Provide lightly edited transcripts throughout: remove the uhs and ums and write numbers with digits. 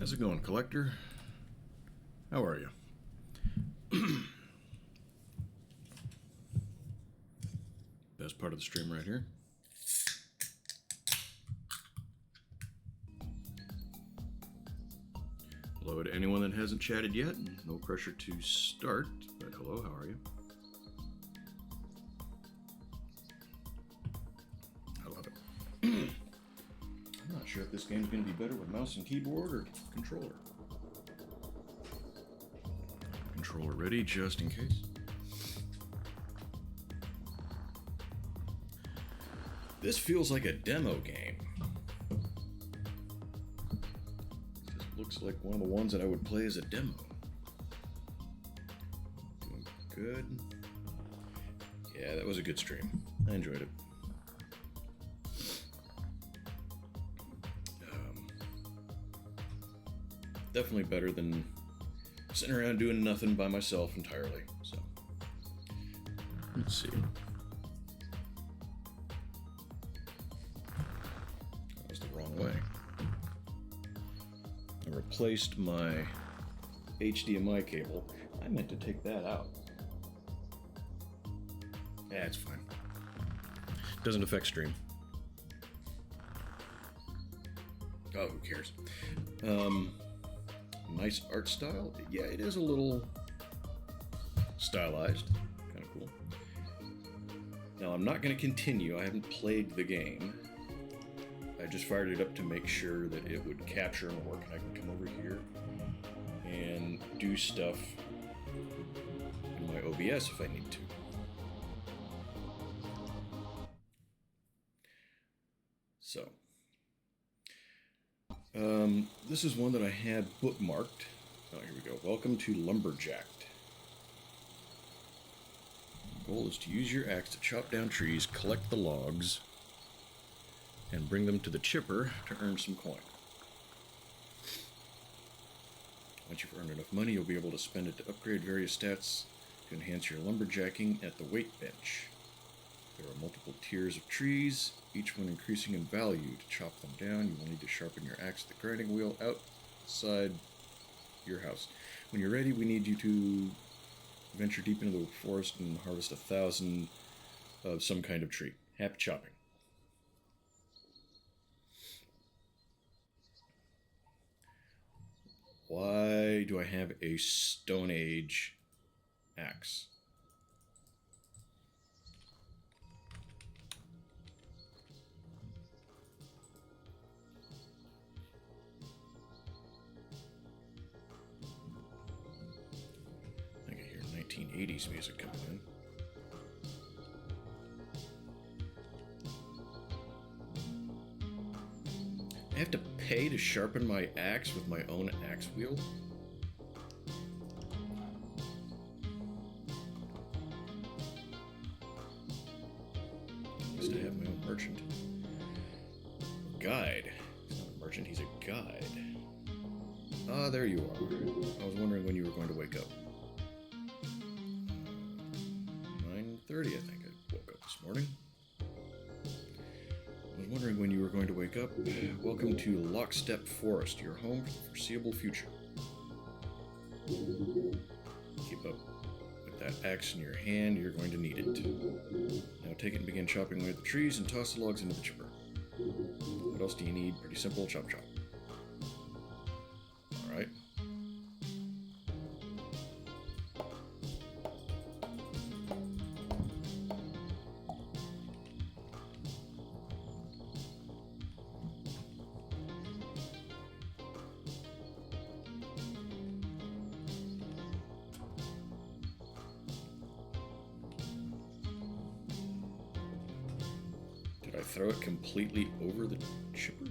How's it going, collector? How are you? Best part of the stream right here. Hello to anyone that hasn't chatted yet. No pressure to start, but hello, how are you? I love it. I'm not sure if this game's going to be better with mouse and keyboard or controller. Controller ready, just in case. This feels like a demo game. Just looks like one of the ones that I would play as a demo. Doing good. Yeah, that was a good stream. I enjoyed it. Definitely better than sitting around doing nothing by myself entirely. So, let's see. That was the wrong way. I replaced my HDMI cable. I meant to take that out. Yeah, it's fine. Doesn't affect stream. Oh, who cares? Nice art style. Yeah, it is a little stylized. Kind of cool. Now, I'm not going to continue. I haven't played the game. I just fired it up to make sure that it would capture and work, and I can come over here and do stuff in my OBS if I need to. So, this is one that I had bookmarked. Oh, here we go. Welcome to Lumberjacked. The goal is to use your axe to chop down trees, collect the logs, and bring them to the chipper to earn some coin. Once you've earned enough money, you'll be able to spend it to upgrade various stats to enhance your lumberjacking at the weight bench. There are multiple tiers of trees, each one increasing in value. To chop them down, you will need to sharpen your axe at the grinding wheel outside your house. When you're ready, we need you to venture deep into the forest and harvest 1,000 of some kind of tree. Happy chopping. Why do I have a Stone Age axe? I can hear 1980s music coming in. I have to pay to sharpen my axe with my own axe wheel? At least I have my own merchant. Guide. He's not a merchant, he's a guide. Ah, there you are. I was wondering when you were going to wake up. 9:30, I think I woke up this morning. I was wondering when you were going to wake up. Welcome to Lockstep Forest, your home for the foreseeable future. Keep up with that axe in your hand, you're going to need it. Now take it and begin chopping away at the trees and toss the logs into the chipper. What else do you need? Pretty simple, chop chop. Alright. Did I throw it completely over the chipper?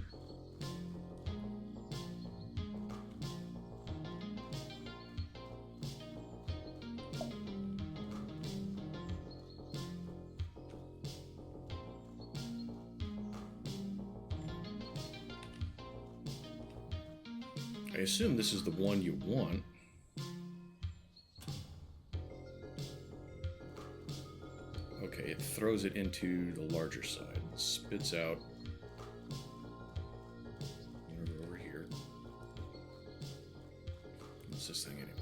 I assume this is the one you want. Okay, it throws it into the larger side. Spits out. Over here. What's this thing anyway?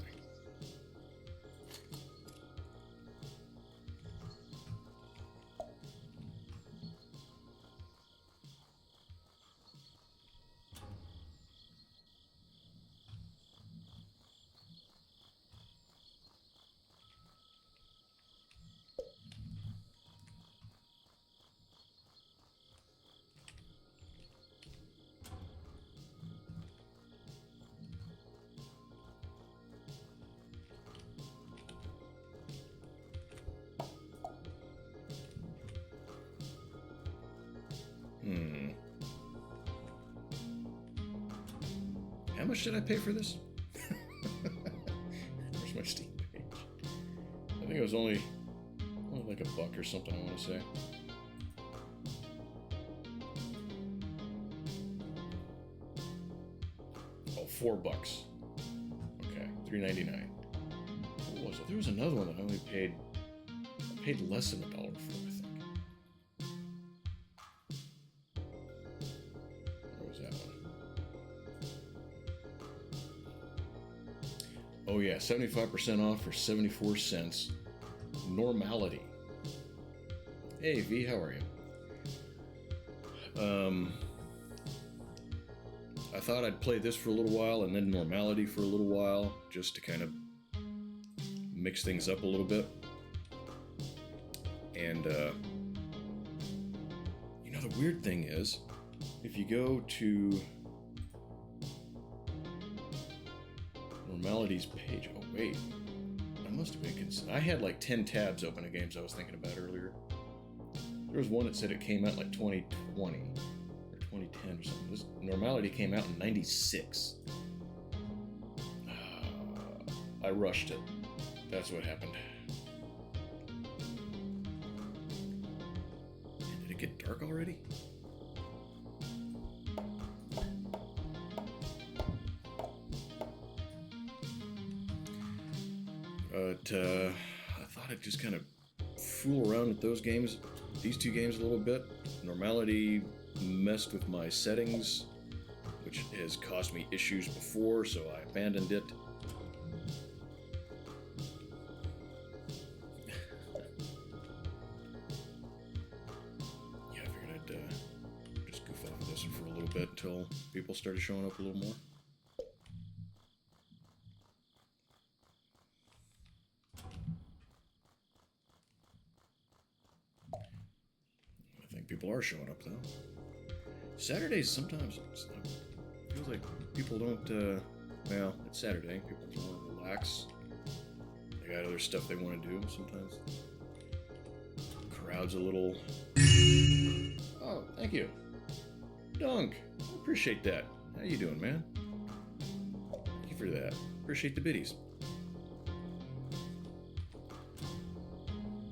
How much did I pay for this? Where's my Steam page? I think it was only like $1 or something, I want to say. Oh, $4. Okay, $3.99. What was it? There was another one that I only paid. I paid less than $1 for, I think. Where was that one? Oh yeah, 75% off for 74 cents. Normality. Hey V, how are you? I thought I'd play this for a little while and then Normality for a little while, just to kind of mix things up a little bit. And you know, the weird thing is, if you go to Normality's page, oh wait, I must have been I had like 10 tabs open of games I was thinking about earlier. There was one that said it came out in like 2020 or 2010 or something. This Normality came out in 96. I rushed it. That's what happened. Man, did it get dark already? But I thought I'd just kind of fool around with those games, these two games a little bit. Normality messed with my settings, which has caused me issues before, so I abandoned it. Yeah, I figured I'd just goof off with this for a little bit until people started showing up a little more. People are showing up though. Saturdays sometimes it feels like people don't. Well, it's Saturday. People just want to relax. They got other stuff they want to do. Sometimes crowd's a little. Oh, thank you, Dunk. I appreciate that. How you doing, man? Thank you for that. Appreciate the biddies.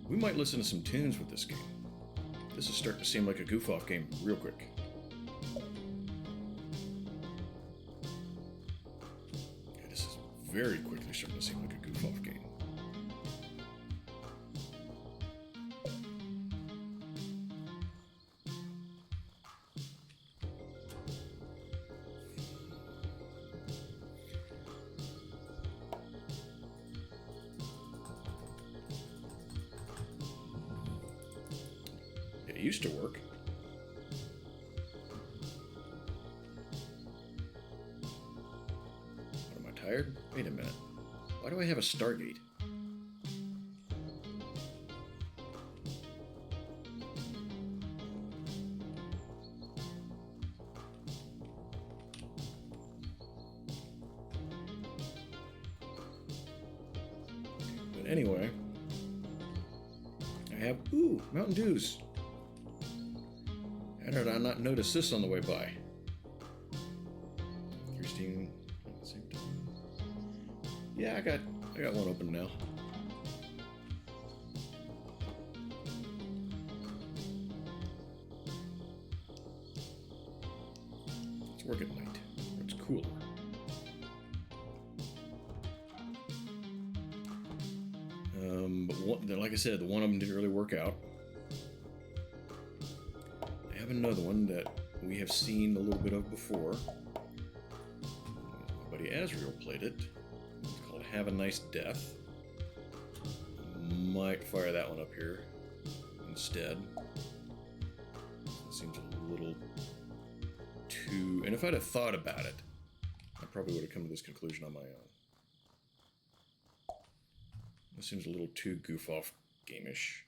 We might listen to some tunes with this game. This is starting to seem like a goof-off game real quick. Yeah, this is very quickly starting to seem like a goof-off game. It used to work. What, am I tired? Wait a minute. Why do I have a Stargate? But anyway, I have, Mountain Dews. How did I not notice this on the way by? Christine, at the same time. Yeah, I got one open now. It's work at night. It's cooler. But like I said, the one of them didn't really work out. I have another one that we have seen a little bit of before. My buddy Azrael played it. Have a Nice Death. Might fire that one up here instead. It seems a little too... And if I'd have thought about it, I probably would have come to this conclusion on my own. This seems a little too goof-off game-ish.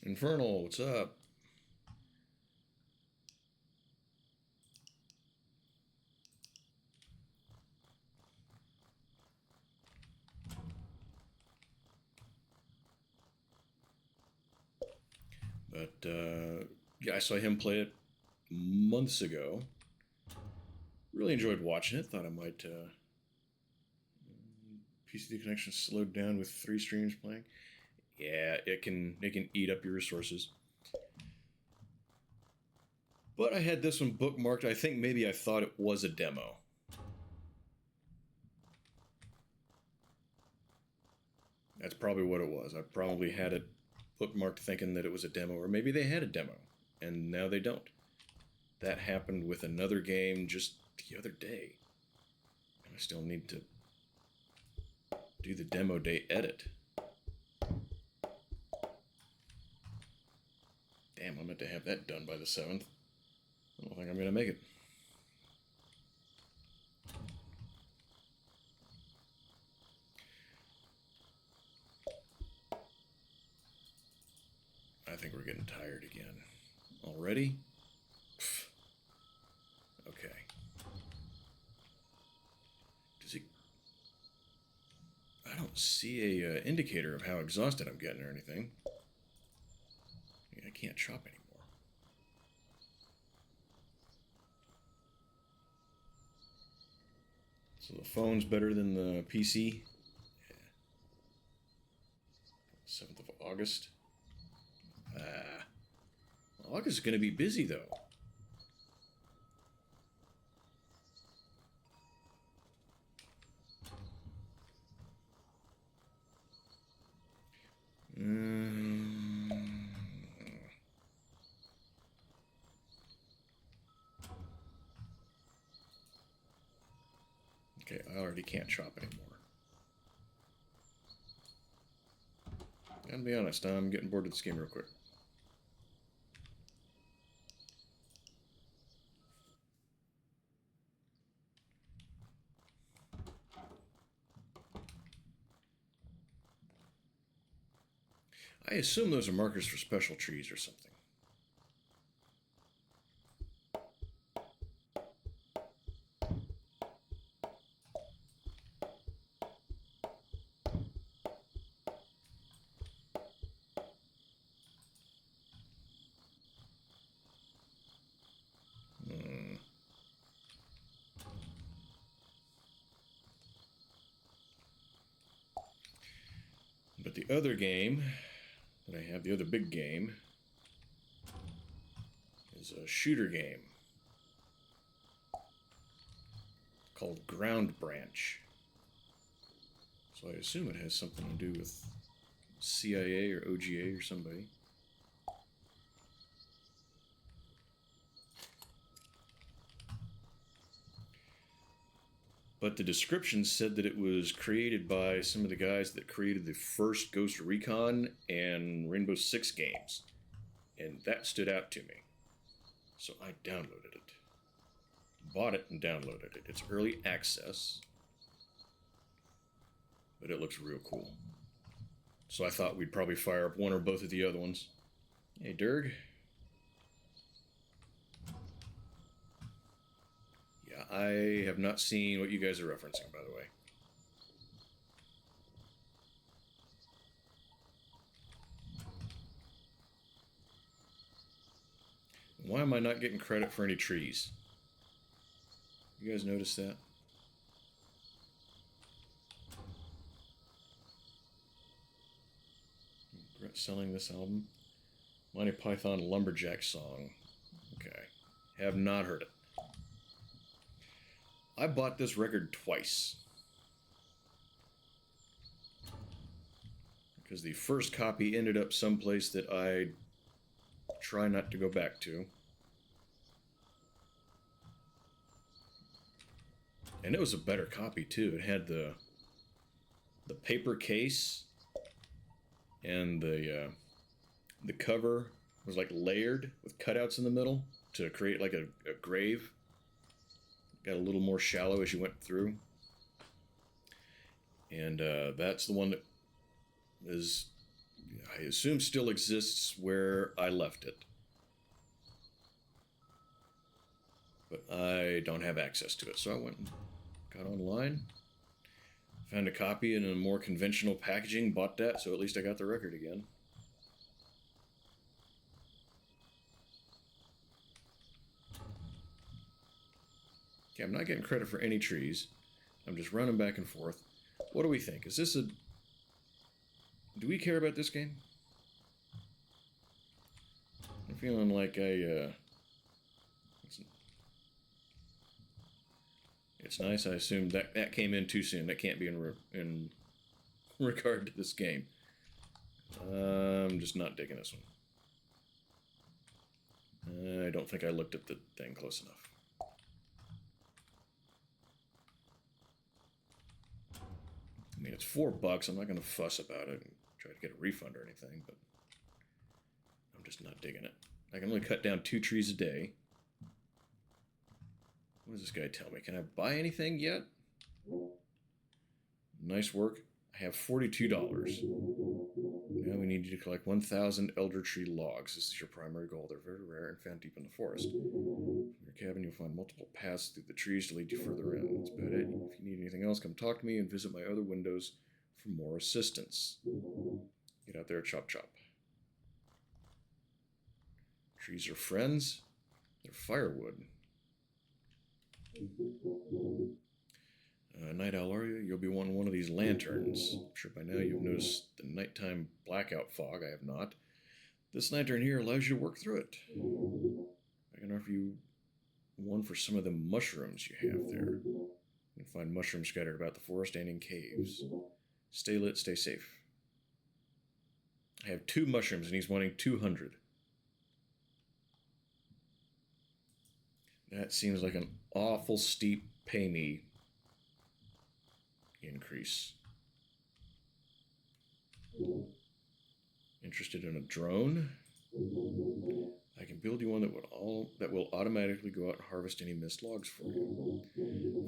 Infernal, what's up? But, yeah, I saw him play it months ago. Really enjoyed watching it. Thought I might, PC connection slowed down with 3 streams playing. Yeah, it can eat up your resources. But I had this one bookmarked. I think maybe I thought it was a demo. That's probably what it was. I probably had it bookmarked thinking that it was a demo, or maybe they had a demo, and now they don't. That happened with another game just the other day. And I still need to do the demo day edit. Damn, I meant to have that done by the 7th. I don't think I'm going to make it. I think we're getting tired again. Already? Pfft. Okay. Does it... I don't see a indicator of how exhausted I'm getting or anything. I can't chop anymore. So the phone's better than the PC? Yeah. 7th of August. August is going to be busy, though. Okay, I already can't chop anymore. Gotta be honest, I'm getting bored of this game real quick. I assume those are markers for special trees or something. But the other game that I have, the other big game, is a shooter game called Ground Branch. So I assume it has something to do with CIA or OGA or somebody. But the description said that it was created by some of the guys that created the first Ghost Recon and Rainbow Six games. And that stood out to me. So I downloaded it. Bought it and downloaded it. It's early access. But it looks real cool. So I thought we'd probably fire up one or both of the other ones. Hey, Durg. I have not seen what you guys are referencing, by the way. Why am I not getting credit for any trees? You guys notice that? Regret selling this album. Monty Python Lumberjack song. Okay. Have not heard it. I bought this record twice. Because the first copy ended up someplace that I try not to go back to. And it was a better copy too. It had the paper case, and the cover was like layered with cutouts in the middle to create like a grave. Got a little more shallow as you went through. And that's the one that is, I assume, still exists where I left it. But I don't have access to it, so I went and got online, found a copy in a more conventional packaging, bought that, so at least I got the record again. Okay, I'm not getting credit for any trees. I'm just running back and forth. What do we think? Is this a... Do we care about this game? I'm feeling like it's nice. I assume that came in too soon. That can't be in regard to this game. I'm just not digging this one. I don't think I looked at the thing close enough. I mean, it's $4. I'm not going to fuss about it and try to get a refund or anything, but I'm just not digging it. I can only cut down 2 trees a day. What does this guy tell me? Can I buy anything yet? Nice work. I have $42. Now we need you to collect 1,000 elder tree logs. This is your primary goal. They're very rare and found deep in the forest. From your cabin, you'll find multiple paths through the trees to lead you further in. That's about it. If you need anything else, come talk to me and visit my other windows for more assistance. Get out there, chop chop. Trees are friends. They're firewood. Night owl, are you? You'll be wanting one of these lanterns. I'm sure by now you've noticed the nighttime blackout fog. I have not. This lantern here allows you to work through it. I can offer you one for some of the mushrooms you have there. You can find mushrooms scattered about the forest and in caves. Stay lit, stay safe. I have 2 mushrooms and he's wanting 200. That seems like an awful steep pay me increase. Interested in a drone? I can build you one that will automatically go out and harvest any missed logs for you.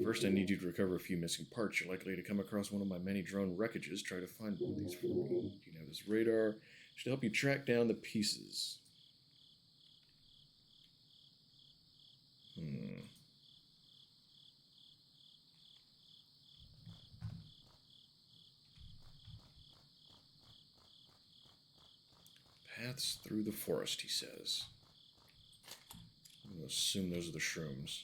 First, I need you to recover a few missing parts. You're likely to come across one of my many drone wreckages. Try to find one of these for me. You can have this radar. It should help you track down the pieces. Paths through the forest, he says. I'm going to assume those are the shrooms.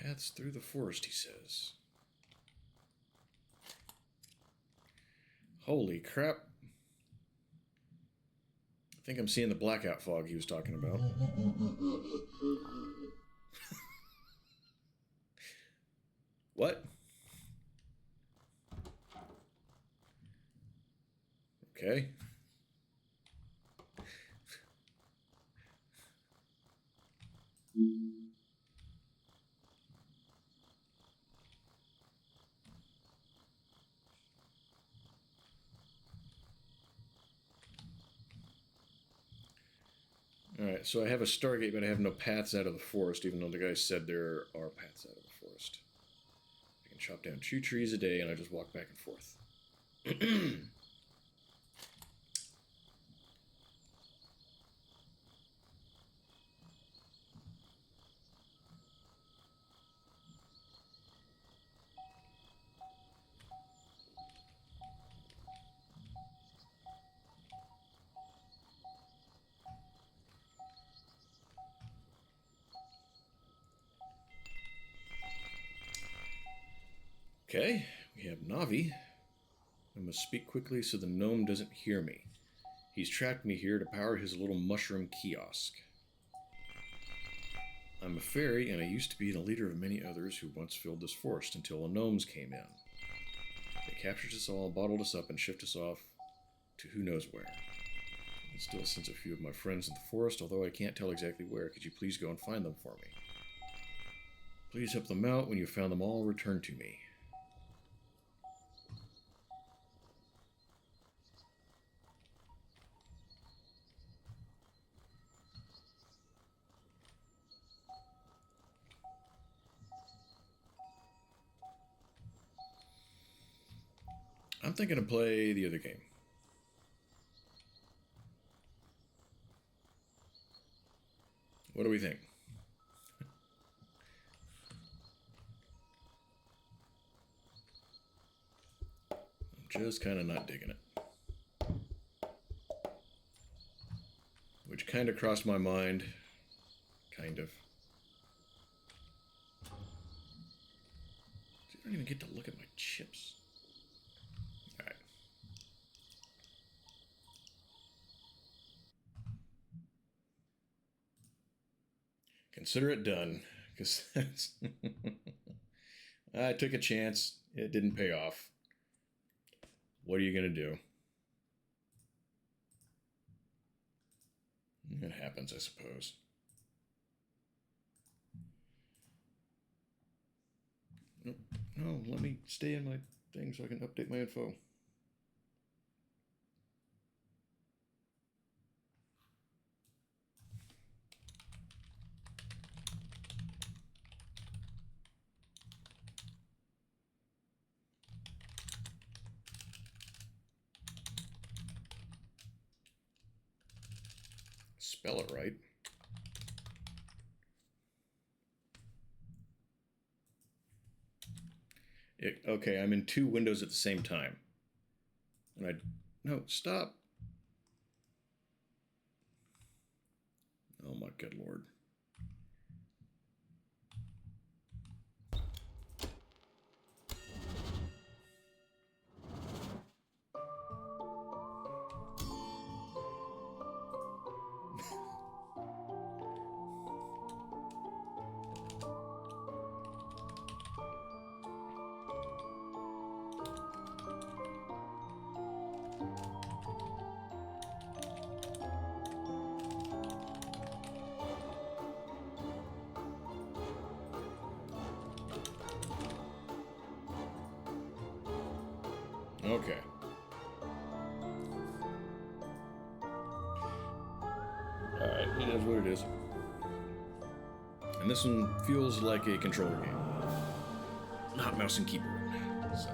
Paths through the forest, he says. Holy crap. I think I'm seeing the blackout fog he was talking about. What? Okay. Alright, so I have a Stargate, but I have no paths out of the forest, even though the guy said there are paths out of the forest. I can chop down 2 trees a day, and I just walk back and forth. Okay, we have Navi. I must speak quickly so the gnome doesn't hear me. He's trapped me here to power his little mushroom kiosk. I'm a fairy, and I used to be the leader of many others who once filled this forest until the gnomes came in. They captured us all, bottled us up, and shipped us off to who knows where. I can still sense a few of my friends in the forest, although I can't tell exactly where. Could you please go and find them for me? Please help them out. When you've found them all, return to me. I'm thinking to play the other game. What do we think? I'm just kind of not digging it. Which kind of crossed my mind. Kind of. I don't even get to look at my chips. Alright. Consider it done. Because I took a chance. It didn't pay off. What are you going to do? It happens, I suppose. No, let me stay in my thing so I can update my info. Spell it right. Okay, I'm in two windows at the same time. And no, stop. Oh my good lord. Okay. Alright, it is what it is. And this one feels like a controller game. Not mouse and keyboard. So.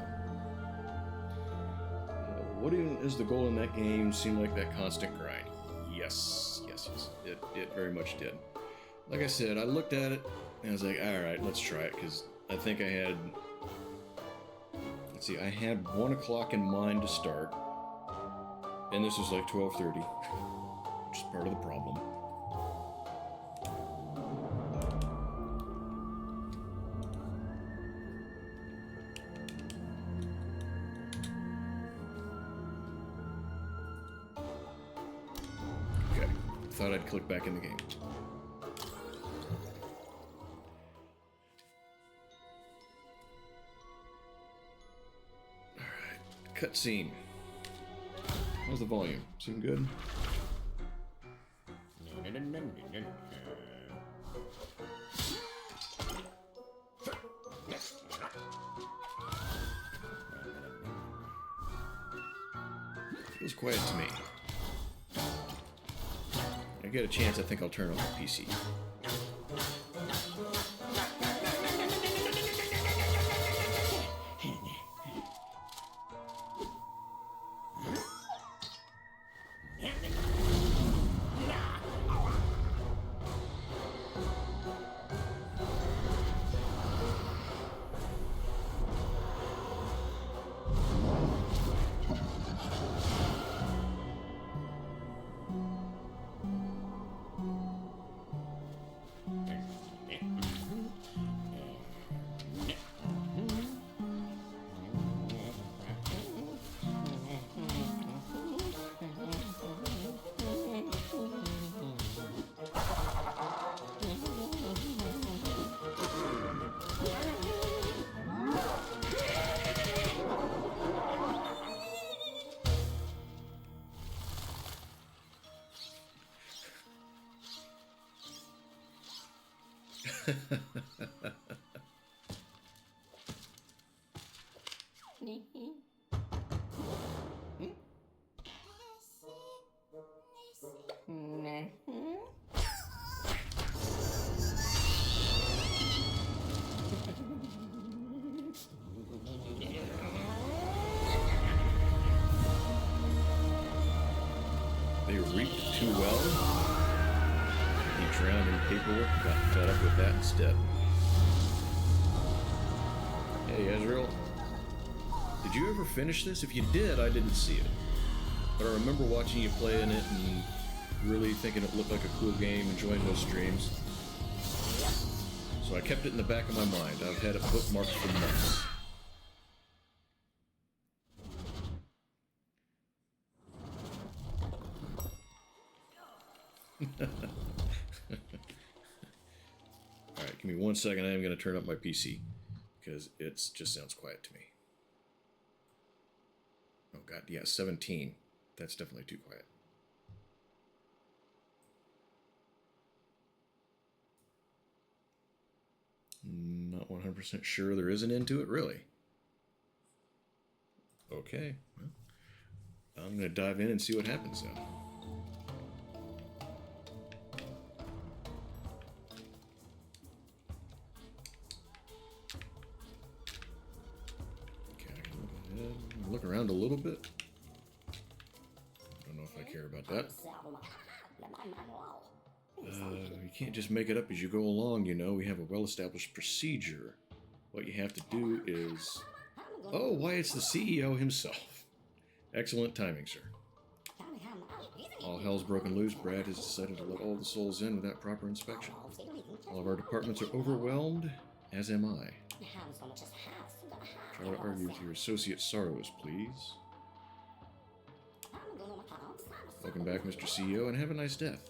What even is the goal in that game? Seemed like that constant grind. Yes. It very much did. Like I said, I looked at it and I was like, alright, let's try it, because I think I had... Let's see, I had 1 o'clock in mind to start, and this is like 12:30, which is part of the problem. Okay, thought I'd click back in the game. Cutscene. How's the volume? Seem good? Feels quiet to me. I get a chance, I think I'll turn on my PC. They reaped too well. He drowned in paperwork, got fed up with that instead. Hey, Ezreal. Did you ever finish this? If you did, I didn't see it. But I remember watching you play in it and really thinking it looked like a cool game, enjoying those streams. So I kept it in the back of my mind. I've had it bookmarked for months. Alright, give me 1 second. I am going to turn up my PC because it just sounds quiet to me. Oh god, yeah, 17. That's definitely too quiet. Not 100% sure there is an end to it, really. Okay, well, I'm going to dive in and see what happens then. Okay, I can look ahead, look around a little bit. I don't know if I care about that. You can't just make it up as you go along, you know. We have a well-established procedure. What you have to do is... Oh, why, it's the CEO himself. Excellent timing, sir. All hell's broken loose. Brad has decided to let all the souls in without proper inspection. All of our departments are overwhelmed, as am I. Try to argue with your associate Sorrows, please. Welcome back, Mr. CEO, and have a nice death.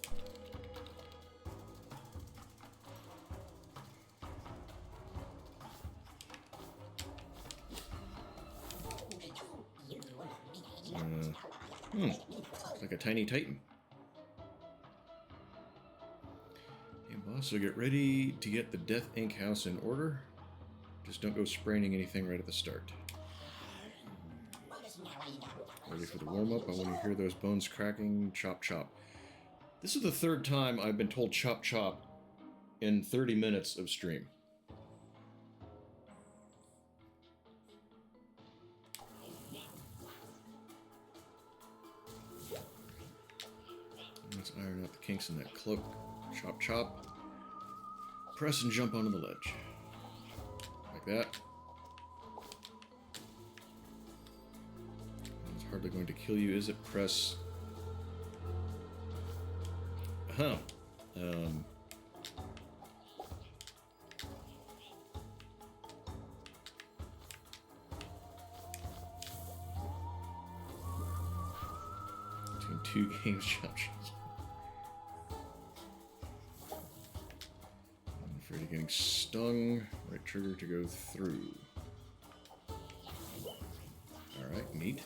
Like a tiny titan. Hey, boss, so get ready to get the Death Inc. house in order. Just don't go spraining anything right at the start. Ready for the warm-up? I want to hear those bones cracking. Chop, chop. This is the third time I've been told chop, chop in 30 minutes of stream. Let's iron out the kinks in that cloak. Chop, chop. Press and jump onto the ledge. Like that. It's hardly going to kill you, is it? Press. Huh. Between 2 games, chop, chop. Afraid of getting stung. Right trigger to go through. Alright, neat.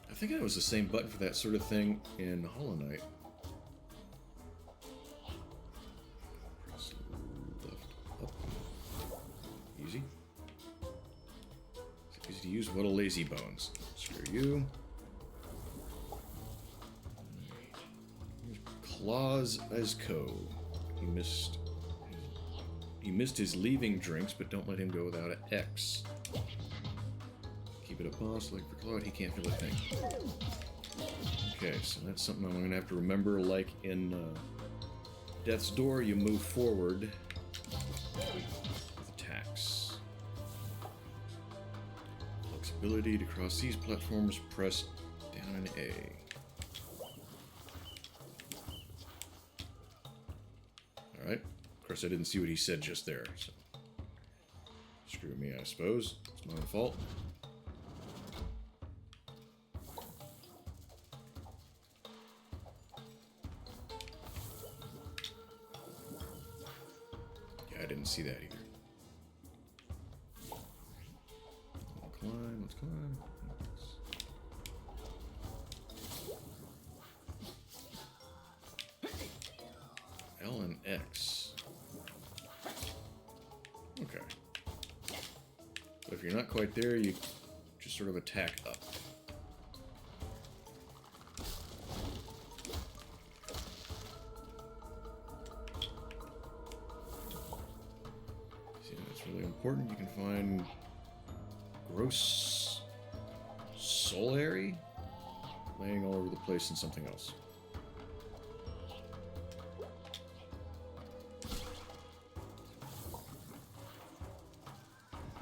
I think it was the same button for that sort of thing in Hollow Knight. Press left up. Easy. It's easy to use. What a lazy bones. Screw you. Claus Ezco. He missed his leaving drinks, but don't let him go without an X. Keep it a boss, like for Claude, he can't feel a thing. Okay, so that's something I'm going to have to remember, like in Death's Door, you move forward with attacks. Flexibility to cross these platforms, press down an A. Alright, of course I didn't see what he said just there, so screw me, I suppose. It's my own fault. Yeah, I didn't see that either. Let's climb, let's climb. L and X. Okay. So if you're not quite there, you just sort of attack up. See, that's really important. You can find gross solary laying all over the place in something else.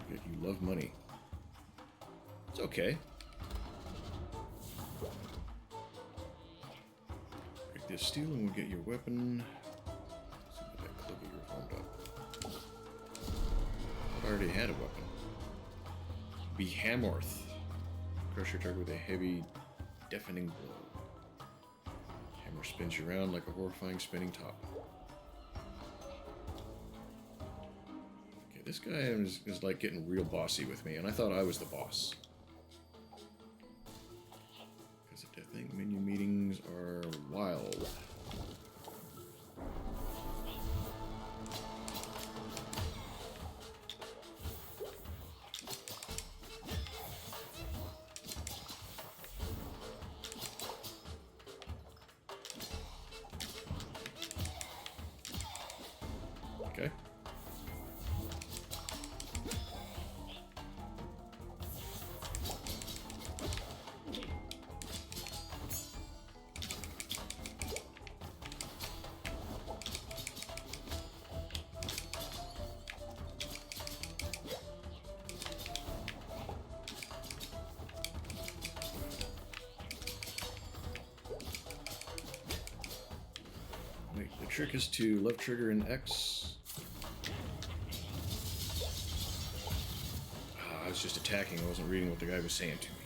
Good, you love money. It's okay. Break this steel and we'll get your weapon. Let's see if that click you formed up. I already had a weapon. Behamorth. Crush your target with a heavy, deafening blow. Hammer spins you around like a horrifying spinning top. Okay, this guy is like getting real bossy with me, and I thought I was the boss. Because I think menu meetings are wild. Okay. Wait, the trick is to left trigger and X. I was just attacking, I wasn't reading what the guy was saying to me.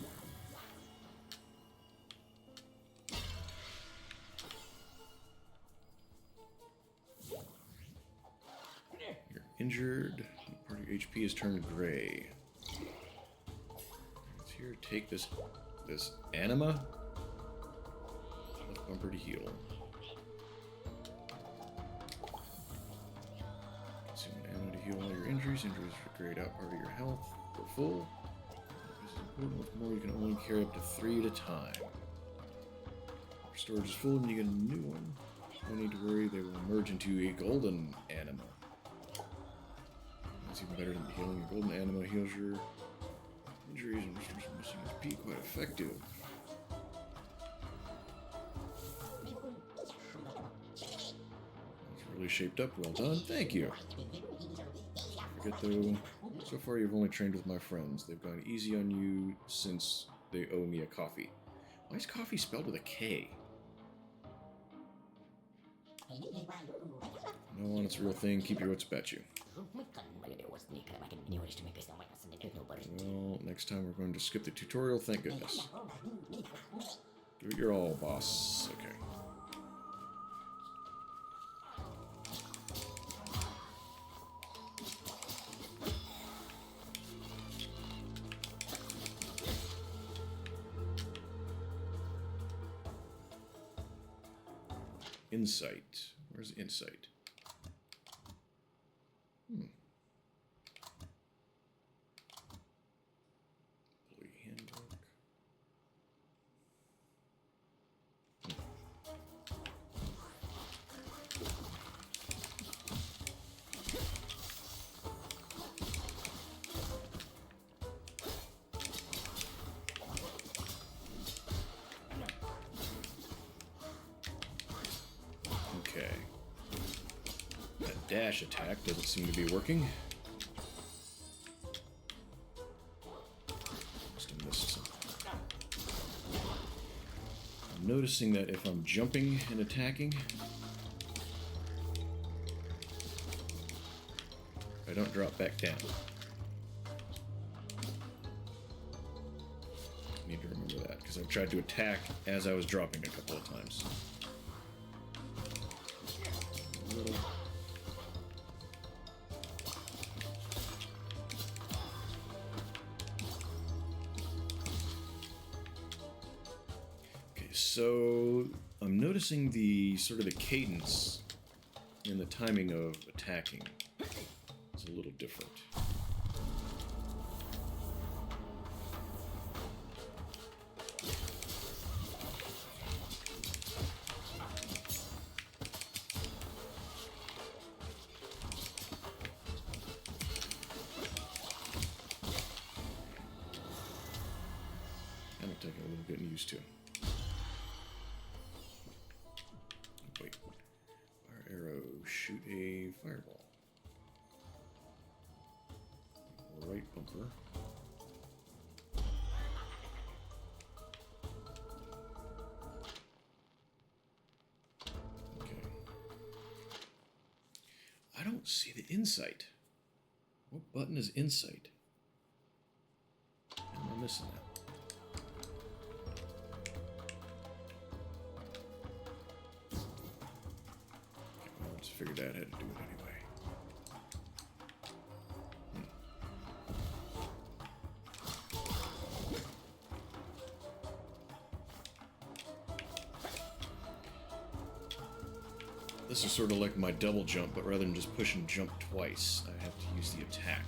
You're injured. Part of your HP is turned gray. Let's here, take this anima. Left bumper to heal. Consume an anima to heal all your injuries. Injuries grayed out part of your health. For full. This is important. With more, you can only carry up to 3 at a time. Your storage is full and you get a new one. No need to worry, they will merge into a golden anima. That's even better than healing. A golden anima heals your injuries and restores missing HP. Quite effective. It's really shaped up. Well done. Thank you. Forget though, so far you've only trained with my friends. They've gone easy on you since they owe me a coffee. Why is coffee spelled with a K? No one, it's a real thing. Keep your wits about you. Well, next time we're going to skip the tutorial, thank goodness. Give it your all, boss. Okay. Insight. Where's insight? Employee handbook. Okay. That dash attack doesn't seem to be working. Must have missed something. I'm noticing that if I'm jumping and attacking, I don't drop back down. I need to remember that, because I've tried to attack as I was dropping a couple of times. Little. Okay, so I'm noticing the sort of the cadence and the timing of attacking is a little different. That'll take a little getting used to. Wait. Fire arrow. Shoot a fireball. Right bumper. Okay. I don't see the insight. What button is insight? Am I missing that? Figured out how to do it anyway. This is sort of like my double jump, but rather than just push and jump twice, I have to use the attack.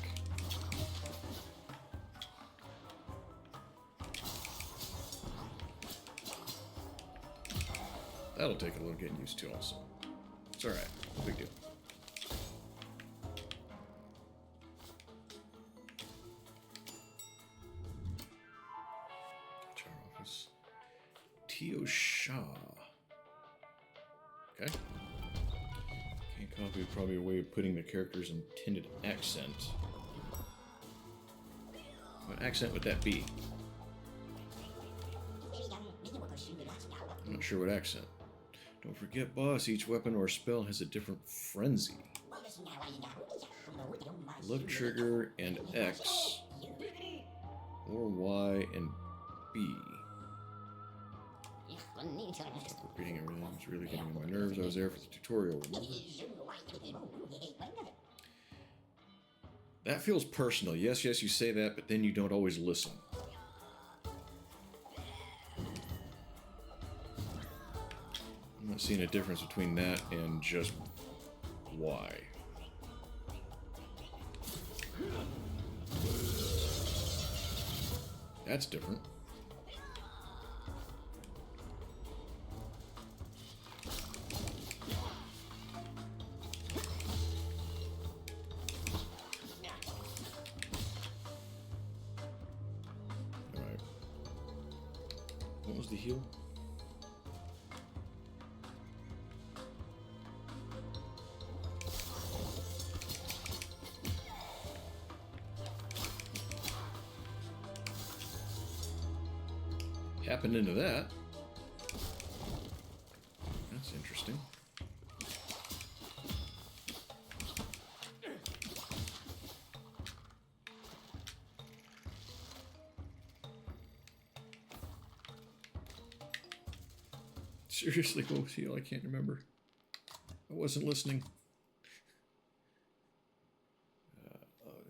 That'll take a little getting used to also. It's alright. No big deal. HR office. Tio Shah. Okay. Can't copy probably a way of putting the character's intended accent. What accent would that be? I'm not sure what accent. Don't forget, boss, each weapon or spell has a different frenzy. Left trigger and X, or Y and B. Stop repeating everything. It's really getting on my nerves. I was there for the tutorial, remember? That feels personal. Yes, you say that, but then you don't always listen. I'm not seeing a difference between that and just Y. That's different. Alright. What was the heal? Happened into that. That's interesting. Seriously, what was he? I can't remember. I wasn't listening.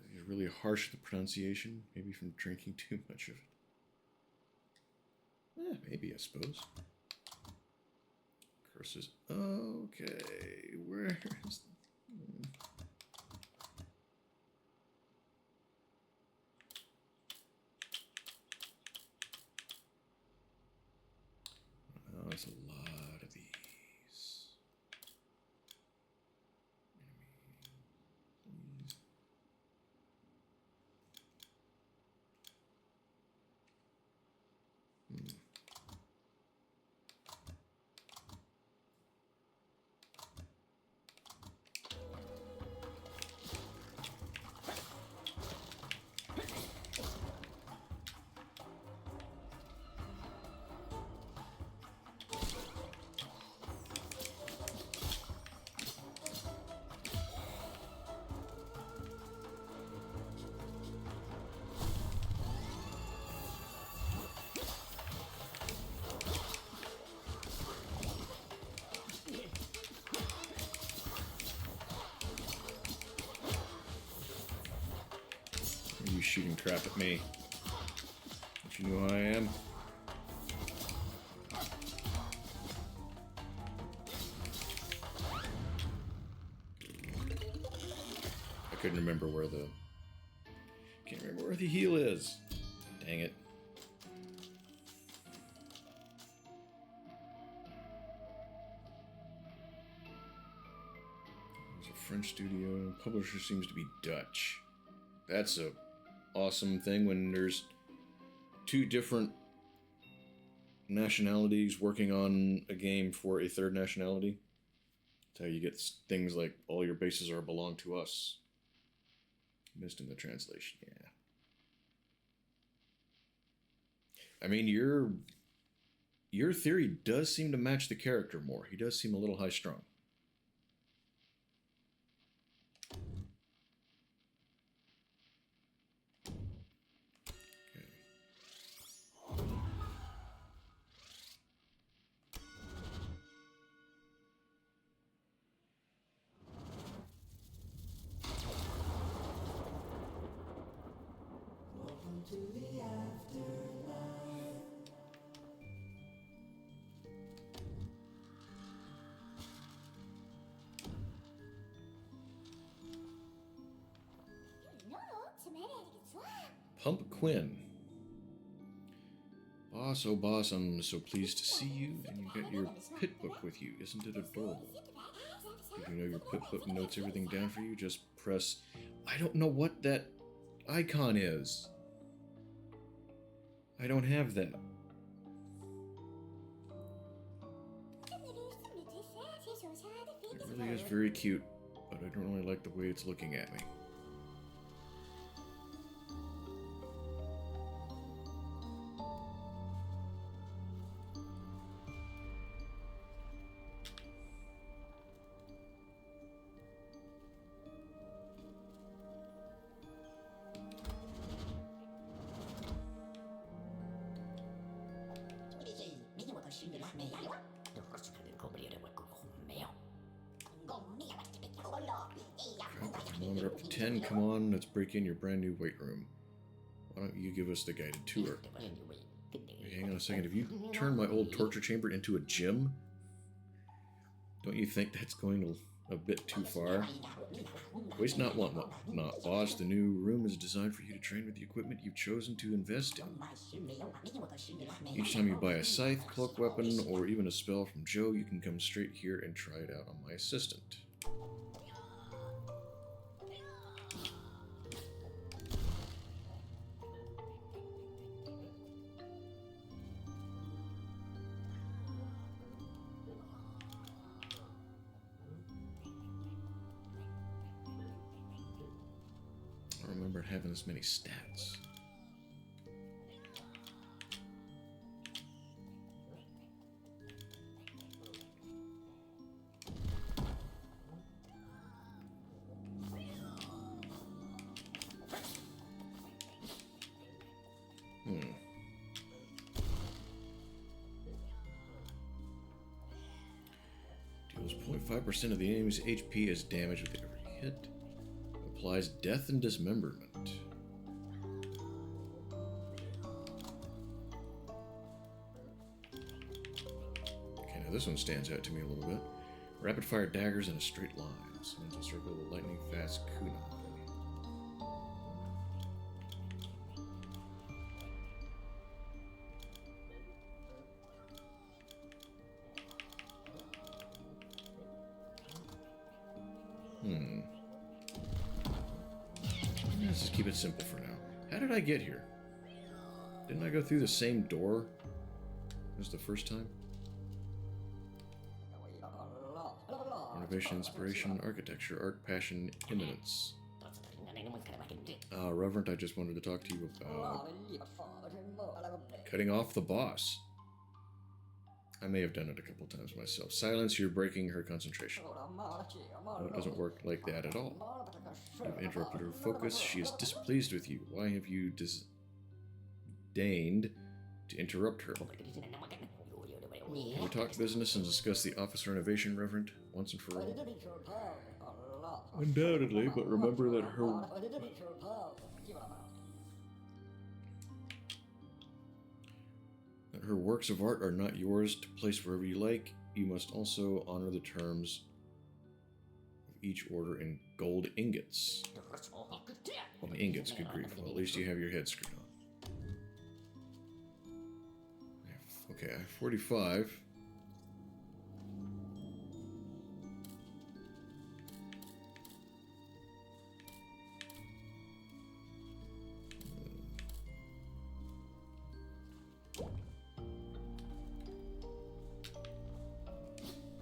He's really harsh with the pronunciation, maybe from drinking too much of it. Maybe, I suppose. Curses. Okay, where's... Oh, there's a lot of these. You shooting crap at me. If you know who I am. Couldn't remember where the... Can't remember where the heel is. Dang it. It's a French studio. Publisher seems to be Dutch. That's a awesome thing when there's two different nationalities working on a game for a third nationality. That's how you get things like all your bases are belong to us. Missed in the translation, yeah. I mean, your theory does seem to match the character more. He does seem a little high-strung. To the afterlife. Pump Quinn. Boss, oh boss, I'm so pleased to see you, and you got your pit book with you. Isn't it adorable? Did you know your pit book notes everything down for you? Just press... I don't know what that icon is. I don't have that. It really is very cute, but I don't really like the way it's looking at me. Thermometer up to 10. Come on, let's break in your brand new weight room. Why don't you give us the guided tour? Hey, hang on a second. Have you turned my old torture chamber into a gym? Don't you think that's going a bit too far? Waste not, want not, boss. The new room is designed for you to train with the equipment you've chosen to invest in. Each time you buy a scythe, cloak weapon, or even a spell from Joe, you can come straight here and try it out on my assistant. I don't remember having this many stats. Deals 0.5% of the enemy's HP as damage with every hit. Applies death and dismemberment. Okay, now this one stands out to me a little bit. Rapid fire daggers in a straight line. Sends a circle of lightning fast kunai. Let's just keep it simple for now. How did I get here? Didn't I go through the same door as the first time? Renovation, inspiration, architecture, art, passion, imminence. Reverend, I just wanted to talk to you about cutting off the boss. I may have done it a couple times myself. Silence, you're breaking her concentration. No, it doesn't work like that at all. You've interrupted her focus. She is displeased with you. Why have you deigned to interrupt her? Can we talk business and discuss the office renovation, Reverend, once and for all? Undoubtedly, but remember that her works of art are not yours to place wherever you like. You must also honor the terms of each order in gold ingots. Oh, ingots, good grief. Well, at least you have your head screwed on. Okay, I have 45.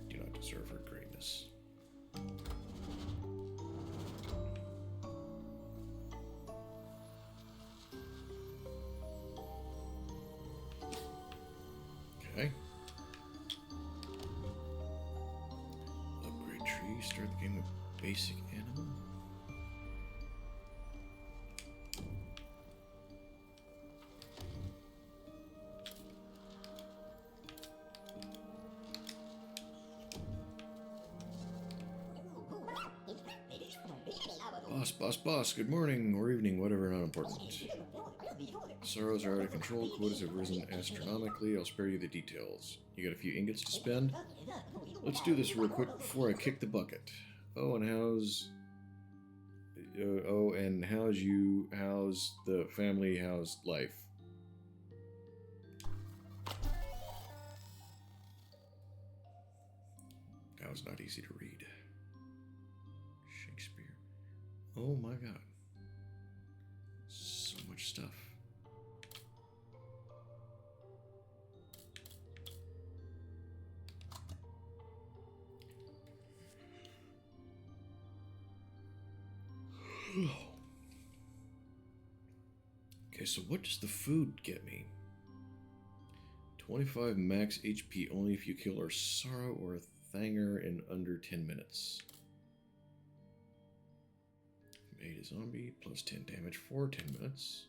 Do not deserve her greatness. Okay. Upgrade tree. Start the game with basic animal. Boss, good morning or evening, whatever, not important. Sorrows are out of control, quotas have risen astronomically, I'll spare you the details. You got a few ingots to spend? Let's do this real quick before I kick the bucket. And how's the family, how's life? That was not easy to read. Shakespeare. Oh my god. So much stuff. Okay, so what does the food get me? 25 max HP only if you kill a Sorrow or a Thanger in under 10 minutes. Made a zombie, plus 10 damage for 10 minutes.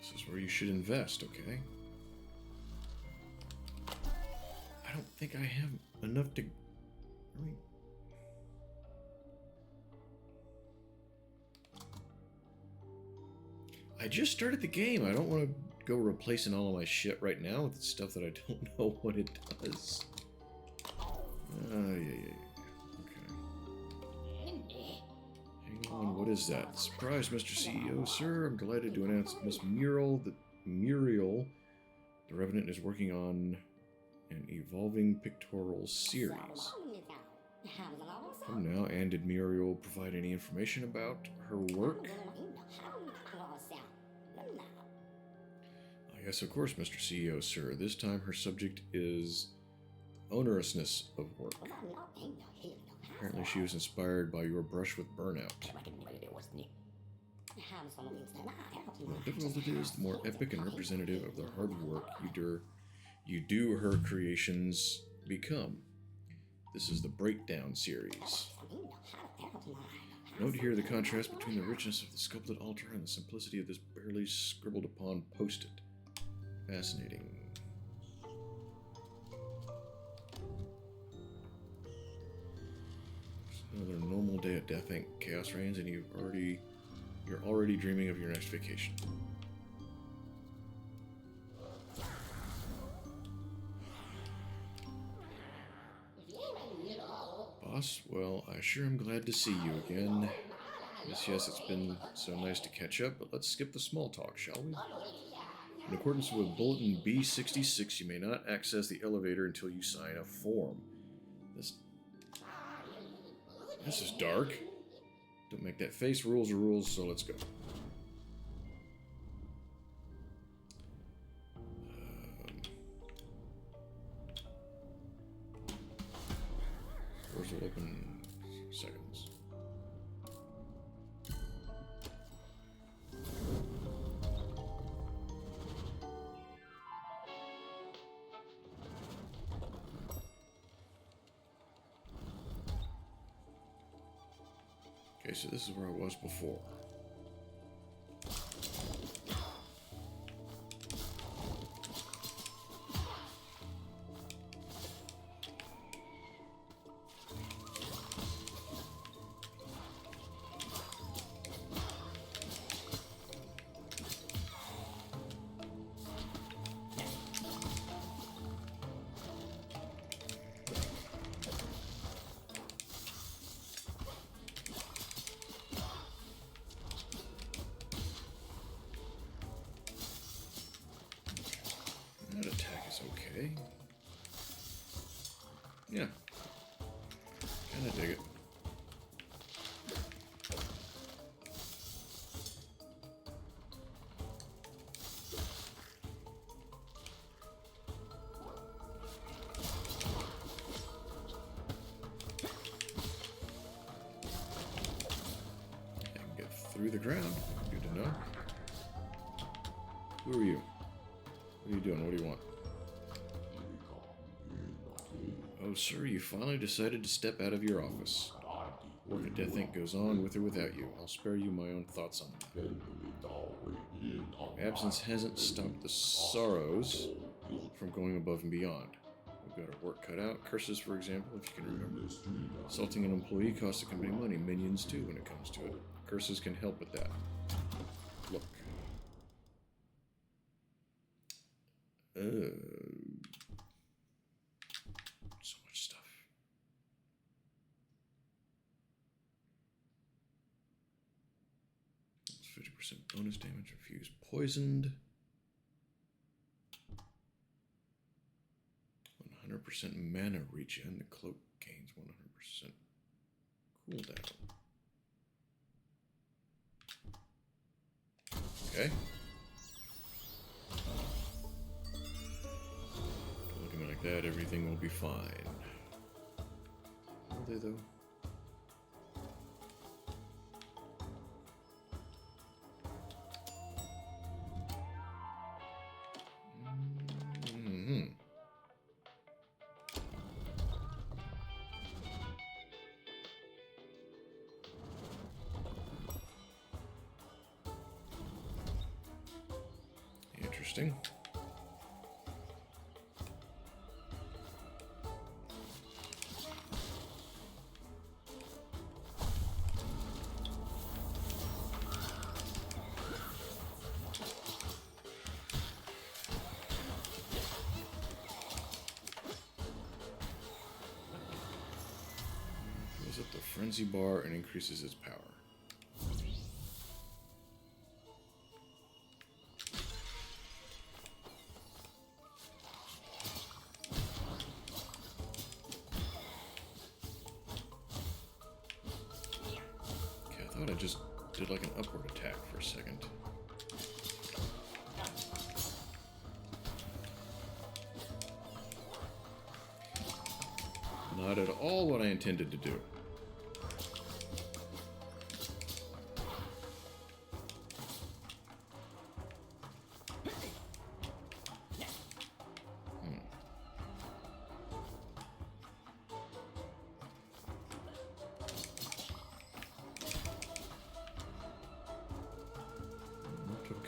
This is where you should invest, okay? I don't think I have enough to... Really? I just started the game. I don't want to go replacing all of my shit right now with stuff that I don't know what it does. Yeah. Okay. Hang on, what is that? Surprise, Mr. CEO, sir. I'm delighted to announce Miss Muriel, the Revenant, is working on an evolving pictorial series. Come now, and did Muriel provide any information about her work? Yes, of course, Mr. CEO, sir. This time her subject is onerousness of work. Apparently she was inspired by your brush with burnout. The more difficult it is, the more epic and representative of the hard work you do her creations become. This is the Breakdown series. Note here the contrast between the richness of the sculpted altar and the simplicity of this barely scribbled upon post-it. Fascinating. Another normal day at Death Inc. Chaos reigns, and you're already dreaming of your next vacation. Boss, well, I sure am glad to see you again. Yes, it's been so nice to catch up, but let's skip the small talk, shall we? In accordance with Bulletin B66, you may not access the elevator until you sign a form. This is dark. Don't make that face. Rules are rules, so let's go. Doors will open in seconds. Okay, so this is where I was before. It's okay. Yeah. Kinda dig it. I can get through the ground. Good to know. Who are you? What are you doing? What do you want? Oh, sir, you finally decided to step out of your office. Work at Death Inc. goes on with or without you. I'll spare you my own thoughts on that. Your absence hasn't stopped the sorrows from going above and beyond. We've got our work cut out. Curses, for example, if you can remember. Assaulting an employee costs the company money. Minions, too, when it comes to it. Curses can help with that. Look. So much stuff. It's 50% bonus damage. Refuse poisoned. 100% mana regen. The cloak gains 100% cooldown. Okay. Looking like that, everything will be fine. Will they, though? Interesting. Fills up the frenzy bar and increases its power. I thought I just did like an upward attack for a second. Not at all what I intended to do.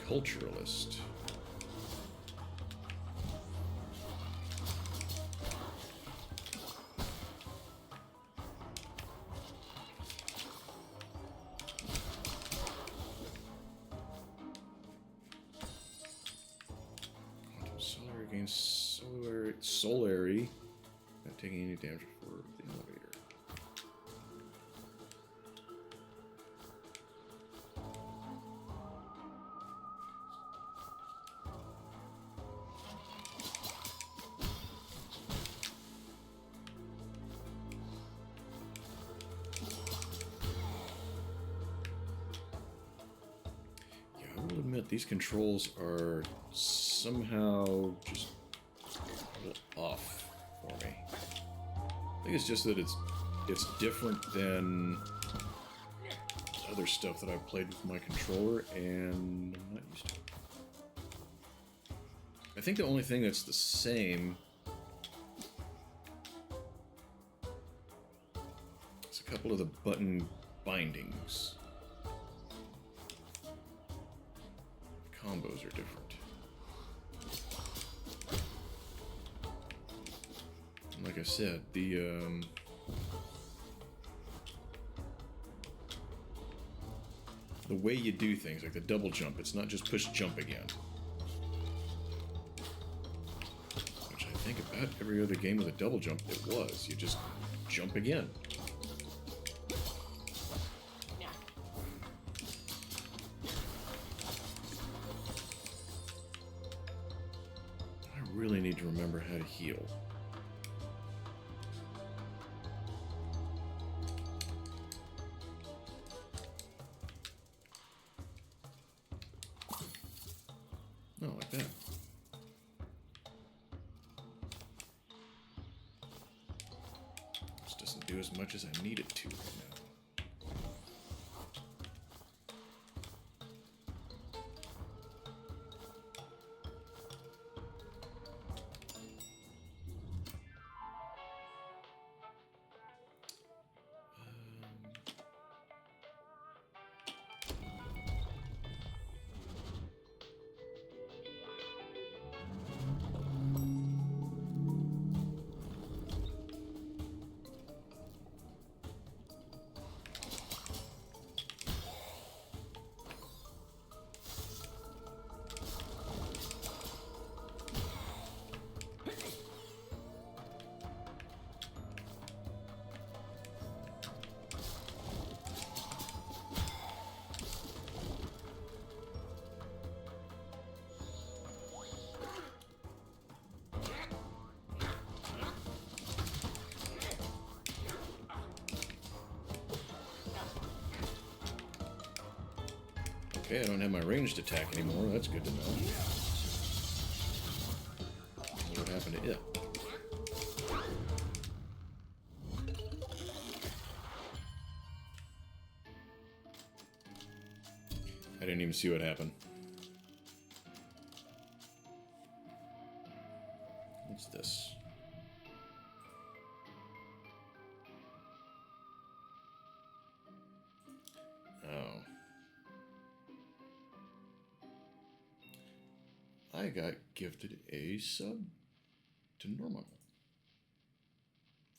Culturalist. Quantum Solary against Solary, not taking any damage for the elevator. These controls are somehow just a little off for me. I think it's just that it's different than other stuff that I've played with my controller, and I'm not used to it. I think the only thing that's the same is a couple of the button bindings. Combos are different. Like I said, the way you do things, like the double jump, it's not just push jump again. Which I think about every other game with a double jump, it was. You just jump again. I really need to remember how to heal. No, like that. This doesn't do as much as I need it to right now. Okay, I don't have my ranged attack anymore. That's good to know. What happened to it? I didn't even see what happened. What's this? Oh. I got gifted a sub to normal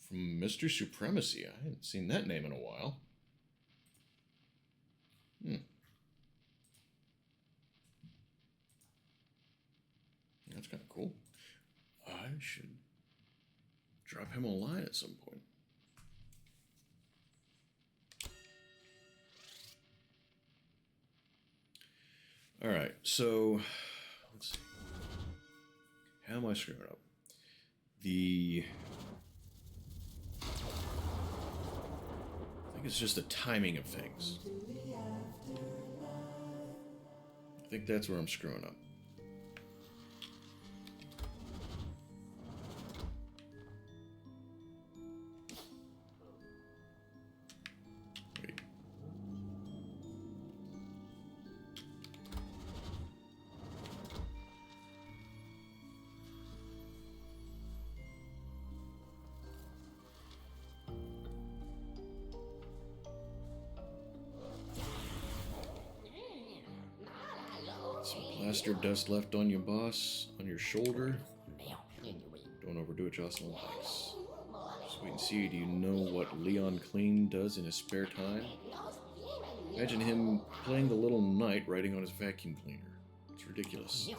from Mr. Supremacy. I hadn't seen that name in a while. That's kind of cool. I should drop him a line at some point. All right, so let's see. How am I screwing up? I think it's just the timing of things. I think that's where I'm screwing up. Wait. Some plaster dust left on you, boss. On your shoulder. Don't overdo it, Jocelyn. Thanks. Just wait and see. Do you know what Leon Clean does in his spare time? Imagine him playing the little knight riding on his vacuum cleaner. It's ridiculous.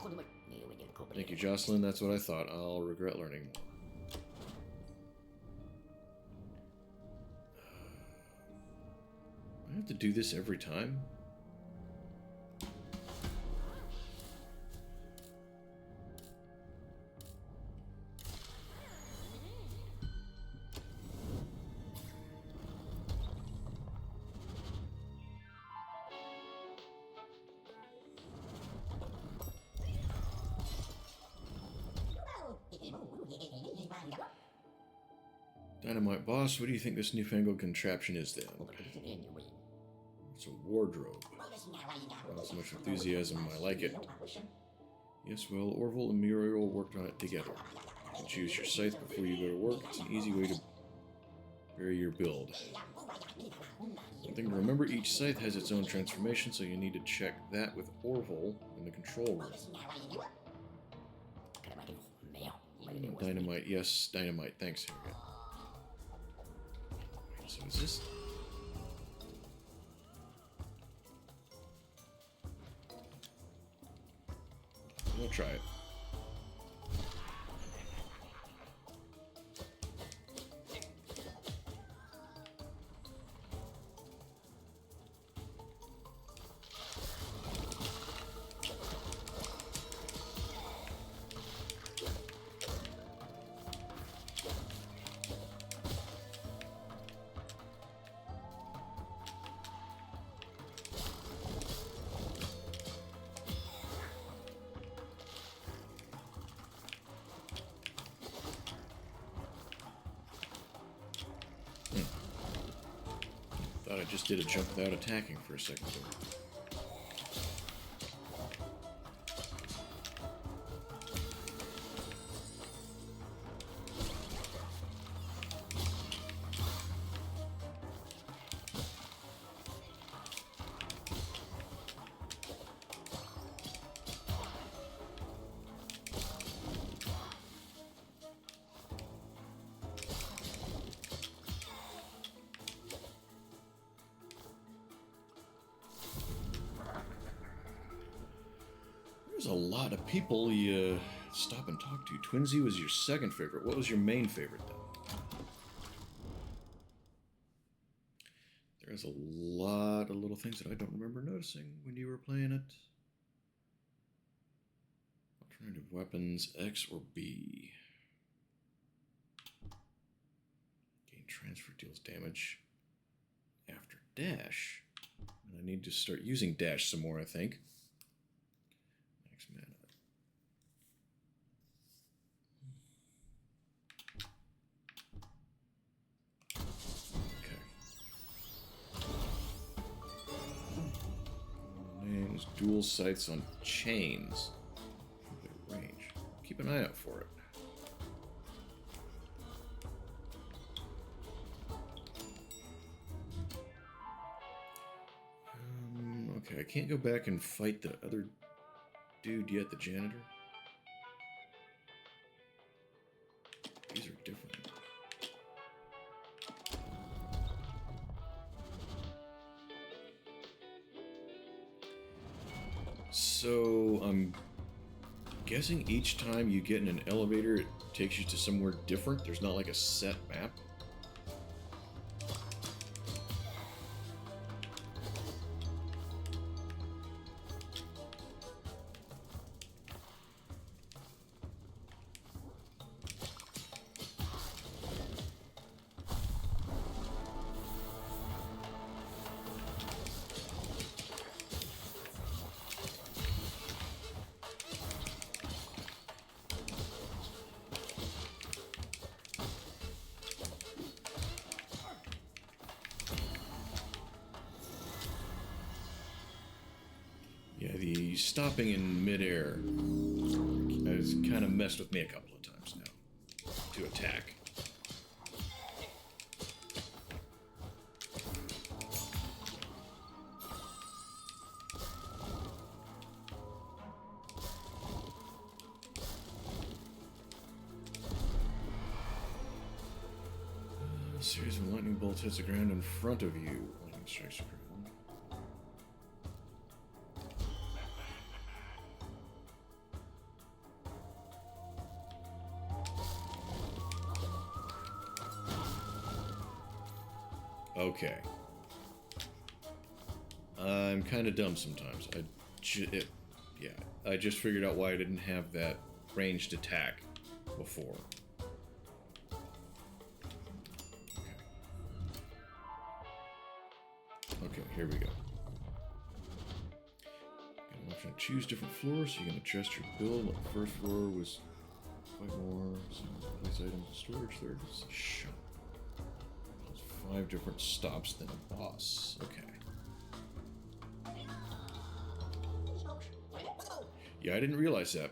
Thank you, Jocelyn. That's what I thought. I'll regret learning more. I have to do this every time? Dynamite boss, what do you think this newfangled contraption is then? It's a wardrobe. Not so much enthusiasm, I like it. Yes, well, Orville and Muriel worked on it together. You can choose your scythe before you go to work. It's an easy way to vary your build. One thing to remember, each scythe has its own transformation, so you need to check that with Orville in the control room. Dynamite, yes, dynamite, thanks, Harriet. So is this... We'll try it. I just did a jump without attacking for a second there. There's a lot of people you stop and talk to. Twinsy was your second favorite. What was your main favorite, then? There's a lot of little things that I don't remember noticing when you were playing it. Alternative weapons, X or B. Gain transfer deals damage after dash. And I need to start using dash some more, I think. Max mana. Names, dual sights on chains. Range. Keep an eye out for it. Okay, I can't go back and fight the other dude yet, the janitor. These are different. So, I'm guessing each time you get in an elevator, it takes you to somewhere different. There's not like a set map. Yeah, the stopping in midair has kind of messed with me a couple of times now to attack. A series of lightning bolts hits the ground in front of you. Lightning strikes the ground. Okay. I'm kind of dumb sometimes. I just figured out why I didn't have that ranged attack before. Okay, here we go. Got an option to choose different floors, so you can adjust your build. The first floor was quite more. So place items in storage. Third is a shop. 5 different stops, then a boss. Okay. Yeah, I didn't realize that.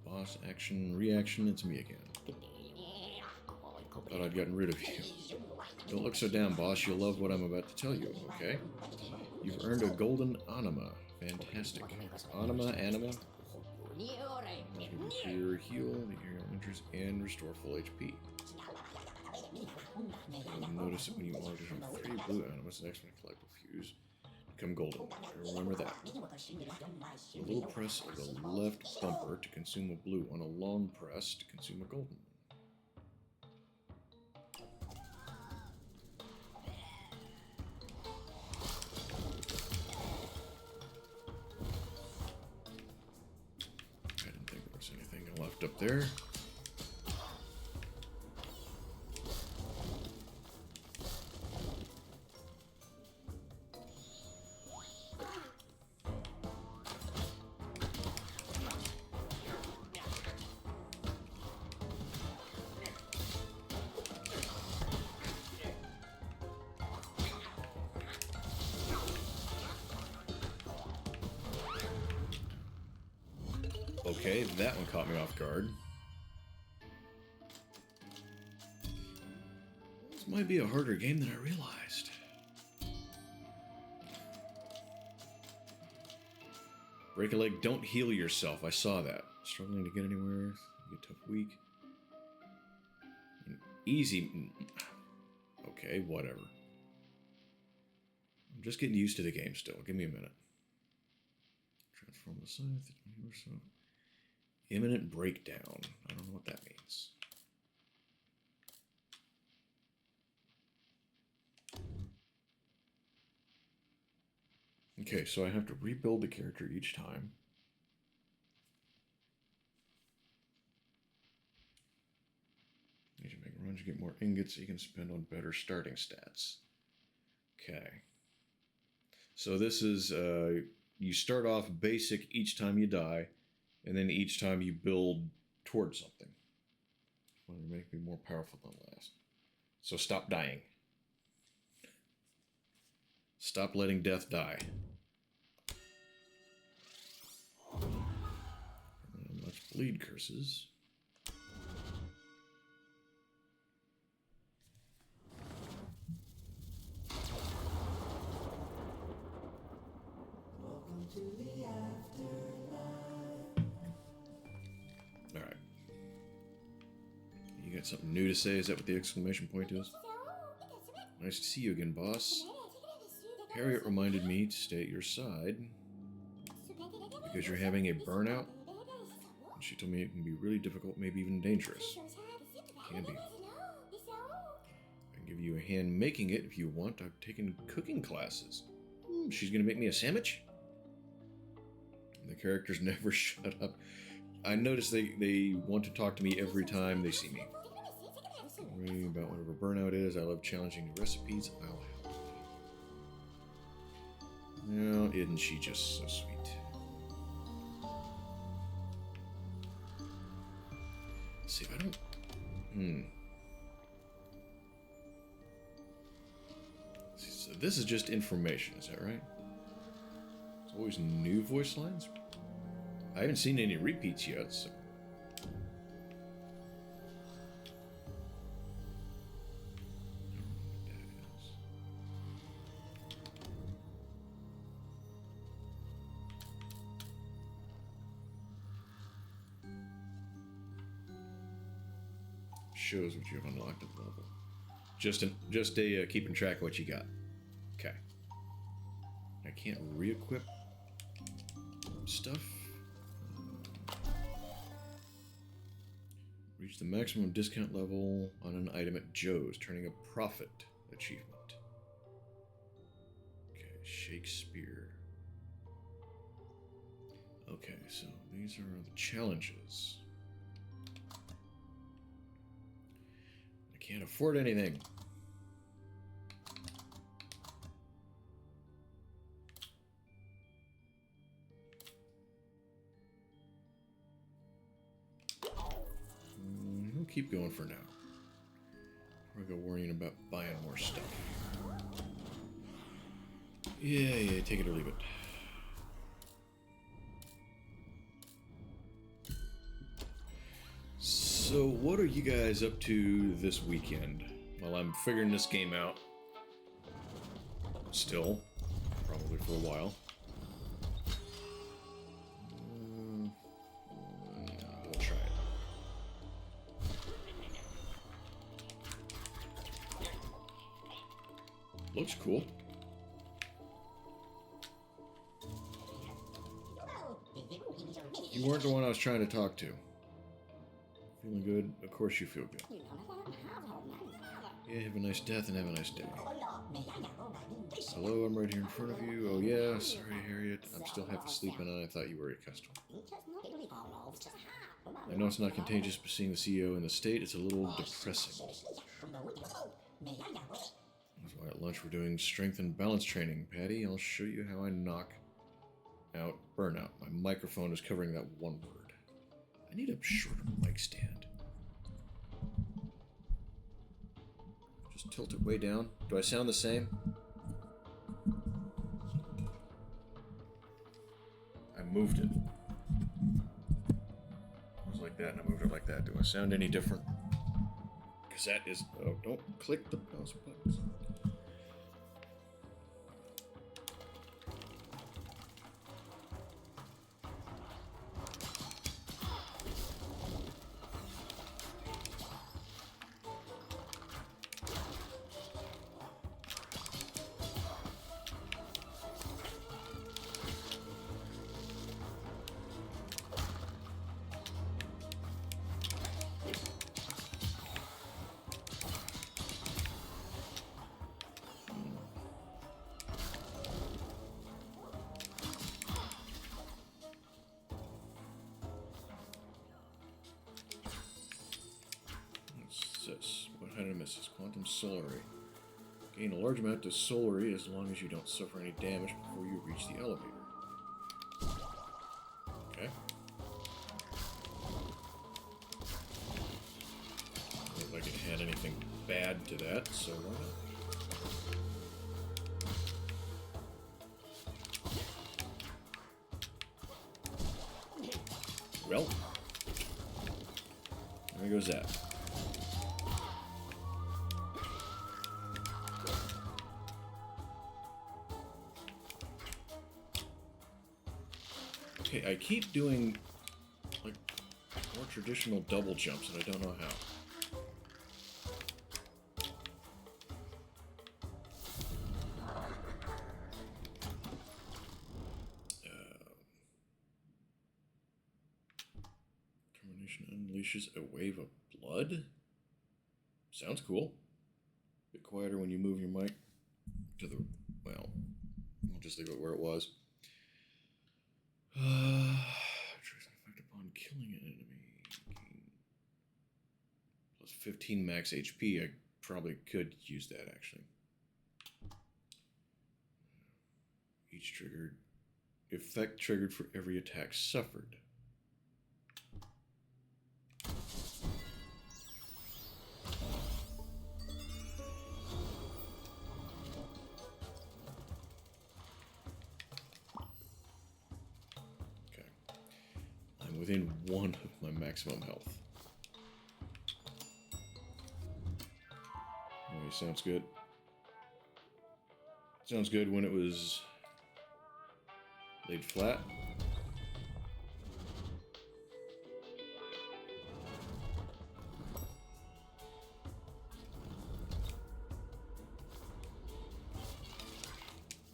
Boss, action, reaction, it's me again. Thought I'd gotten rid of you. Don't look so down, boss. You'll love what I'm about to tell you, okay? You've earned a golden anima. Fantastic. Anima. Cure, heal, the hero enters, and restore full HP. You'll notice it when you order 3 blue animals. The next one, collect a fuse. Become golden. Remember that. A little press of the left bumper to consume a blue one. A long press to consume a golden one. I didn't think there was anything left up there. Okay, that one caught me off guard. This might be a harder game than I realized. Break a leg, don't heal yourself. I saw that. Struggling to get anywhere. You get tough week. Easy. Okay, whatever. I'm just getting used to the game still. Give me a minute. Transform the scythe. Imminent breakdown. I don't know what that means. Okay, so I have to rebuild the character each time. As you make runs, you get more ingots you can spend on better starting stats. Okay. So this is, you start off basic each time you die, and then each time you build towards something. Want to make me more powerful than last. So stop dying. Stop letting death die. Much bleed curses. Welcome to the afterlife. Alright. You got something new to say? Is that what the exclamation point is? Nice to see you again, boss. Harriet reminded me to stay at your side because you're having a burnout. And she told me it can be really difficult, maybe even dangerous. It can be. I can give you a hand making it if you want. I've taken cooking classes. She's gonna make me a sandwich? And the characters never shut up. I notice they want to talk to me every time they see me. Worrying about whatever burnout is. I love challenging new recipes. I'll help. Well, isn't she just so sweet? Let's see, I don't... So this is just information, is that right? There's always new voice lines? I haven't seen any repeats yet, so... Shows what you have unlocked at the level. Just keeping track of what you got. Okay. I can't re-equip stuff. Reach the maximum discount level on an item at Joe's, turning a profit achievement. Okay, Shakespeare. Okay, so these are the challenges. Can't afford anything. We'll keep going for now. I'll go worrying about buying more stuff. Yeah, take it or leave it. So, what are you guys up to this weekend? While I'm figuring this game out. Still. Probably for a while. We'll try it. Looks cool. You weren't the one I was trying to talk to. Feeling good? Of course you feel good. Yeah, have a nice death and have a nice day. Hello, I'm right here in front of you. Oh yeah, sorry Harriet. I'm still half asleep and I thought you were a customer. I know it's not contagious, but seeing the CEO in the state, it's a little depressing. That's why at lunch we're doing strength and balance training. Patty, I'll show you how I knock out burnout. My microphone is covering that one word. I need a shorter mic stand. Just tilt it way down. Do I sound the same? I moved it. like that and I moved it like that. Do I sound any different? Because that is... Oh, don't click the mouse buttons. What did I miss? This quantum solary. Gain a large amount of solary as long as you don't suffer any damage before you reach the elevator. Okay. I don't look like it had anything bad to that, so why not? Well, there goes that. Okay, I keep doing, like, more traditional double jumps, and I don't know how. Termination unleashes a wave of blood? Sounds cool. A bit quieter when you move your mic to the... Well, I'll just leave it where it was. Tracing effect upon killing an enemy. Plus 15 max HP. I probably could use that, actually. Each triggered... Effect triggered for every attack suffered. Within one of my maximum health. Okay, sounds good. Sounds good when it was laid flat.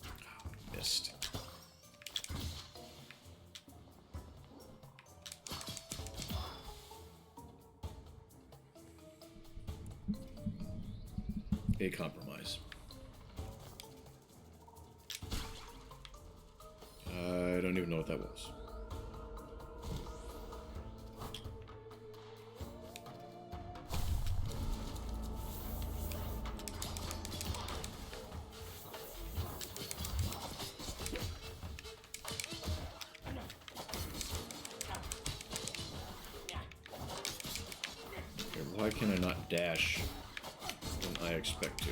Oh, missed. A compromise. I don't even know what that was. Okay, why can I not dash when I expect to?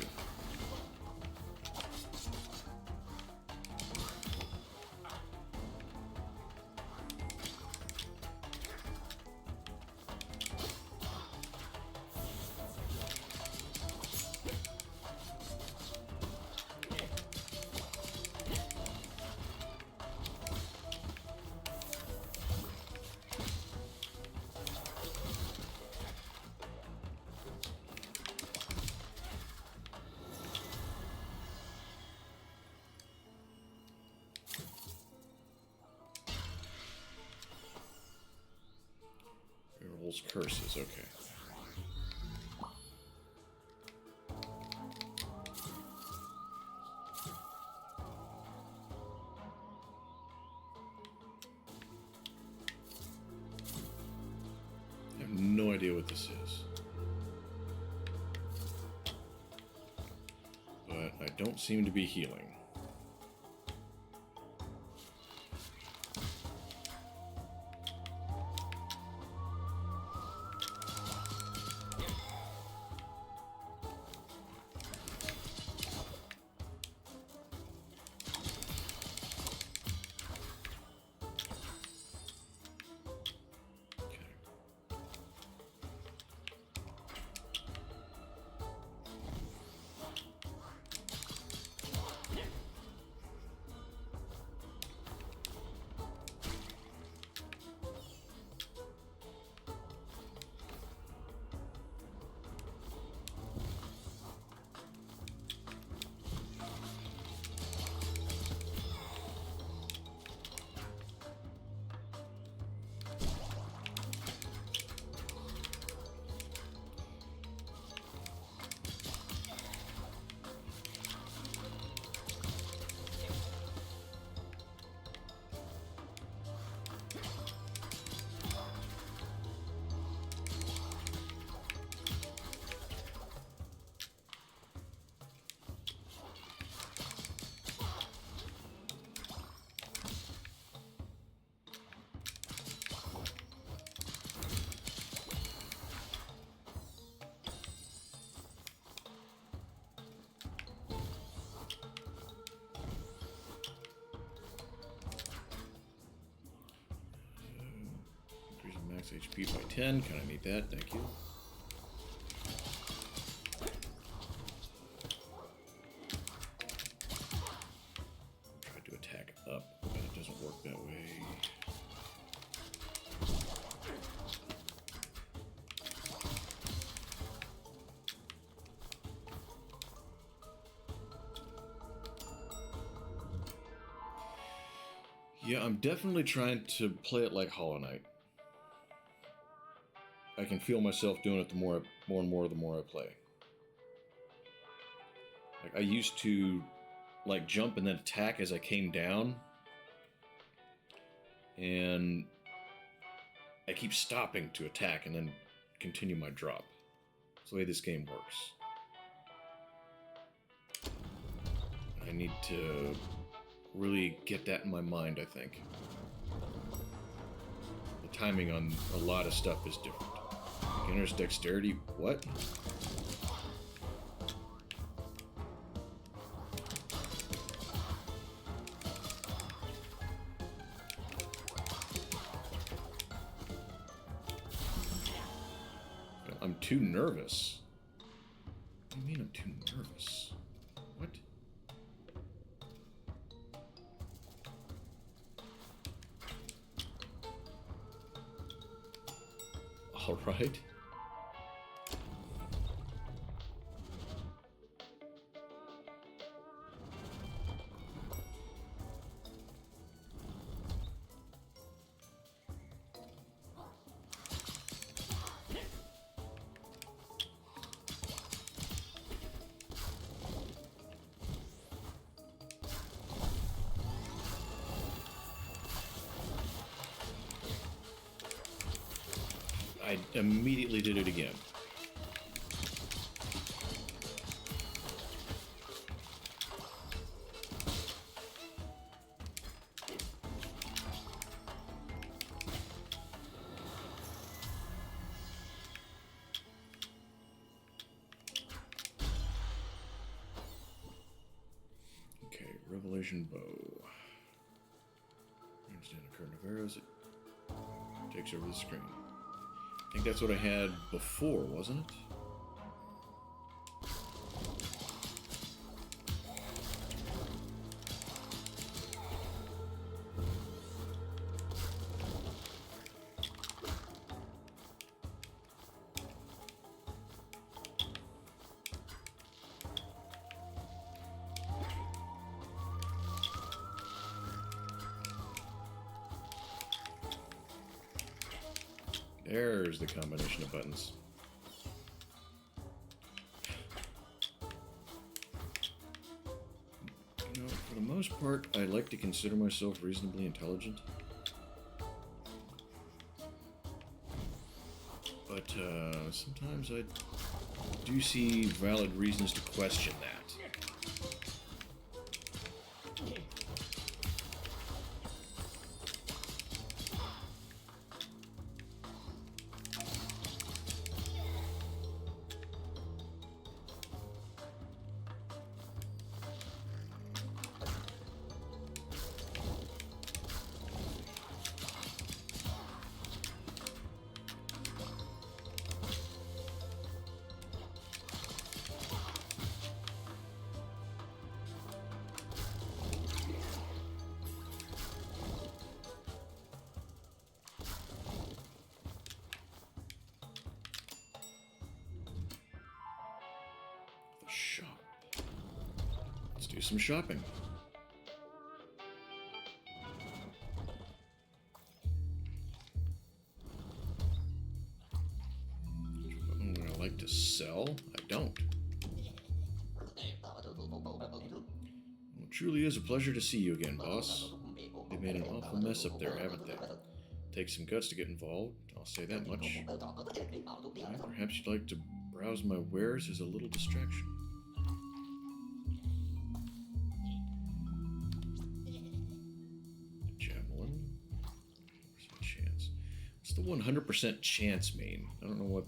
Rolls curses, okay. I have no idea what this is. But I don't seem to be healing. Max HP by 10. Kind of need that. Thank you. Tried to attack up, but it doesn't work that way. Yeah, I'm definitely trying to play it like Hollow Knight. I can feel myself doing it the more and more I play. Like I used to like jump and then attack as I came down. And I keep stopping to attack and then continue my drop. That's the way this game works. I need to really get that in my mind, I think. The timing on a lot of stuff is different. Beginner's dexterity, what? I'm too nervous. What do you mean I'm too nervous? What? All right. I immediately did it again. Okay, Revelation Bow. Understand a current of arrows. It takes over the screen. I think that's what I had before, wasn't it? There's the combination of buttons. You know, for the most part, I like to consider myself reasonably intelligent. But sometimes I do see valid reasons to question that. Shop. Let's do some shopping. What I like to sell? I don't. Well, it truly is a pleasure to see you again, boss. They've made an awful mess up there, haven't they? Takes some guts to get involved, I'll say that much. Perhaps you'd like to browse my wares as a little distraction. Javelin. Chance. What's the 100% chance mean? I don't know what.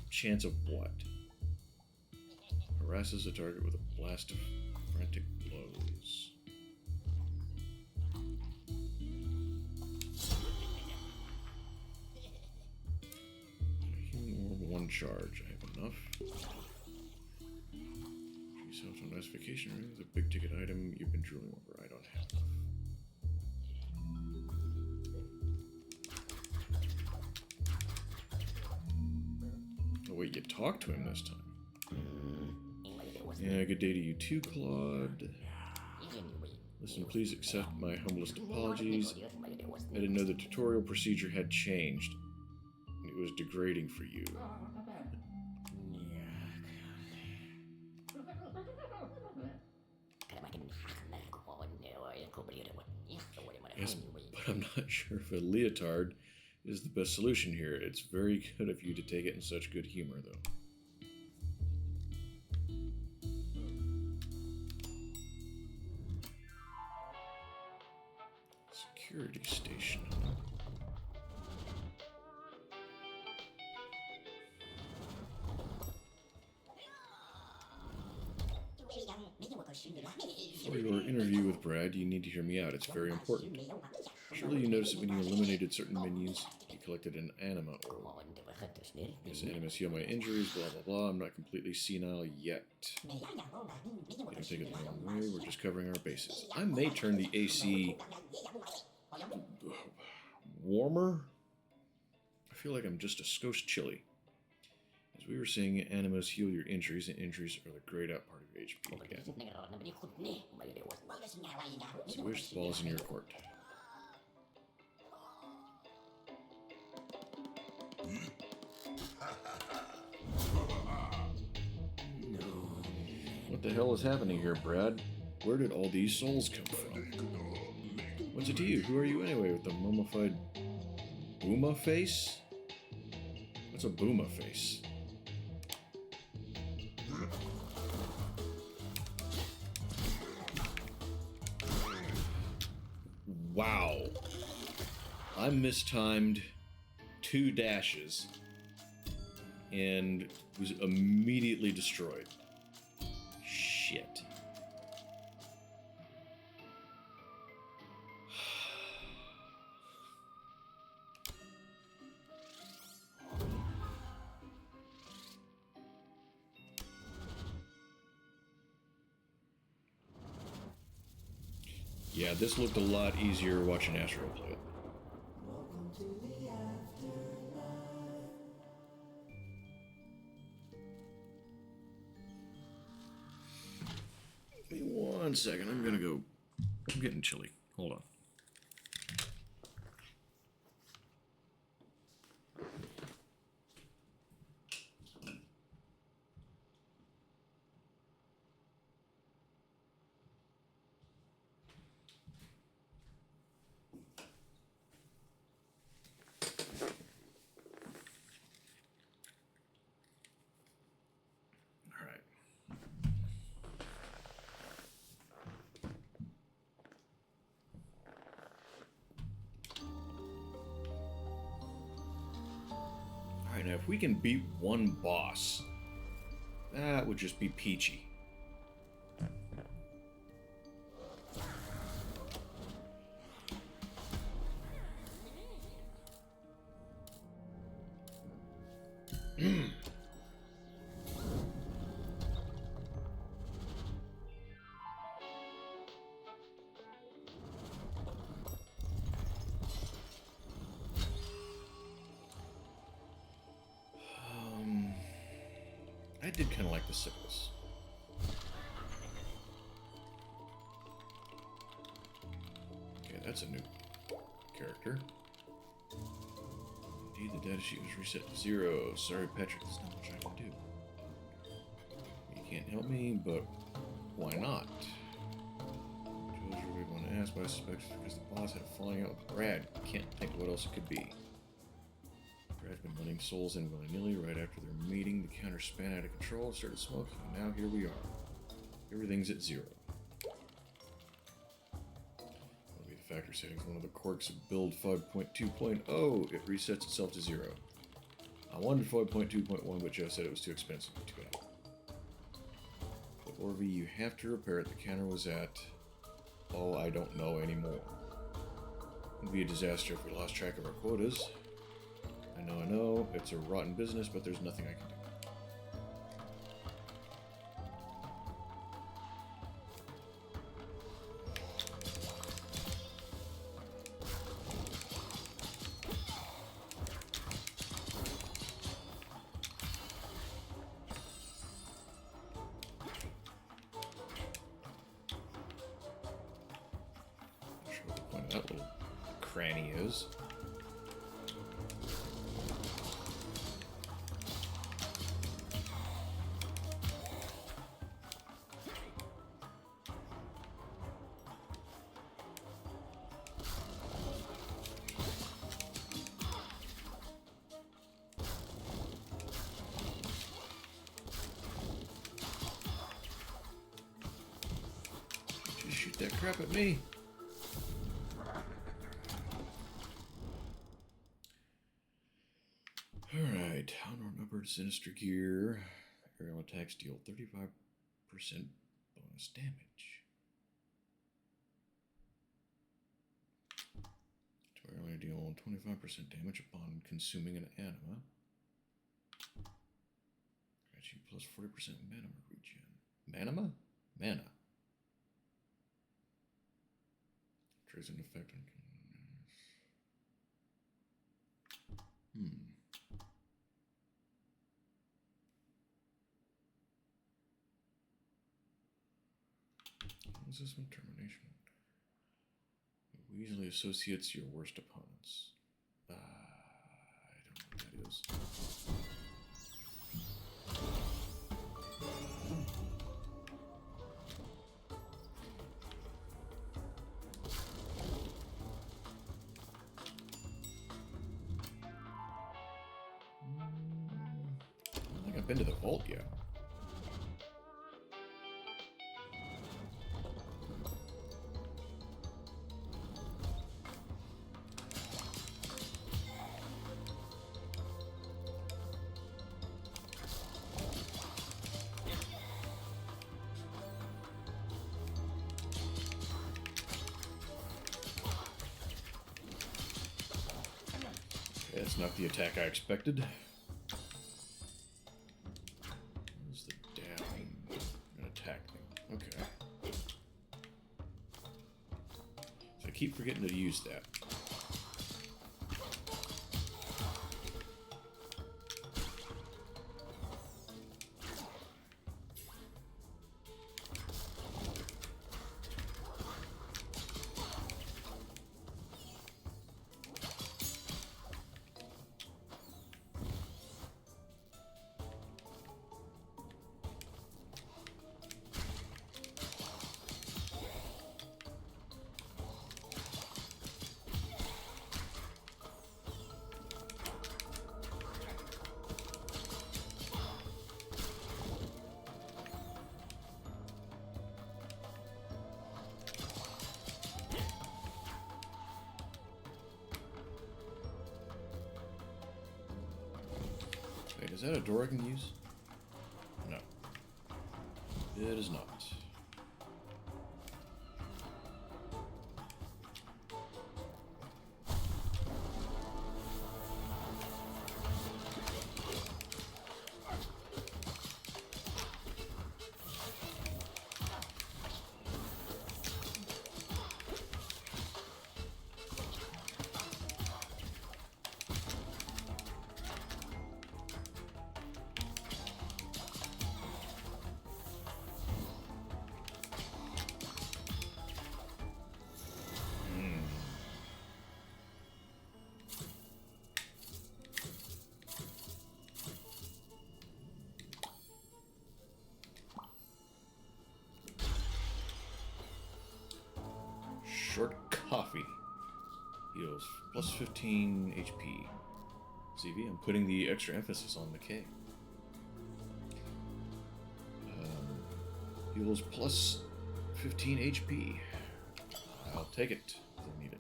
Chance of what? Harasses a target with a blast of frantic blows. on charge. I have enough. Yourself on classification room. The big ticket item you've been drooling over. I don't have enough. Oh wait, you talked to him this time. Yeah, good day to you too, Claude. Listen, please accept my humblest apologies. I didn't know the tutorial procedure had changed. It was degrading for you. Yes, but I'm not sure if a leotard is the best solution here. It's very good of you to take it in such good humor, though. Security station. For your interview with Brad, you need to hear me out. It's very important. Surely you noticed that when you eliminated certain menus, you collected an anima orb. Yes, animas heal my injuries, blah blah blah. I'm not completely senile yet. Don't take it the wrong way, we're just covering our bases. I may turn the AC warmer. I feel like I'm just a skosh chilly. As we were saying, animas heal your injuries, and injuries are the grayed out part of HP. Yeah. So wish the ball is in your court. What the hell is happening here, Brad? Where did all these souls come from? What's it to you? Who are you anyway with the mummified booma face? What's a booma face? Wow. I mistimed 2 dashes and was immediately destroyed. Shit. Yeah, this looked a lot easier watching Astro play it. Welcome to the afterlife. Give me 1 second, I'm getting chilly. Hold on. Alright, now if we can beat one boss, that would just be peachy. I did kind of like the sickles. Okay, that's a new character. Indeed, the data sheet was reset to 0. Sorry, Patrick, there's not much I can do. You can't help me, but why not? Jules, you would want to ask, but I suspect it's because the boss had a falling out with Brad. Can't think of what else it could be. Brad's been letting souls in willy-nilly right after their meeting. The counter span out of control, started smoking, and now here we are. Everything's at 0. That'll be the factor settings. One of the quirks of build 5.2.0. It resets itself to 0. I wanted 5.2.1, but Jeff said it was too expensive. Too bad. But Orvie, you have to repair it. The counter was at... oh, I don't know anymore. It would be a disaster if we lost track of our quotas. I know, it's a rotten business, but there's nothing I can do. Not sure what the point of that little cranny is. Just shoot that crap at me. Alright, honor and upper sinister gear. Aerial attacks deal 35% bonus damage. To aerially deal 25% damage upon consuming an anima. Grant you plus 40% mana regen. Manima? Mana. Triggers an effect on. What's this one? Termination. It easily associates your worst opponents. I don't know what that is. I don't think I've been to the vault yet. That's not the attack I expected. Where's the down? An attack thing. Okay. So I keep forgetting to use that. Wait, is that a door I can use? No. It is not. Short coffee. Heals plus 15 HP. CV, I'm putting the extra emphasis on the K. Heals plus 15 HP. I'll take it. I need it.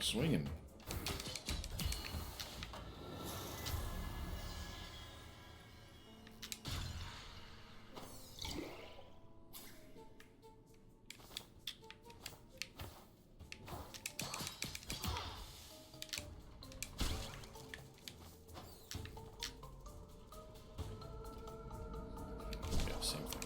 swinging. Yeah, same thing.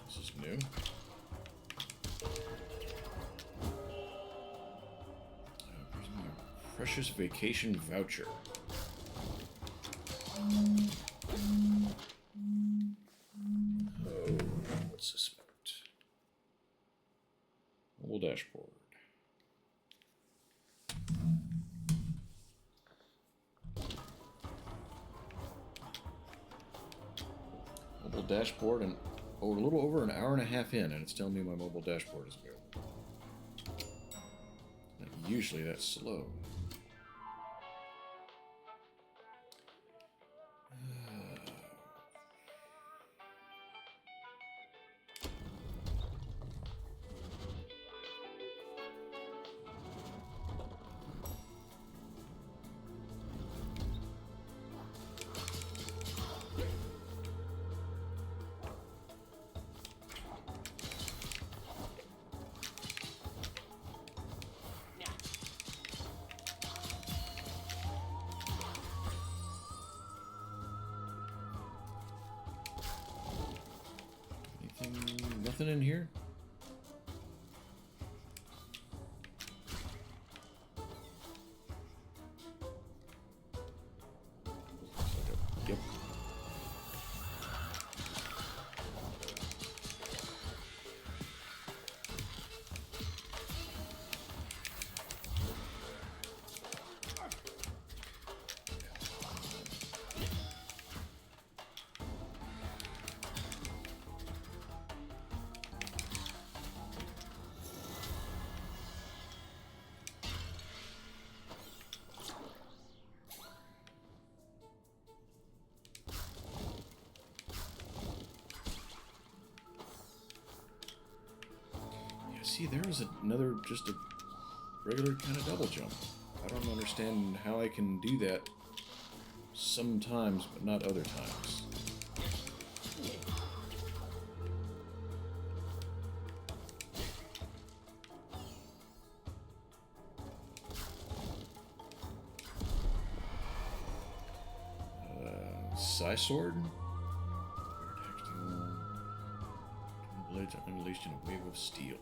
This is new. Here's my precious vacation voucher. Oh, what's this about? Mobile dashboard. Mobile dashboard, and a little over an hour and a half in, and it's telling me my mobile dashboard is available. Now, usually that's slow. Nothing in here? Yep. See, there was another, just a regular kind of double jump. I don't understand how I can do that sometimes, but not other times. Psi sword? Tactile. Blades are unleashed in a wave of steel.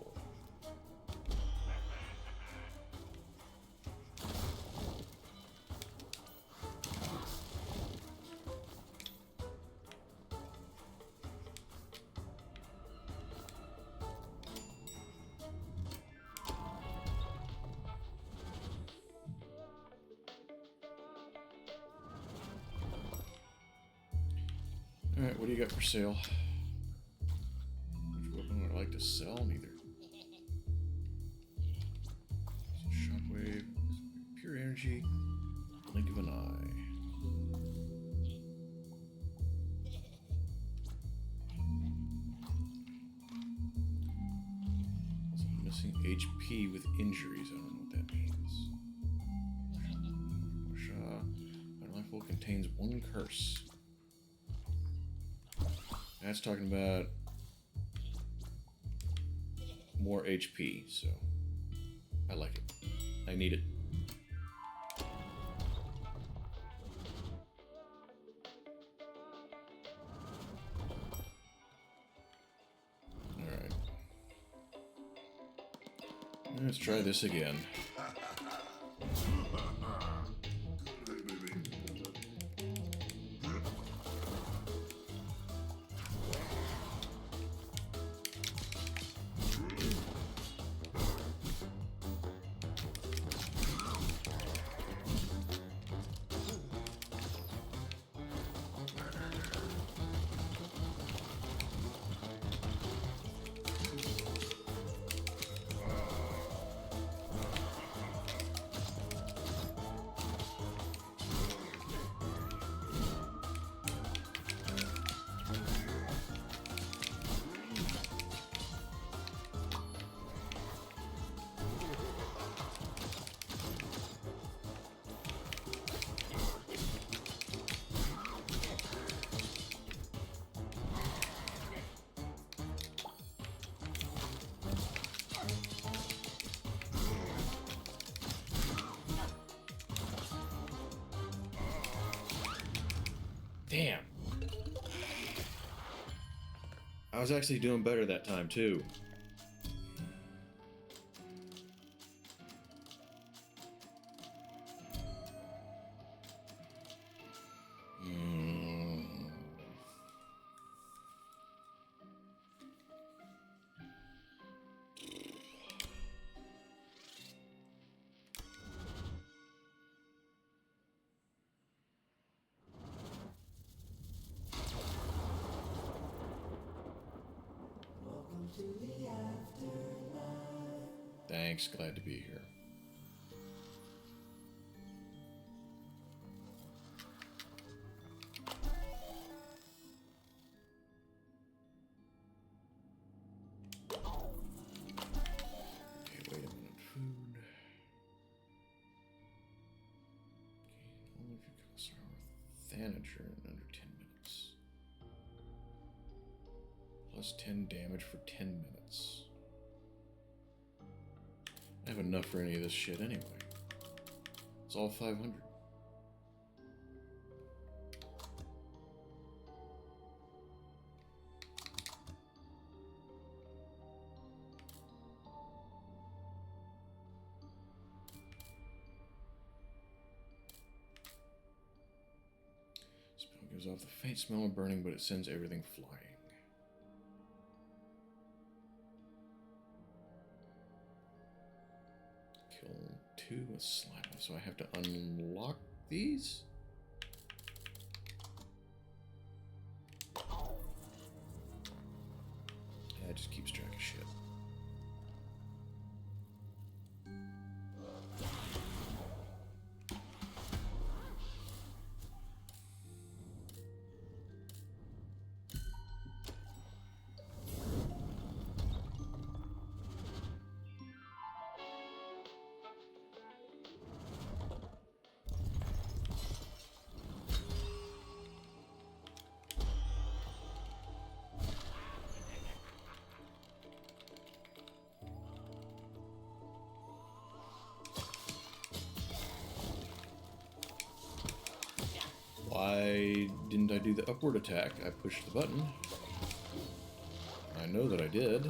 Alright, what do you got for sale? Which weapon would I like to sell? Neither. So shockwave, pure energy, blink of an eye. Also missing HP with injuries. I don't know what that means. My rifle contains one curse. That's talking about more HP, so I like it. I need it. Alright. Let's try this again. Damn. I was actually doing better that time, too. Welcome to the afterlife. Thanks, glad to be here. Okay, wait a minute. Food. Okay, only if you kill a star with Thanager in under 10 minutes. Plus 10 damage for 10 minutes. I have enough for any of this shit anyway. It's all 500. Spell gives off the faint smell of burning, but it sends everything flying. Kill 2 with slime. So I have to unlock these? Yeah, it just keeps track of shit. Why didn't I do the upward attack? I pushed the button. I know that I did.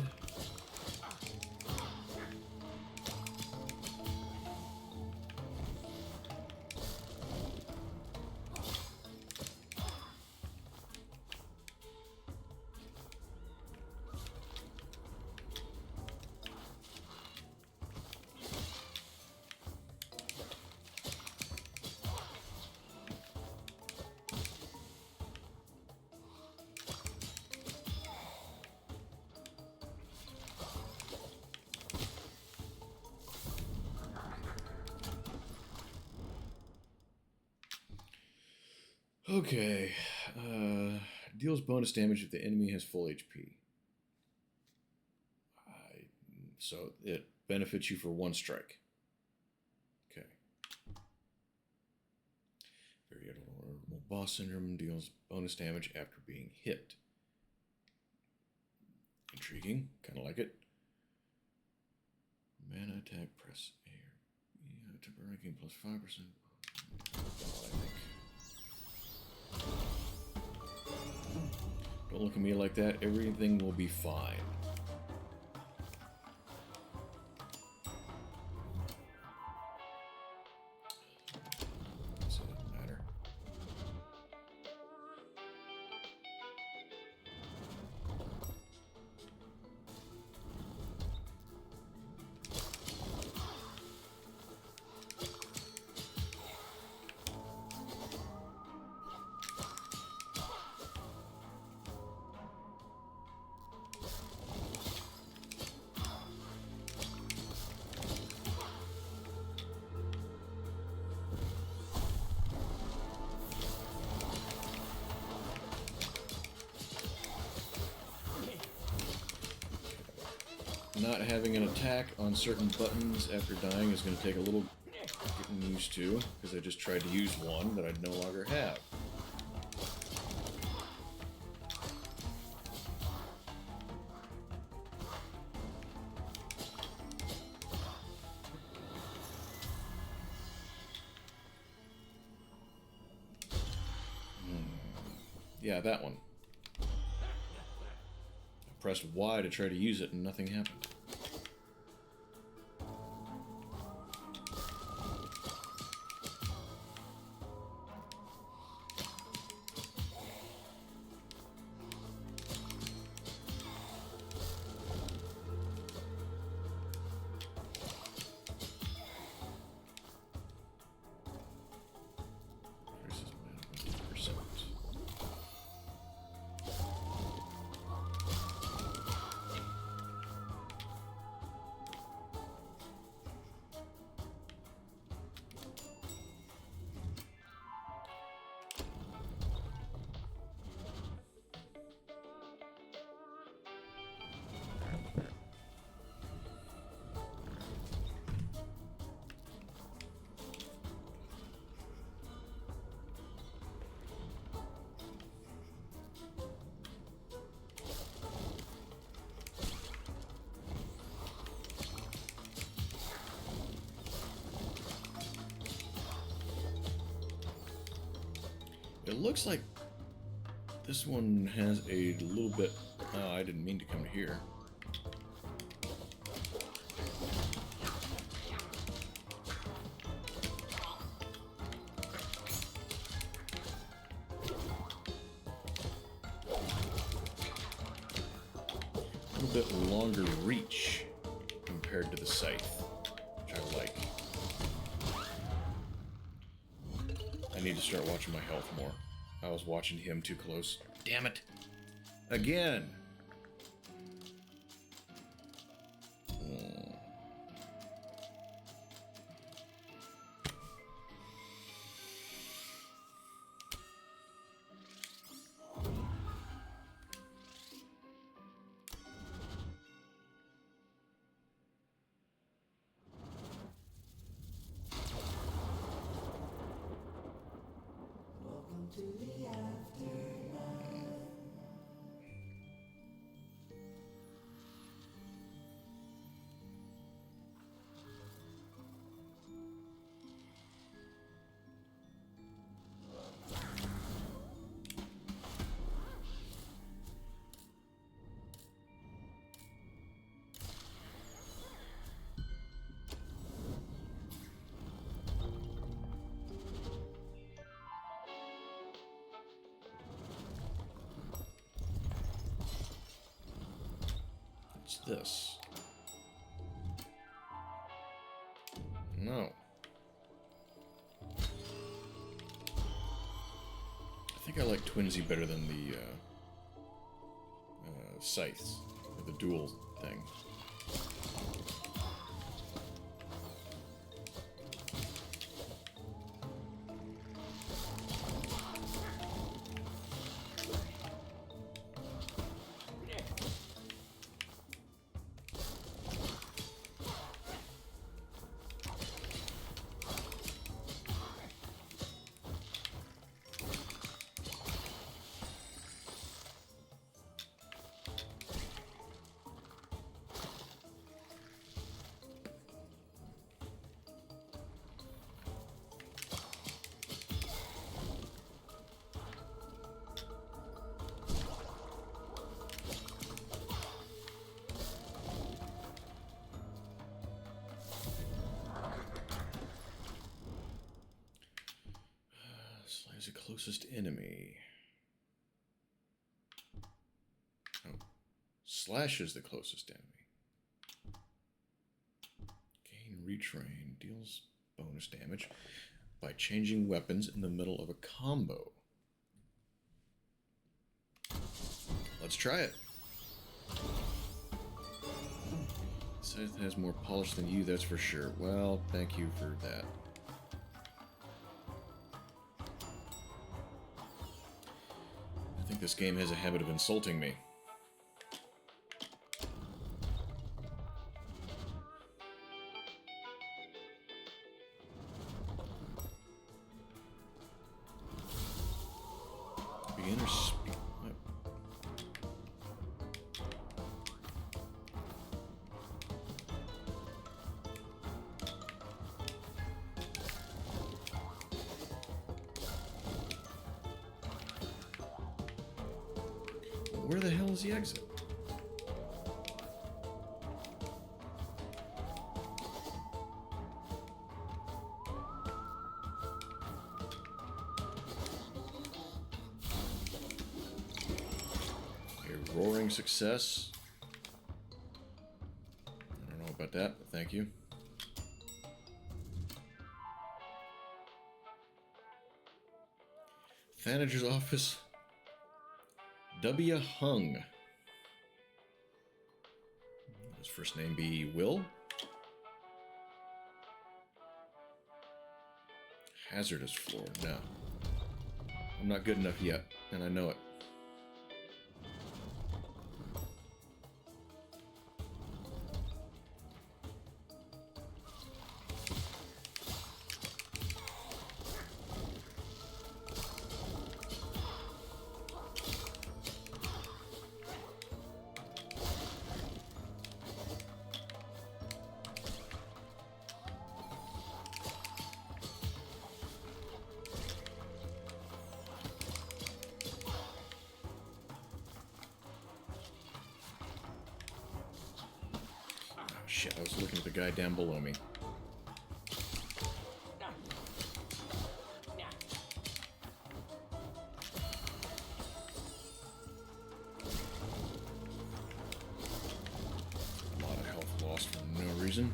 Okay. Deals bonus damage if the enemy has full HP. So it benefits you for 1 strike. Okay. Variable boss syndrome deals bonus damage after being hit. Intriguing. Kind of like it. Mana attack, press A. Yeah, temporary gain plus 5%. Don't look at me like that. Everything will be fine. So it doesn't matter. Not having an attack on certain buttons after dying is going to take a little getting used to, because I just tried to use one that I no longer have. Yeah, that one. I pressed Y to try to use it and nothing happened. Increases mana by 2%. It looks like this one has a little bit... Oh, I didn't mean to come to here. A little bit longer reach compared to the scythe, which I like. I need to start watching my health more. I was watching him too close. Damn it! Again! Welcome to the afterlife. What's this? No. I think I like Twinsy better than the scythes, or the dual thing. Slays the closest enemy. Oh. Slashes the closest enemy. Gain retrain. Deals bonus damage by changing weapons in the middle of a combo. Let's try it. Scythe has more polish than you, that's for sure. Well, thank you for that. I think this game has a habit of insulting me. Beginner speed. What? where the hell is the exit? A roaring success. I don't know about that, but thank you. Manager's office. W. Hung. His first name be Will. Hazardous floor. No. I'm not good enough yet, and I know it. Shit, I was looking at the guy down below me. A lot of health lost for no reason.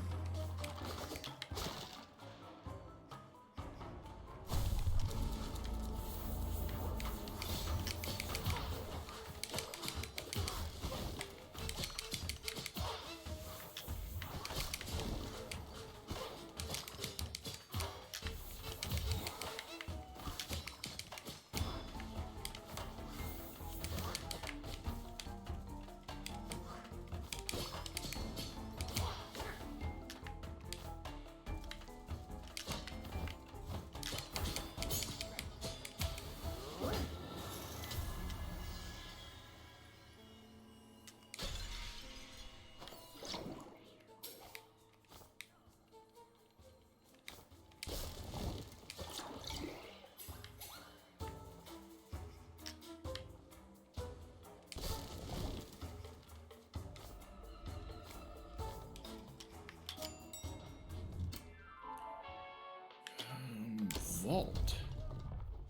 Vault.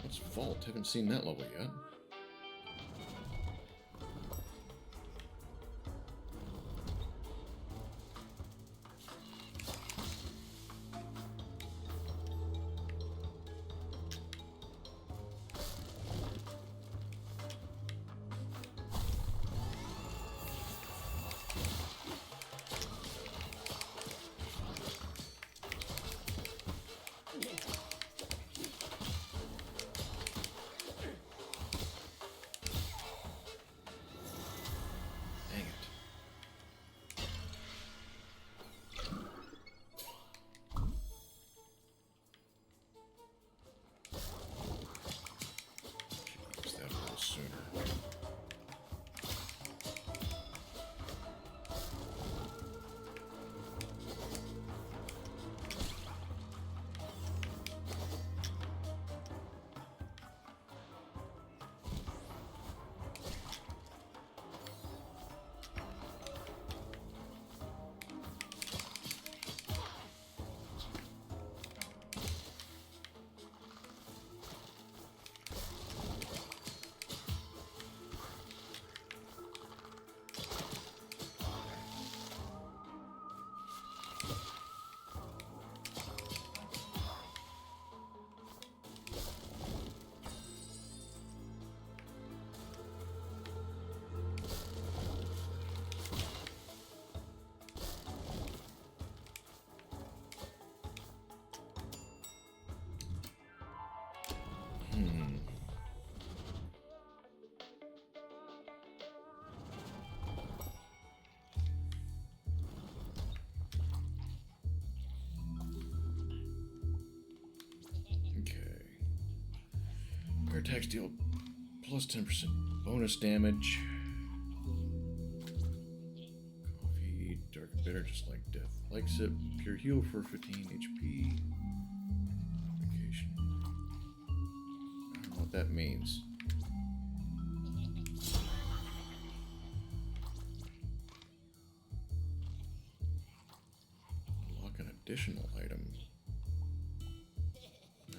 What's vault? Haven't seen that level yet. Air attacks deal plus 10% bonus damage. Coffee, dark and bitter, just like death likes it. Pure heal for 15 HP. Vacation. I don't know what that means. additional item.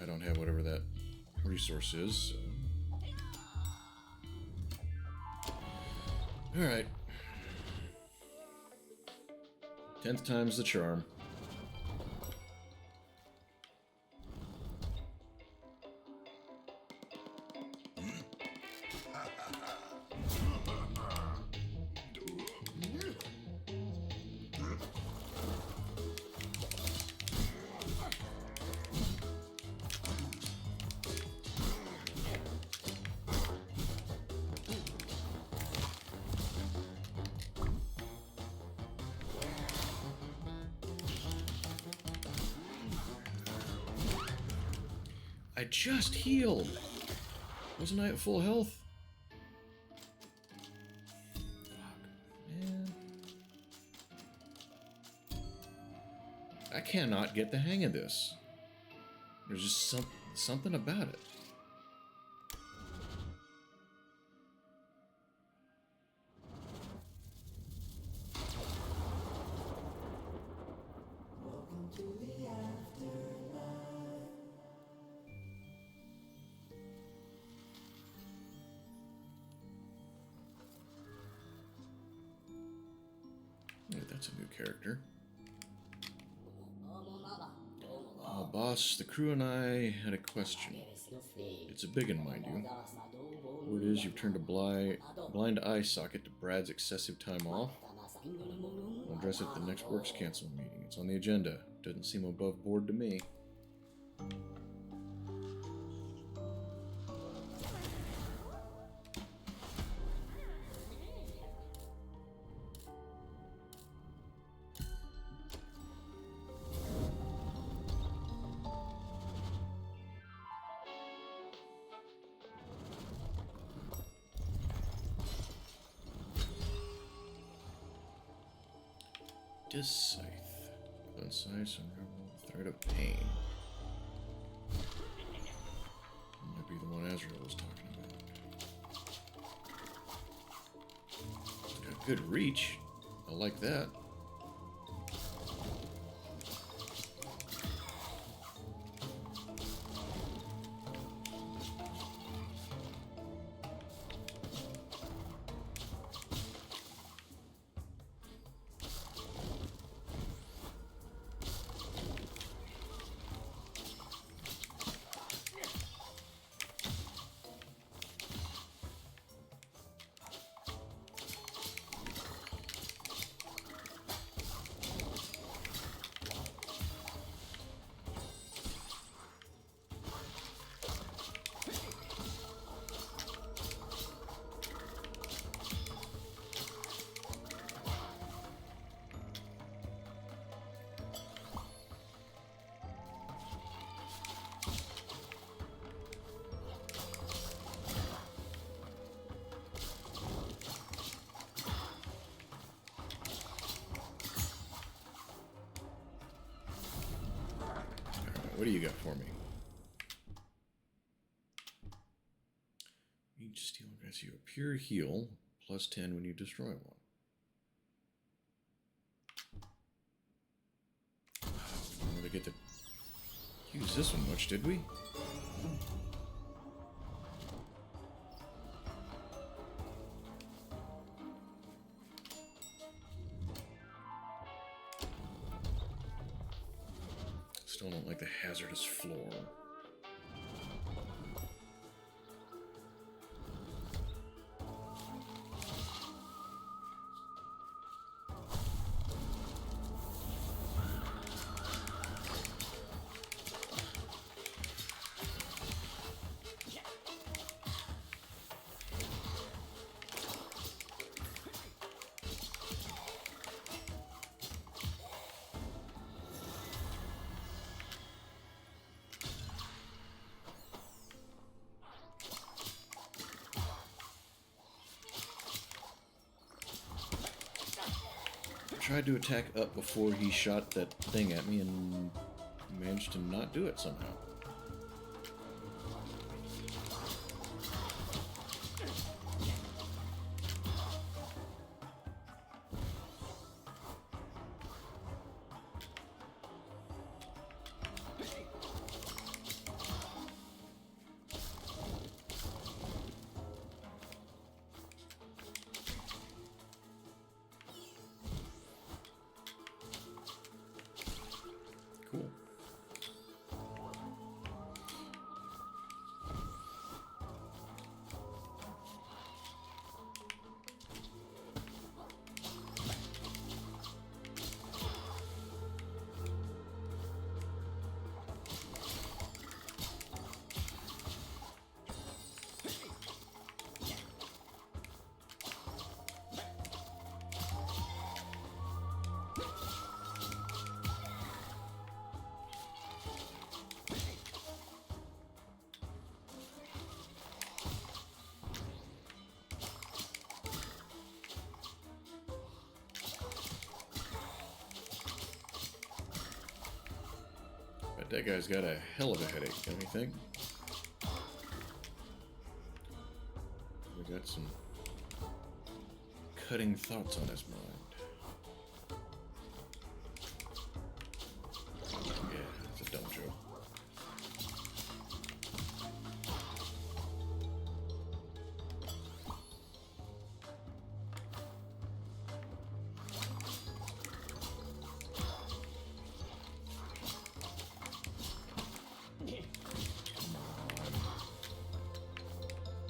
I don't have whatever that resource is, so... Alright. 10th time's the charm. I just healed! Wasn't I at full health? Fuck, man. I cannot get the hang of this. There's just something about it. Welcome to the afterlife. Yeah, that's a new character. Boss, the crew and I had a question. It's a big one, mind you. Word is you've turned a blind eye socket to Brad's excessive time off. We'll address it at the next Works Council meeting. It's on the agenda. Doesn't seem above board to me. Scythe. Concise and rebel thread of pain. Might be the one Azrael was talking about. It's got good reach. I like that. What do you got for me? Each steel grants you a pure heal, plus 10 when you destroy one. We didn't really get to use this one much, did we? Still don't like the hazardous floor. Tried to attack up before he shot that thing at me and managed to not do it somehow. Cool. Bet that guy's got a hell of a headache, don't you think? We got some cutting thoughts on his mind. Yeah, it's a dumb joke.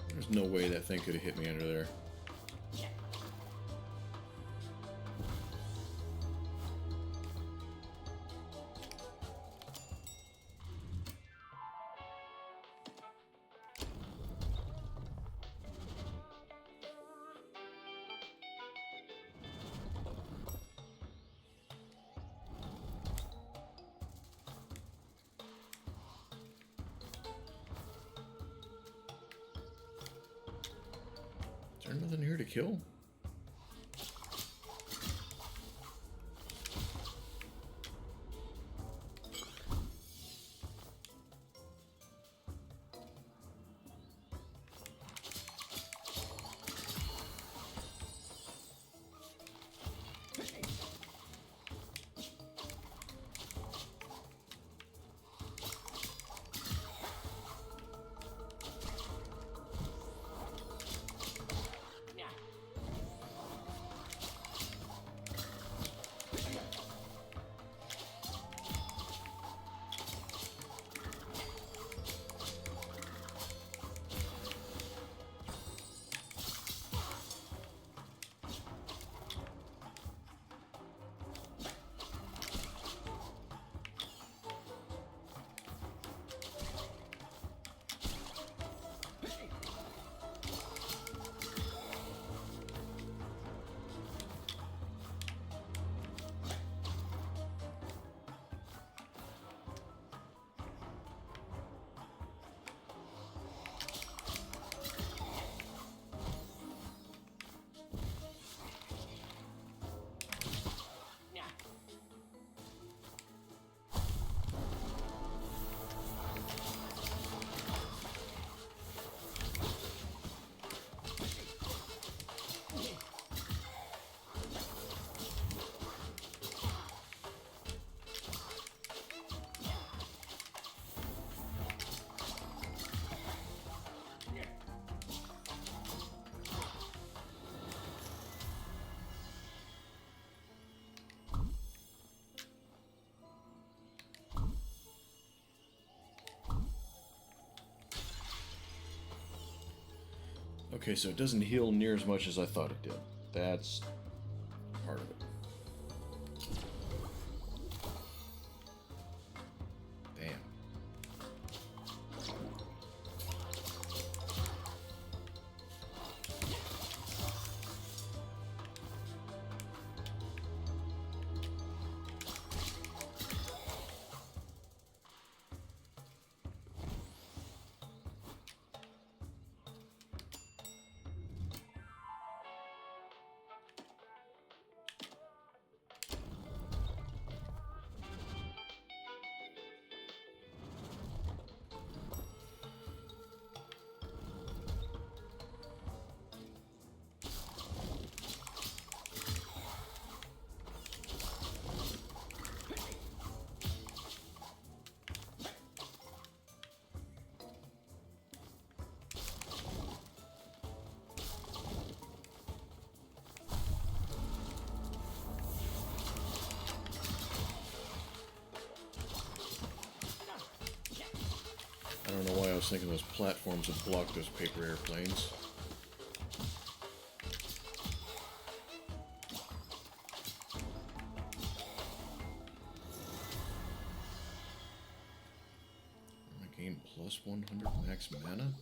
There's no way that thing could have hit me under there. Is there nothing here to kill? Okay, so it doesn't heal near as much as I thought it did. That's part of it. Damn. I don't know why I was thinking those platforms would block those paper airplanes. I gain plus 100 max mana?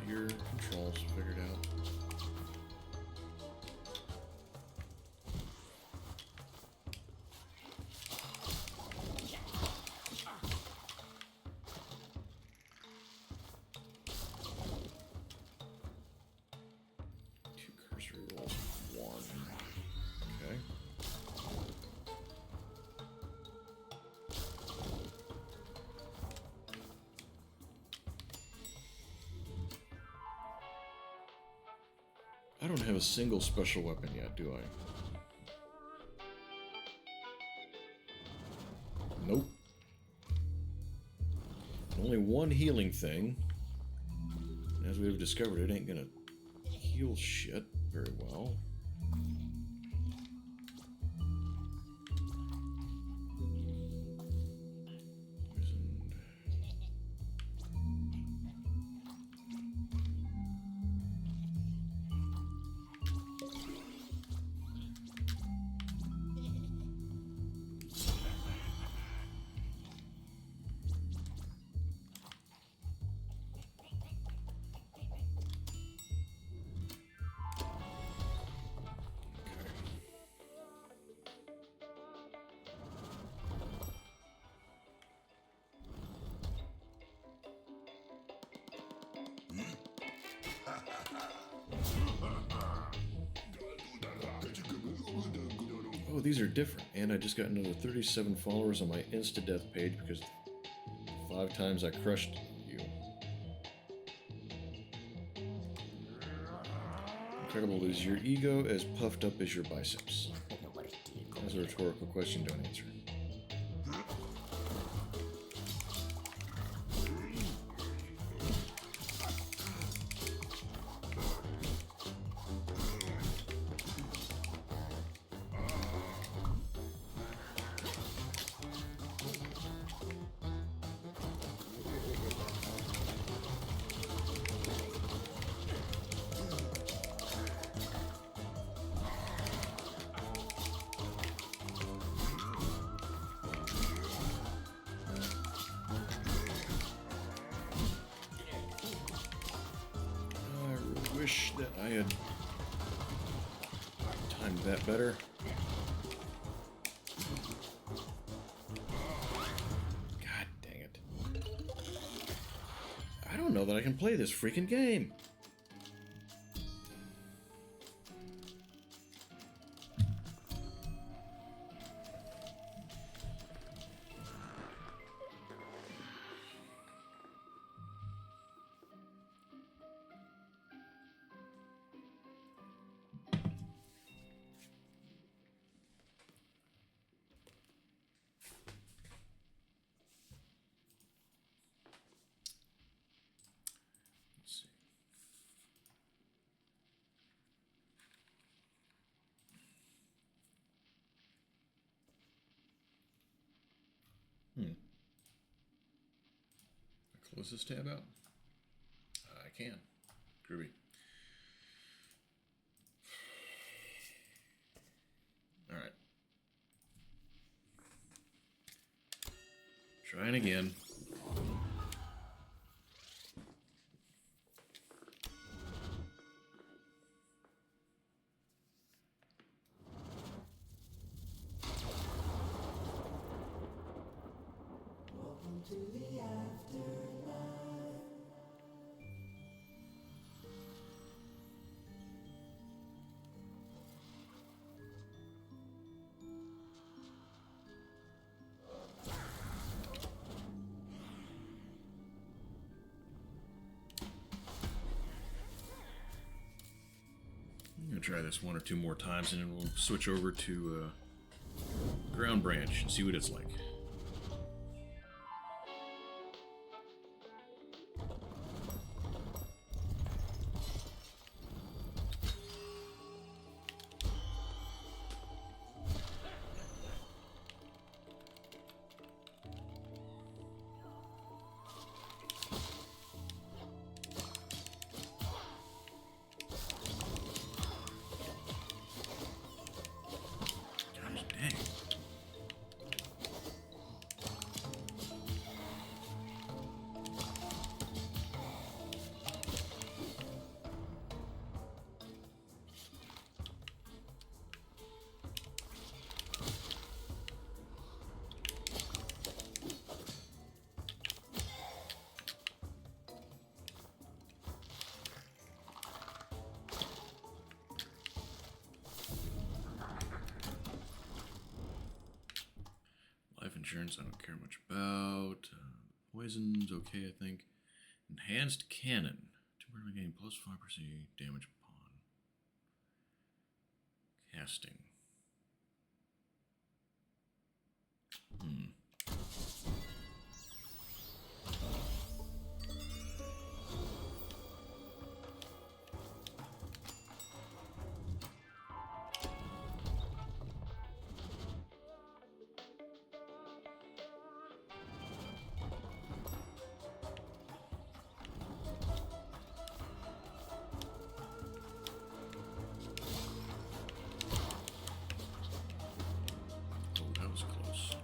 Your controls figured out. Two cursory rolls, one. Okay. I don't have a single special weapon yet, do I? Nope. Only one healing thing. As we've discovered, it ain't gonna heal shit very well. Oh, these are different. And I just got another 37 followers on my insta-death page because 5 times I crushed you. Incredible. Is your ego as puffed up as your biceps? That's a rhetorical question, don't answer. Wish that I had timed that better. God dang it. I don't know that I can play this freaking game. Close this tab out? I can. Groovy. Alright. Trying again. to try this one or two more times, and then we'll switch over to ground branch and see what it's like. Gosh dang. Life insurance, I don't care much about. Poison's okay, I think. Enhanced cannon. 2% gain plus 5% damage upon casting. Oh, that was close.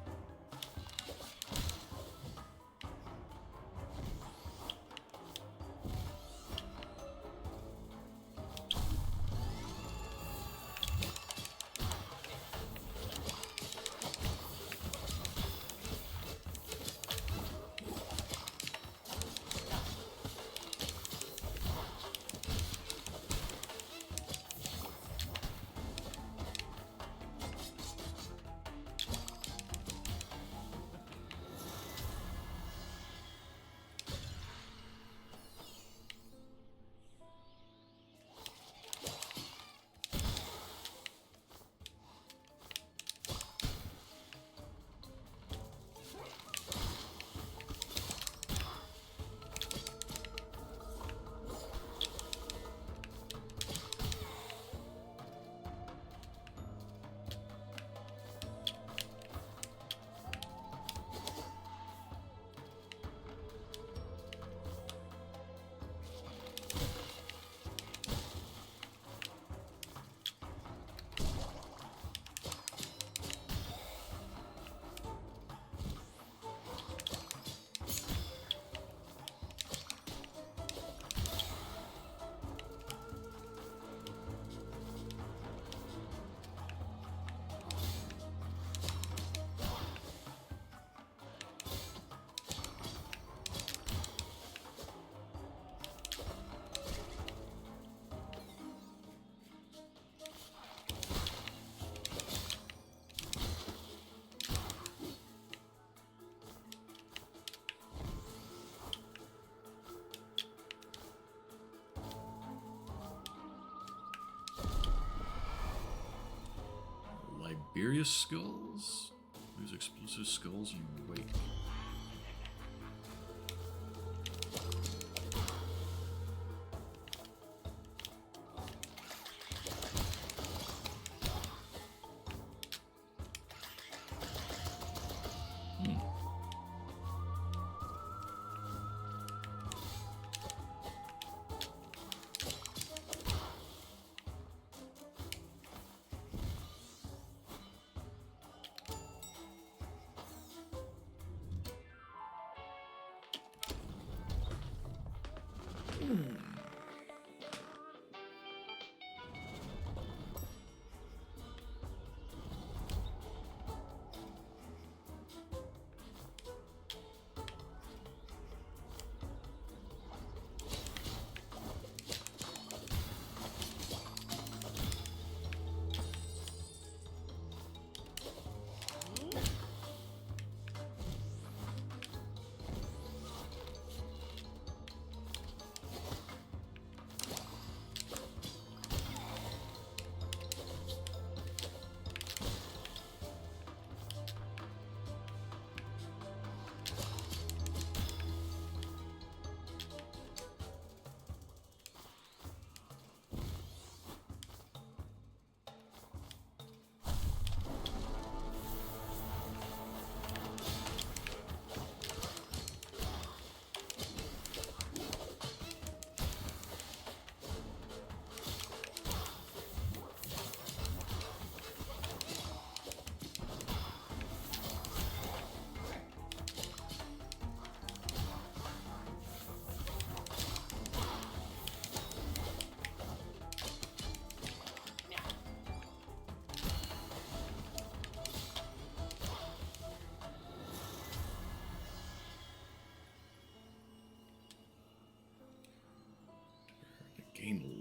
Liberius skulls? Lose explosive skulls you wake.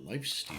Lifesteal.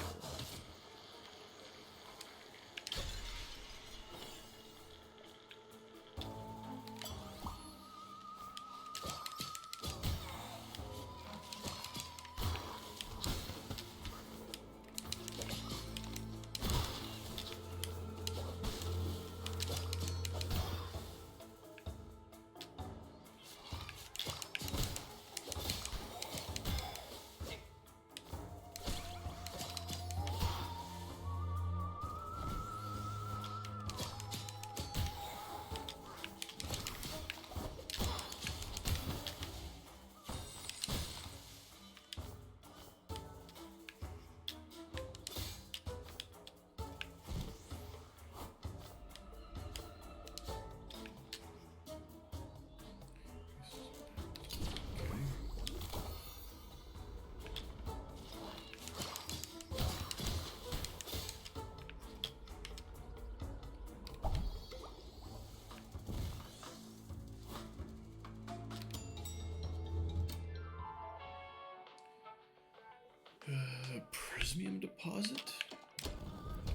Prismium deposit?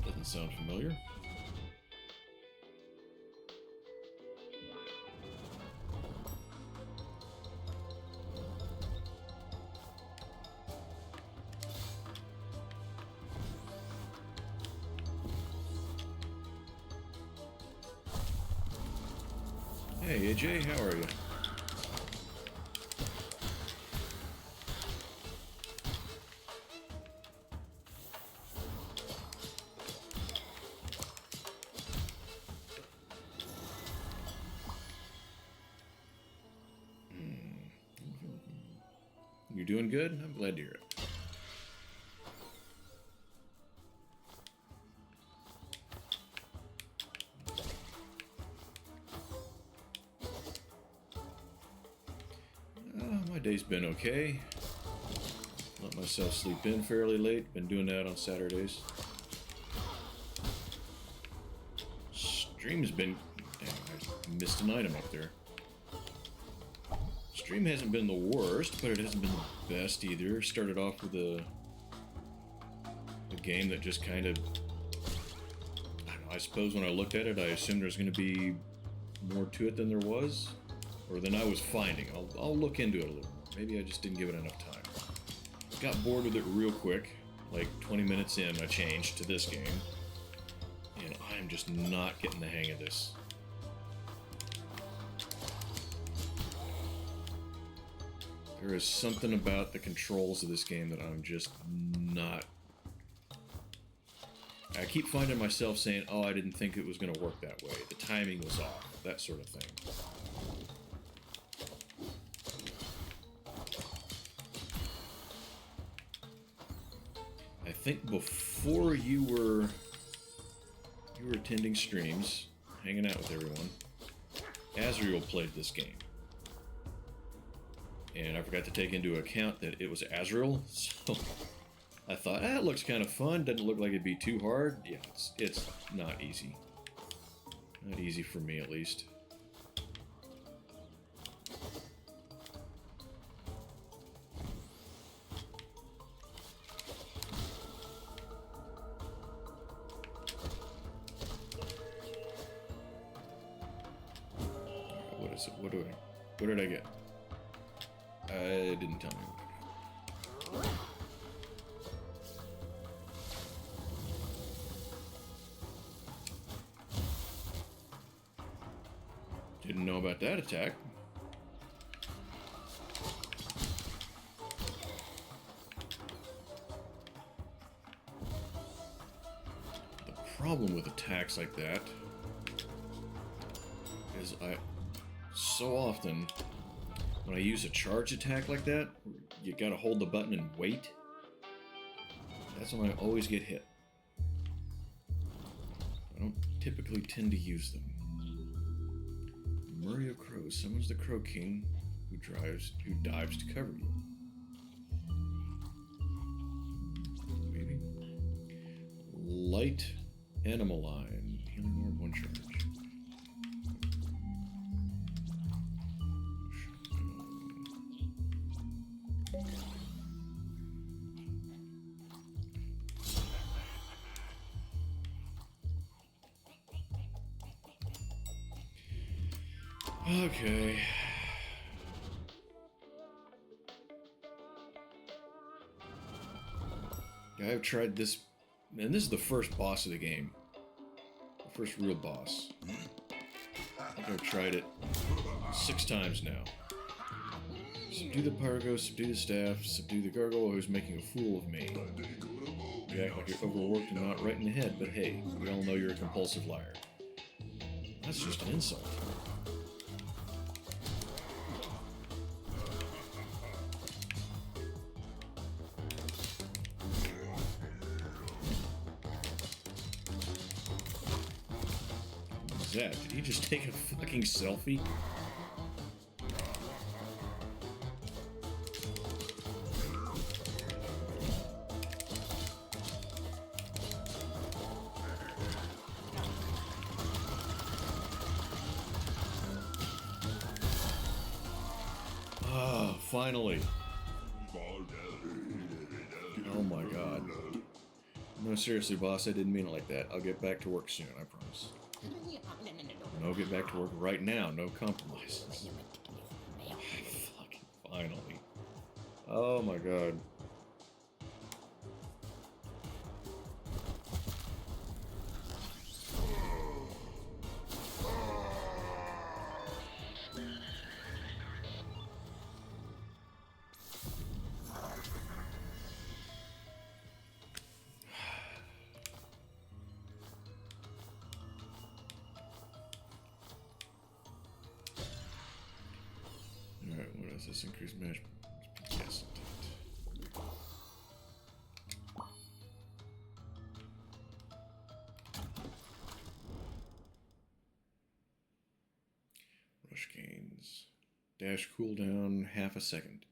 Doesn't sound familiar. Hey AJ, how are you? You doing good? I'm glad to hear it. My day's been okay. Let myself sleep in fairly late. Been doing that on Saturdays. Stream's been... Dang, I missed an item up there. Stream hasn't been the worst, but it hasn't been the best either. Started off with a game that just kind of... I don't know, I suppose when I looked at it, I assumed there's going to be more to it than there was. Or than I was finding. I'll look into it a little more. Maybe I just didn't give it enough time. Got bored with it real quick. Like 20 minutes in, I changed to this game. And I'm just not getting the hang of this. There is something about the controls of this game that I'm just not... I keep finding myself saying, oh, I didn't think it was going to work that way. The timing was off. That sort of thing. I think before you were attending streams, hanging out with everyone, Azrael played this game. And I forgot to take into account that it was Azrael, so I thought, it looks kind of fun, doesn't look like it'd be too hard. Yeah, it's not easy. Not easy for me, at least. What is it? What did I get? It didn't tell me. Didn't know about that attack. The problem with attacks like that is so often when I use a charge attack like that, you gotta hold the button and wait. That's when I always get hit. I don't typically tend to use them. Murray of Crows summons the Crow King, who dives to cover you. Maybe. Light Animal Line, healing orb, 1 charge. Okay. I've tried this, and this is the first boss of the game. The first real boss. I think I've tried it 6 times now. Subdue the Pargo, subdue the staff, subdue the gargoyle who's making a fool of me. You act like you're overworked and not right in the head, but hey, we all know you're a compulsive liar. That's just an insult. What was that? Did he just take a fucking selfie? Ah, finally. Oh my god. No, seriously, boss, I didn't mean it like that. I'll get back to work soon, I promise. And I'll get back to work right now, no compromises. Fucking finally. Oh my god. Alright, what does this increase match? Yes, it did. Rush gains. Dash cooldown half a second.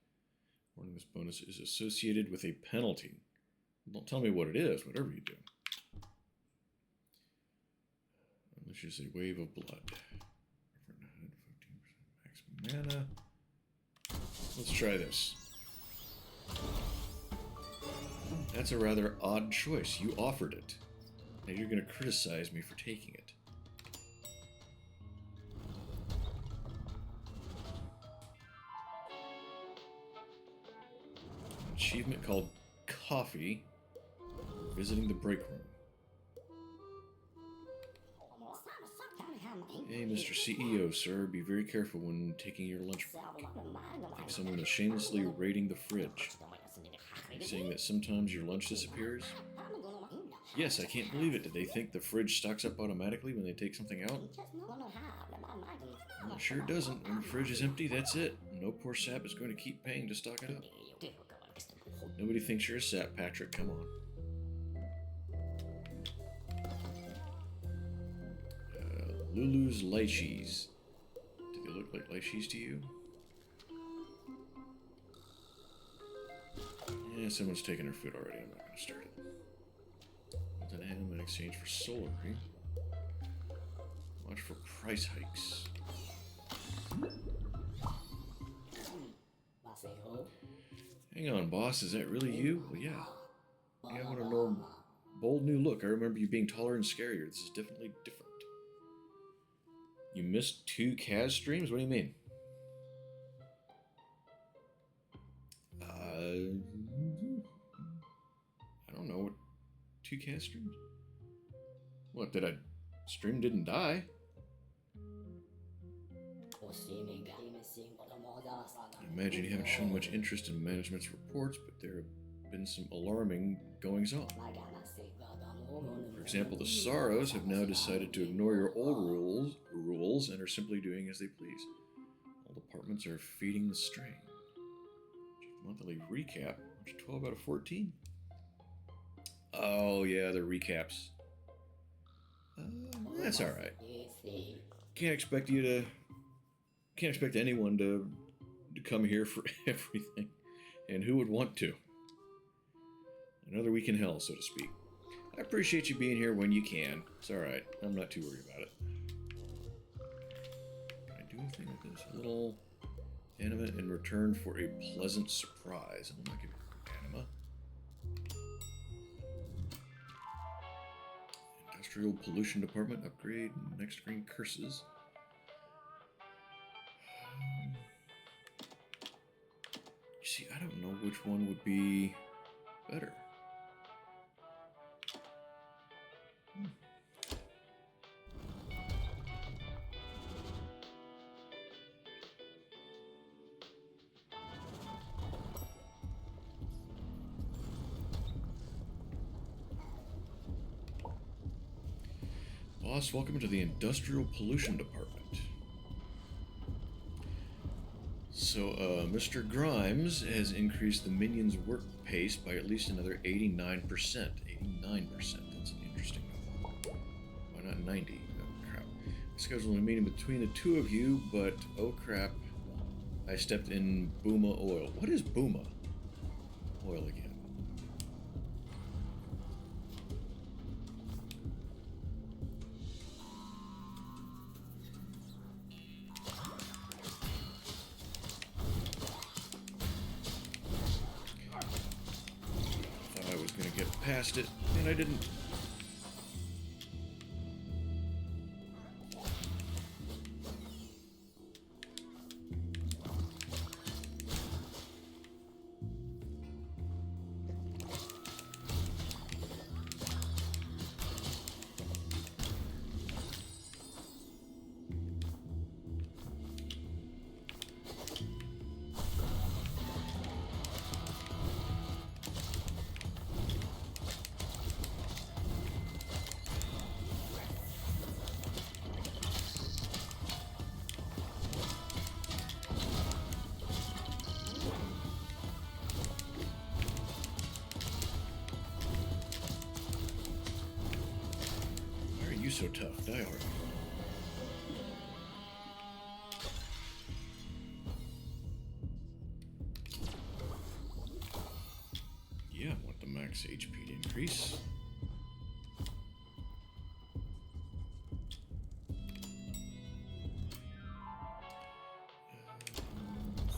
Warning, this bonus is associated with a penalty. Don't tell me what it is, whatever you do. Let's just say wave of blood. 15% max mana. Let's try this. That's a rather odd choice. You offered it. Now you're going to criticize me for taking it. An achievement called Coffee. Visiting the break room. Hey, Mr. CEO, sir, be very careful when taking your lunch break. I think someone is shamelessly raiding the fridge. Are you saying that sometimes your lunch disappears? Yes, I can't believe it. Did they think the fridge stocks up automatically when they take something out? Well, sure it doesn't. When the fridge is empty, that's it. No poor sap is going to keep paying to stock it up. Nobody thinks you're a sap, Patrick. Come on. Lulu's lychees. Do they look like lychees to you? Yeah, someone's taken her food already. I'm not going to start it. With an ham in exchange for solar. Watch for price hikes. Hang on, boss. Is that really you? Well, yeah. You have a bold new look. I remember you being taller and scarier. This is definitely different. You missed 2 Kaz streams? What do you mean? I don't know. What 2 Kaz streams? What, did I... Stream didn't die? I imagine you haven't shown much interest in management's reports, but there have been some alarming goings-on. For example, the Sorrows have now decided to ignore your old rules and are simply doing as they please. All departments are feeding the strain. Monthly recap, 12 out of 14. Oh yeah, the recaps. That's all right. Can't expect anyone to come here for everything, and who would want to? Another week in hell, so to speak. I appreciate you being here when you can. It's alright. I'm not too worried about it. Can I do anything with this? A little anima in return for a pleasant surprise. I'm not giving anima. Industrial Pollution Department upgrade. Next screen curses. See, I don't know which one would be better. Boss, welcome to the Industrial Pollution Department. So, Mr. Grimes has increased the minions' work pace by at least another 89%. 89%, that's an interesting number. Why not 90? Oh, crap. I scheduled a meeting between the two of you, but oh crap, I stepped in Booma Oil. What is Booma Oil again? Thought I was going to get past it, and I didn't. So tough, die hard. Yeah, I want the max HP to increase.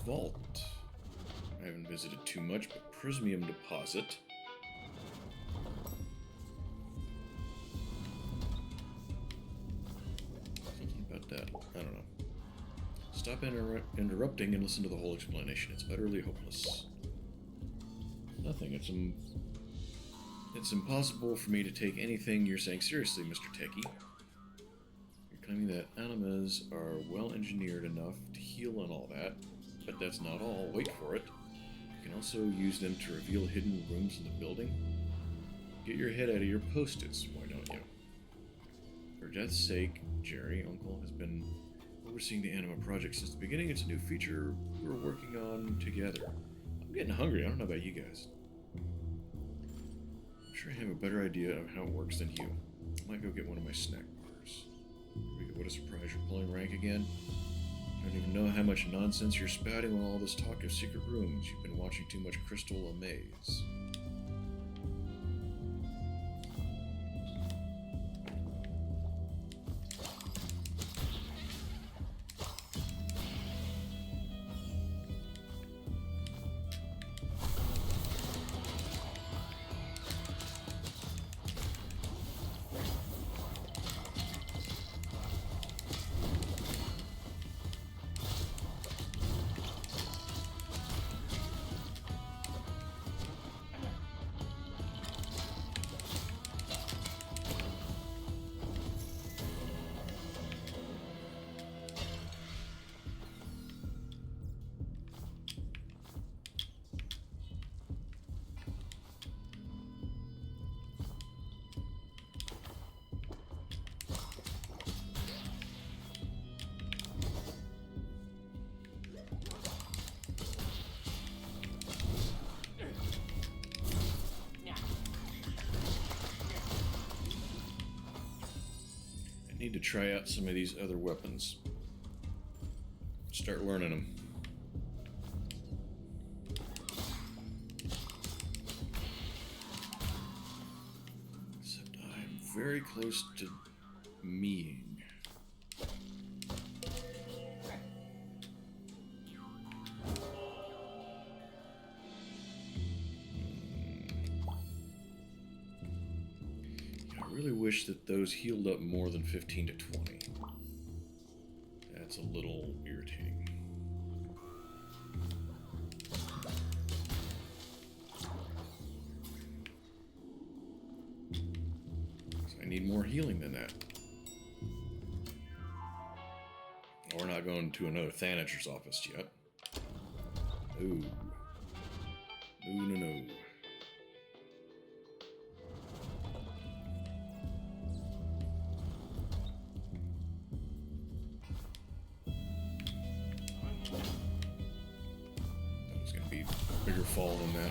Vault. I haven't visited too much, but Prismium Deposit. I don't know. Stop interrupting and listen to the whole explanation. It's utterly hopeless. Nothing. It's impossible for me to take anything you're saying seriously, Mr. Techie. You're claiming that animas are well engineered enough to heal and all that, but that's not all. Wait for it. You can also use them to reveal hidden rooms in the building. Get your head out of your post-its, why don't you? For death's sake, Jerry, Uncle, has been overseeing the Anima project since the beginning. It's a new feature we're working on together. I'm getting hungry. I don't know about you guys. I'm sure I have a better idea of how it works than you. I might go get one of my snack bars. What a surprise, you're pulling rank again. I don't even know how much nonsense you're spouting with all this talk of secret rooms. You've been watching too much Crystal Amaze. Need to try out some of these other weapons. Start learning them. Except I'm very close to meing. I really wish that those healed up more than 15 to 20. That's a little irritating. need more healing than that. We're not going to another Thanager's office yet. No. No, no, no. That was going to be a bigger fall than that.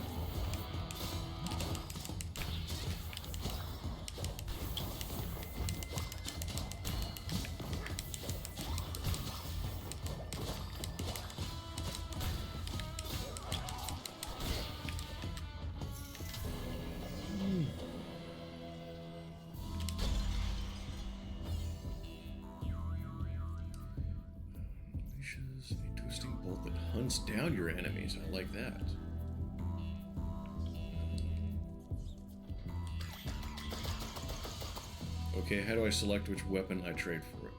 A twisting bolt that hunts down your enemies. I like that. Okay, how do I select which weapon I trade for it?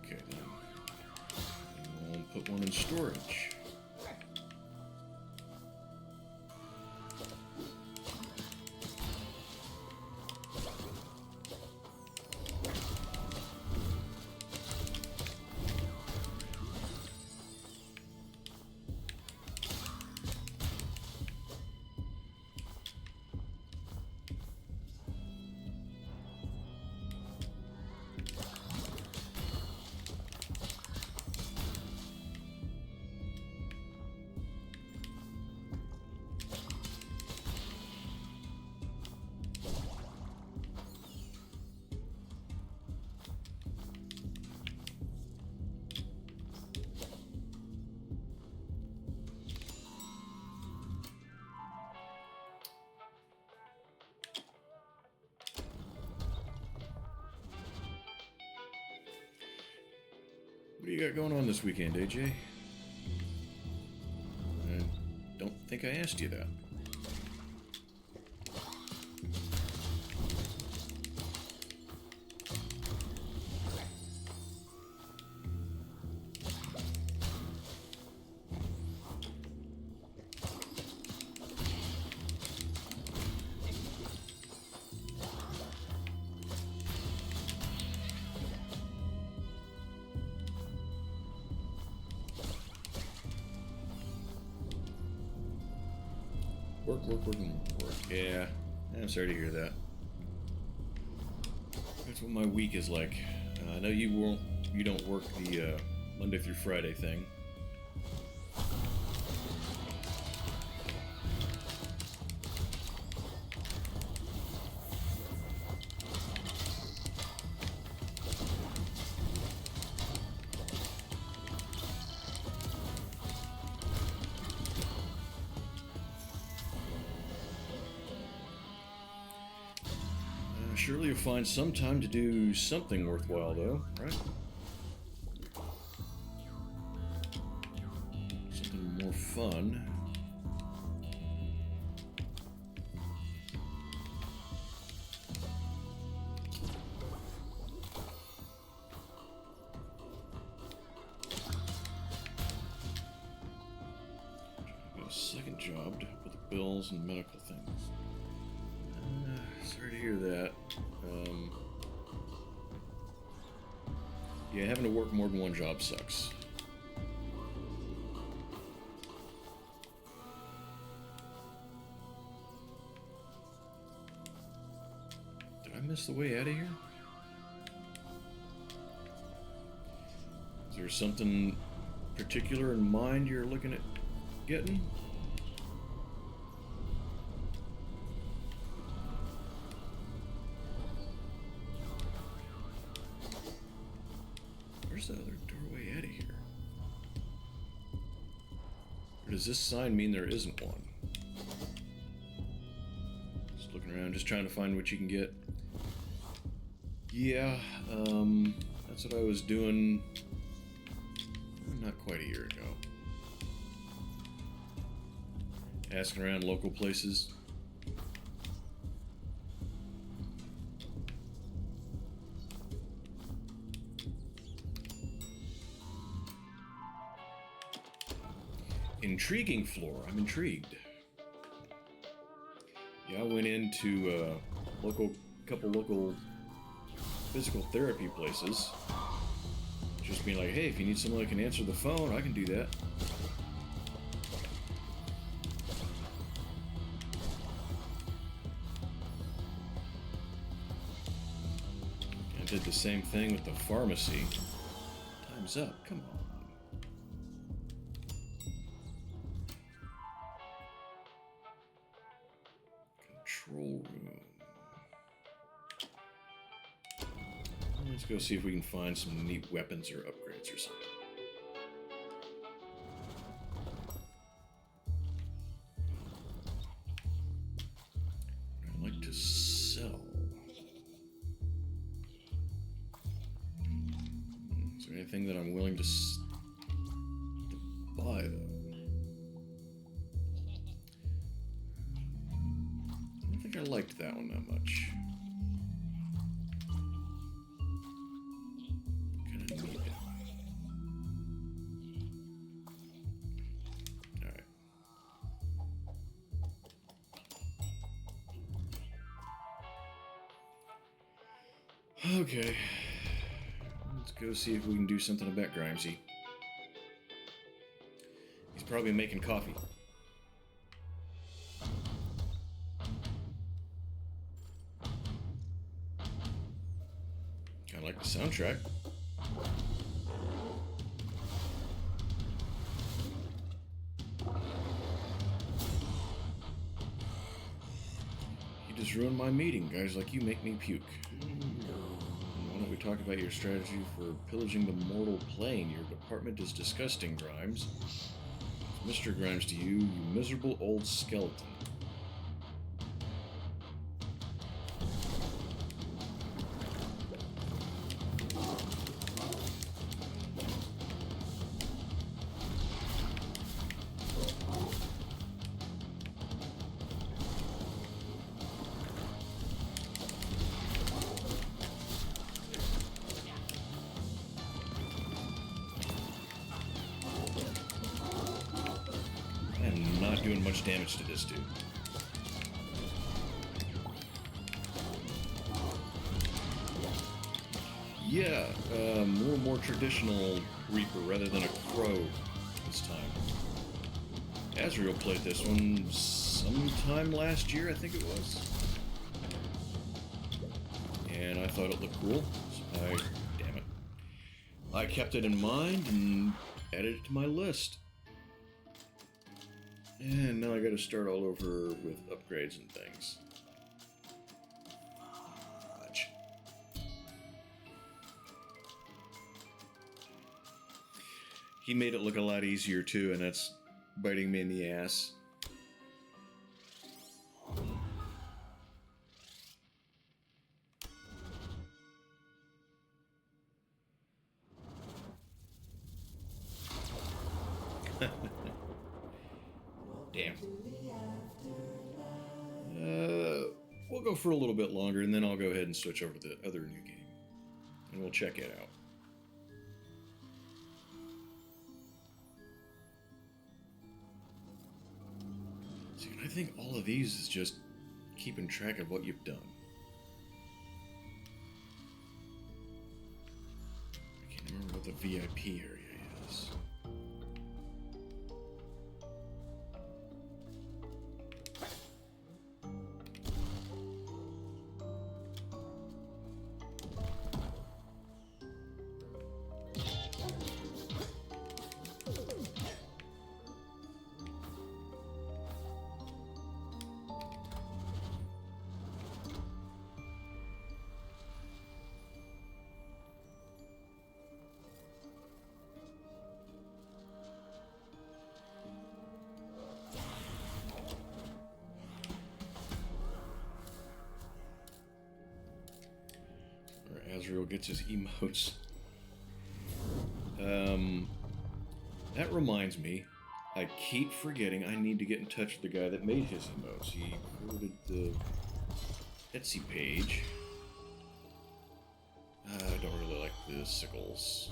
Okay, then. We'll put one in storage. What do you got going on this weekend, AJ? I don't think I asked you that. Work. Yeah, I'm sorry to hear that. That's what my week is like. I know you don't work the Monday through Friday thing. Surely you'll find some time to do something worthwhile, though, right? Something more fun. Got a second job to help with the bills and medical things. Sorry to hear that. Yeah, having to work more than one job sucks. Did I miss the way out of here? Is there something particular in mind you're looking at getting? Where's the other doorway out of here? Or does this sign mean there isn't one? Just looking around, just trying to find what you can get. Yeah, That's what I was doing not quite a year ago. Asking around local places. Intriguing floor. I'm intrigued. Yeah, I went into couple local physical therapy places. Just being like, hey, if you need someone that can answer the phone, I can do that. I did the same thing with the pharmacy. Time's up. Come on. Control room. Let's go see if we can find some neat weapons or upgrades or something. I'd like to sell. Is there anything that I'm willing to buy, though? I don't think I liked that one that much. Okay, let's go see if we can do something about Grimesy. He's probably making coffee. Kinda like the soundtrack. You just ruined my meeting. Guys like you make me puke. Why don't we talk about your strategy for pillaging the mortal plane? Your department is disgusting, Grimes. Mr. Grimes to you, you miserable old skeleton. Doing much damage to this dude. Yeah, more traditional Reaper rather than a Crow this time. Azrael played this one sometime last year, I think it was. And I thought it looked cool, so damn it. I kept it in mind and added it to my list. And now I gotta start all over with upgrades and things. Fudge. He made it look a lot easier too, and that's biting me in the ass. Damn. We'll go for a little bit longer, and then I'll go ahead and switch over to the other new game. And we'll check it out. See, I think all of these is just keeping track of what you've done. I can't remember what the VIP area is. Azrael gets his emotes. That reminds me, I keep forgetting I need to get in touch with the guy that made his emotes. He quoted the Etsy page. I don't really like the sickles.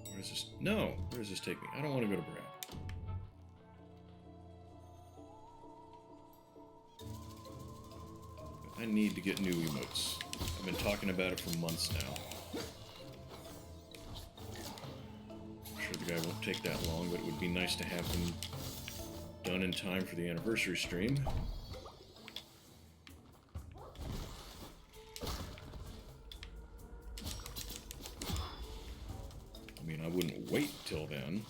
Where does this... No! Where does this take me? I don't want to go to Brad. I need to get new emotes. I've been talking about it for months now. I'm sure the guy won't take that long, but it would be nice to have them done in time for the anniversary stream. I mean, I wouldn't wait till then.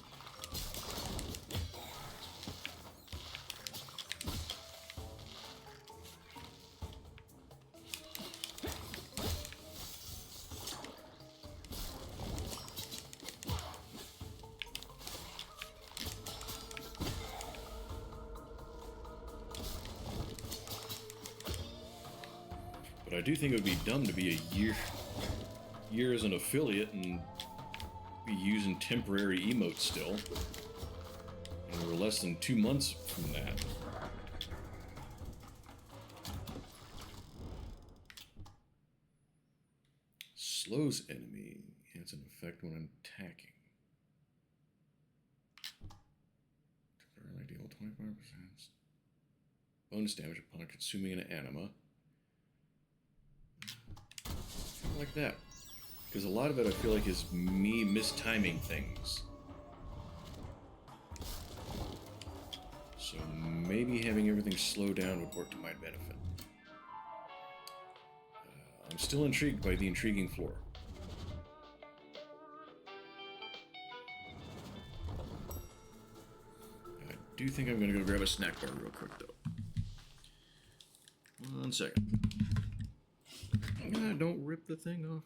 But I do think it would be dumb to be a year as an affiliate and be using temporary emotes still. And we're less than 2 months from that. Slows enemy. Has an effect when attacking. Temporarily deal 25% bonus damage upon consuming an anima. Kind of like that. Because a lot of it I feel like is me mistiming things. So maybe having everything slow down would work to my benefit. I'm still intrigued by the intriguing floor. I do think I'm going to go grab a snack bar real quick though. 1 second. Don't rip the thing off.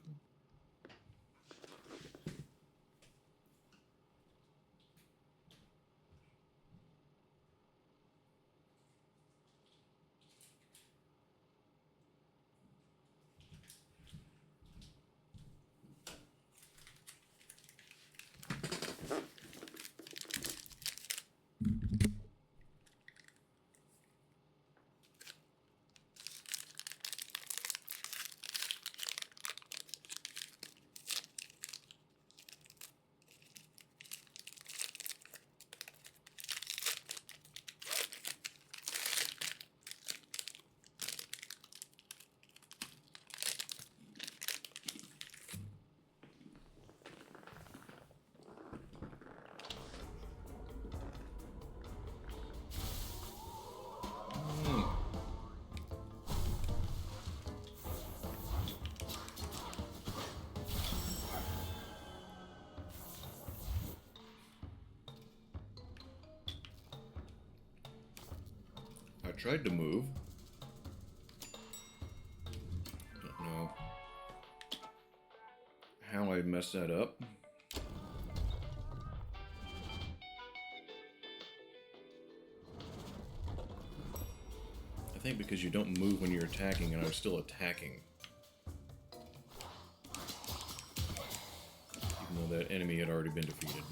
I tried to move. Don't know how I messed that up. I think because you don't move when you're attacking, and I was still attacking. Even though that enemy had already been defeated.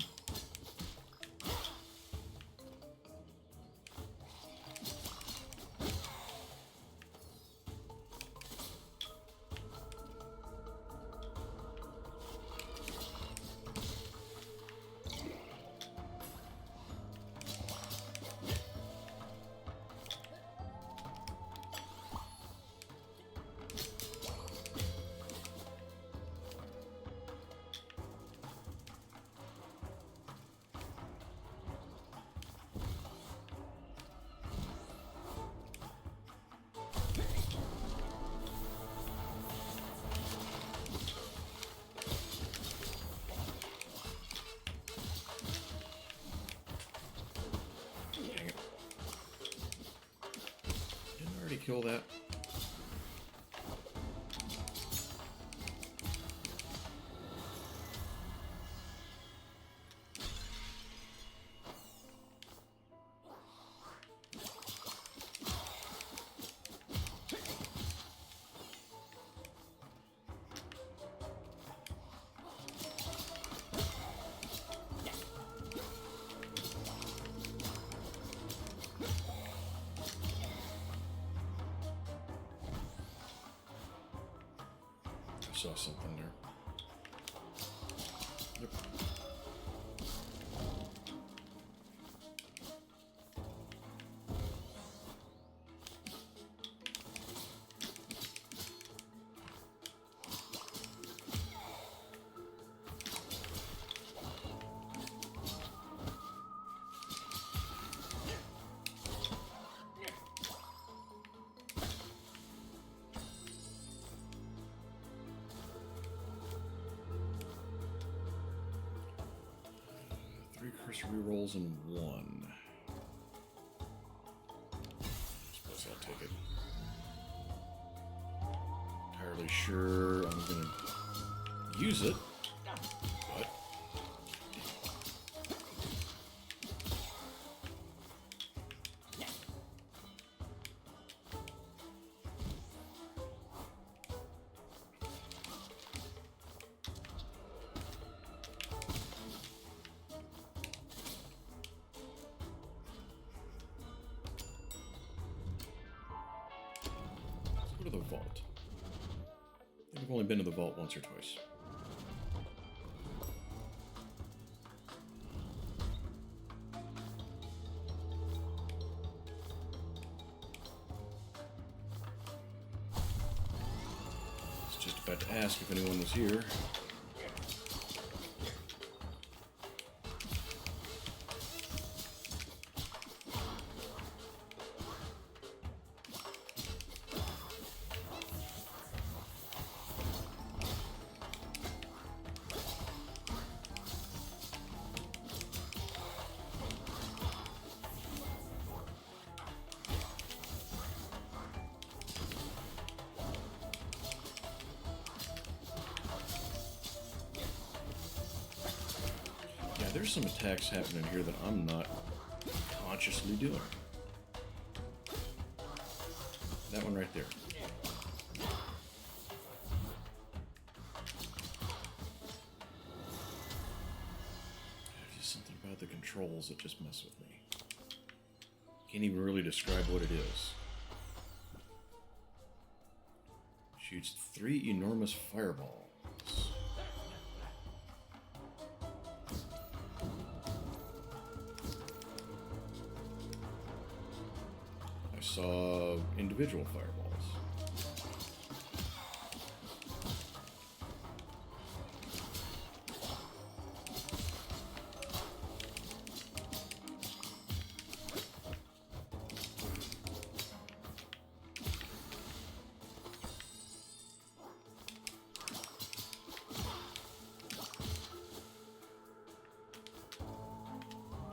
Kill that. saw something there. Yep. Three cursory rolls and one. Suppose I'll take it. Entirely sure I'm gonna use it, but let's go to the vault. I think I've only been to the vault once or twice. I was just about to ask if anyone was here. Yeah, there's some attacks happening here that I'm not consciously doing. That one right there. There's just something about the controls that just mess with me. Can't even really describe what it is. Shoots 3 enormous fireballs. I saw individual fireballs.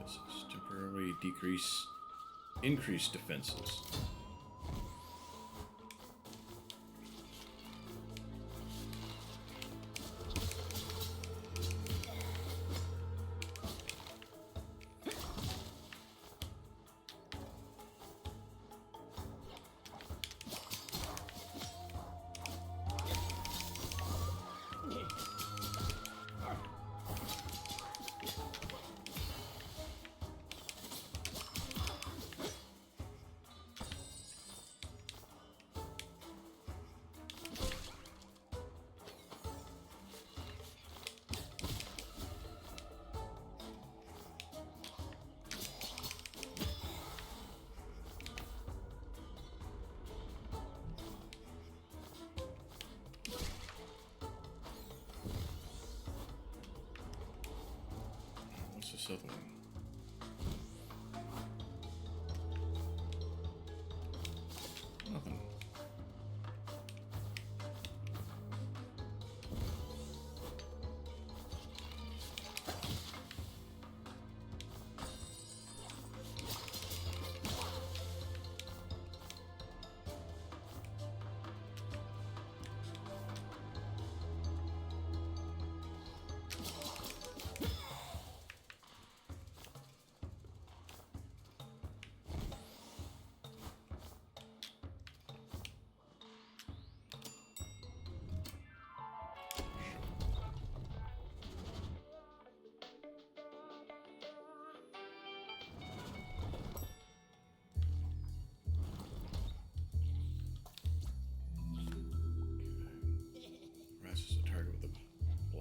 This is temporarily increase defenses. What's this other one? Nothing.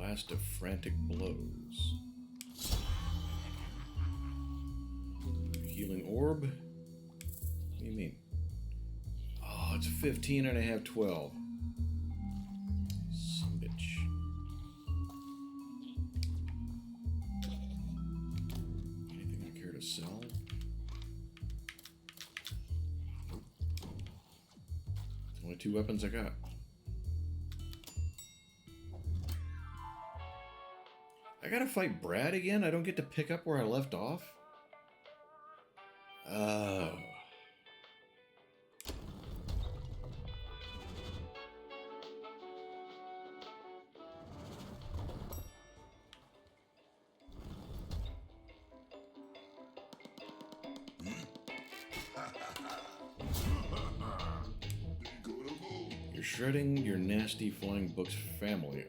Blast of frantic blows. Healing orb? What do you mean? Oh, it's 15 and I have 12. Some bitch. Anything I care to sell? Nope. It's only 2 weapons I got. I gotta fight Brad again? I don't get to pick up where I left off? Oh. You're shredding your nasty flying books family.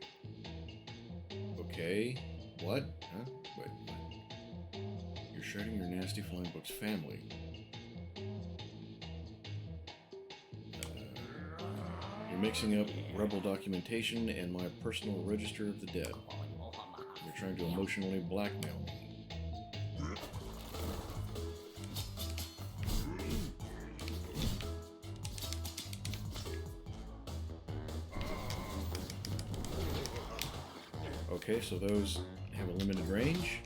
Okay. What? Huh? Wait, what? You're shredding your nasty flying books family. You're mixing up rebel documentation and my personal register of the dead. You're trying to emotionally blackmail me. Okay, so those have a limited range.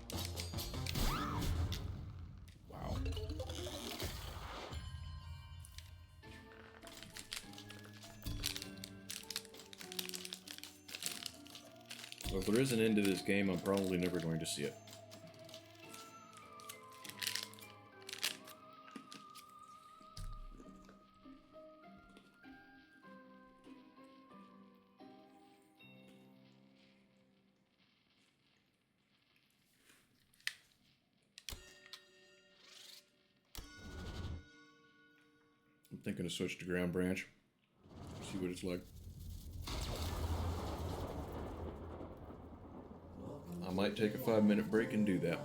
Wow. So if there is an end to this game, I'm probably never going to see it. I'm thinking of switch to ground branch. See what it's like. I might take a 5-minute break and do that.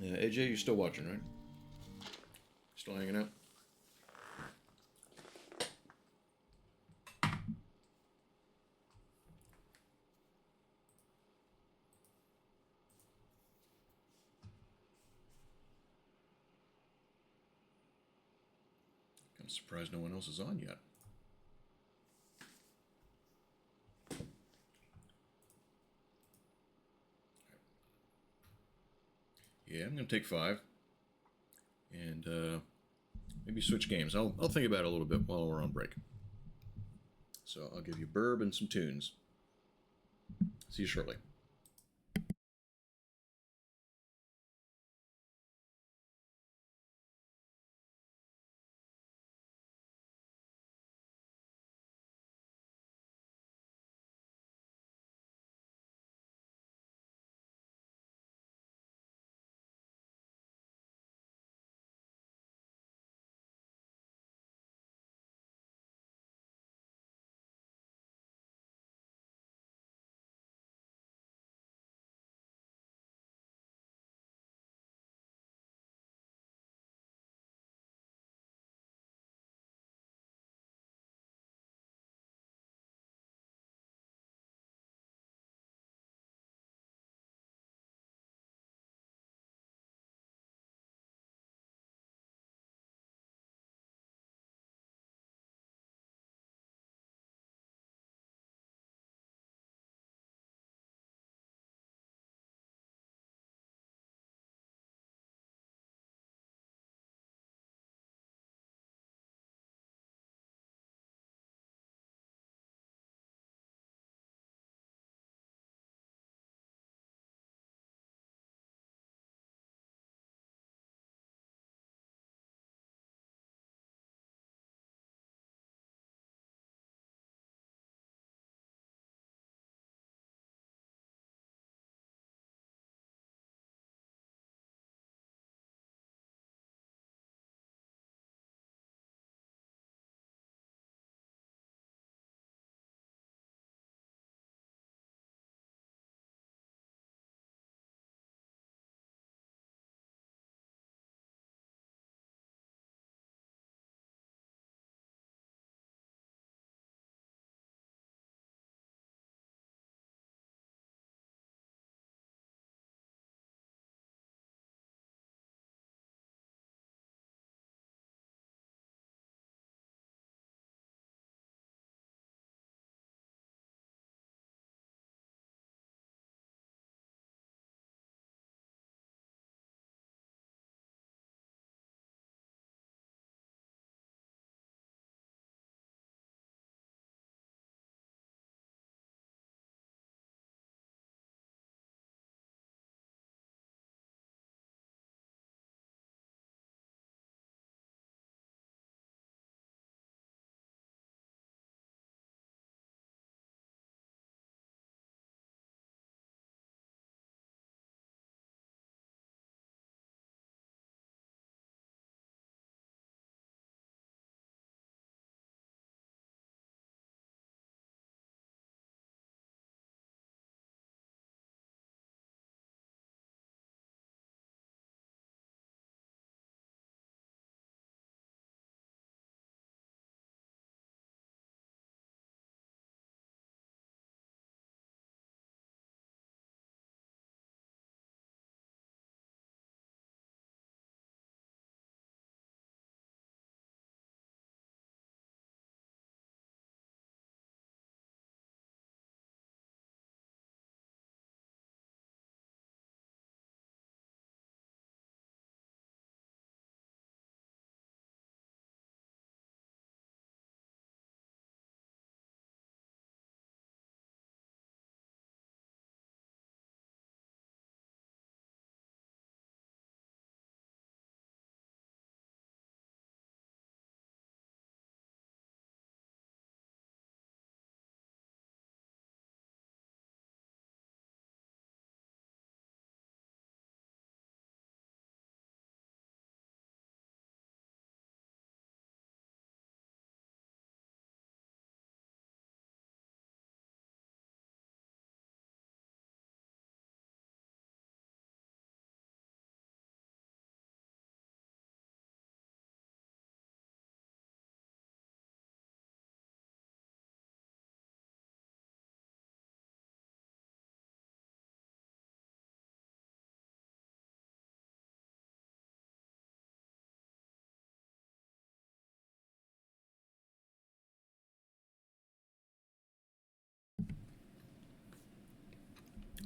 Yeah, AJ, you're still watching, right? Still hanging out? I'm surprised no one else is on yet. Yeah, I'm going to take 5. And maybe switch games. I'll think about it a little bit while we're on break. So I'll give you Burb and some tunes. See you shortly.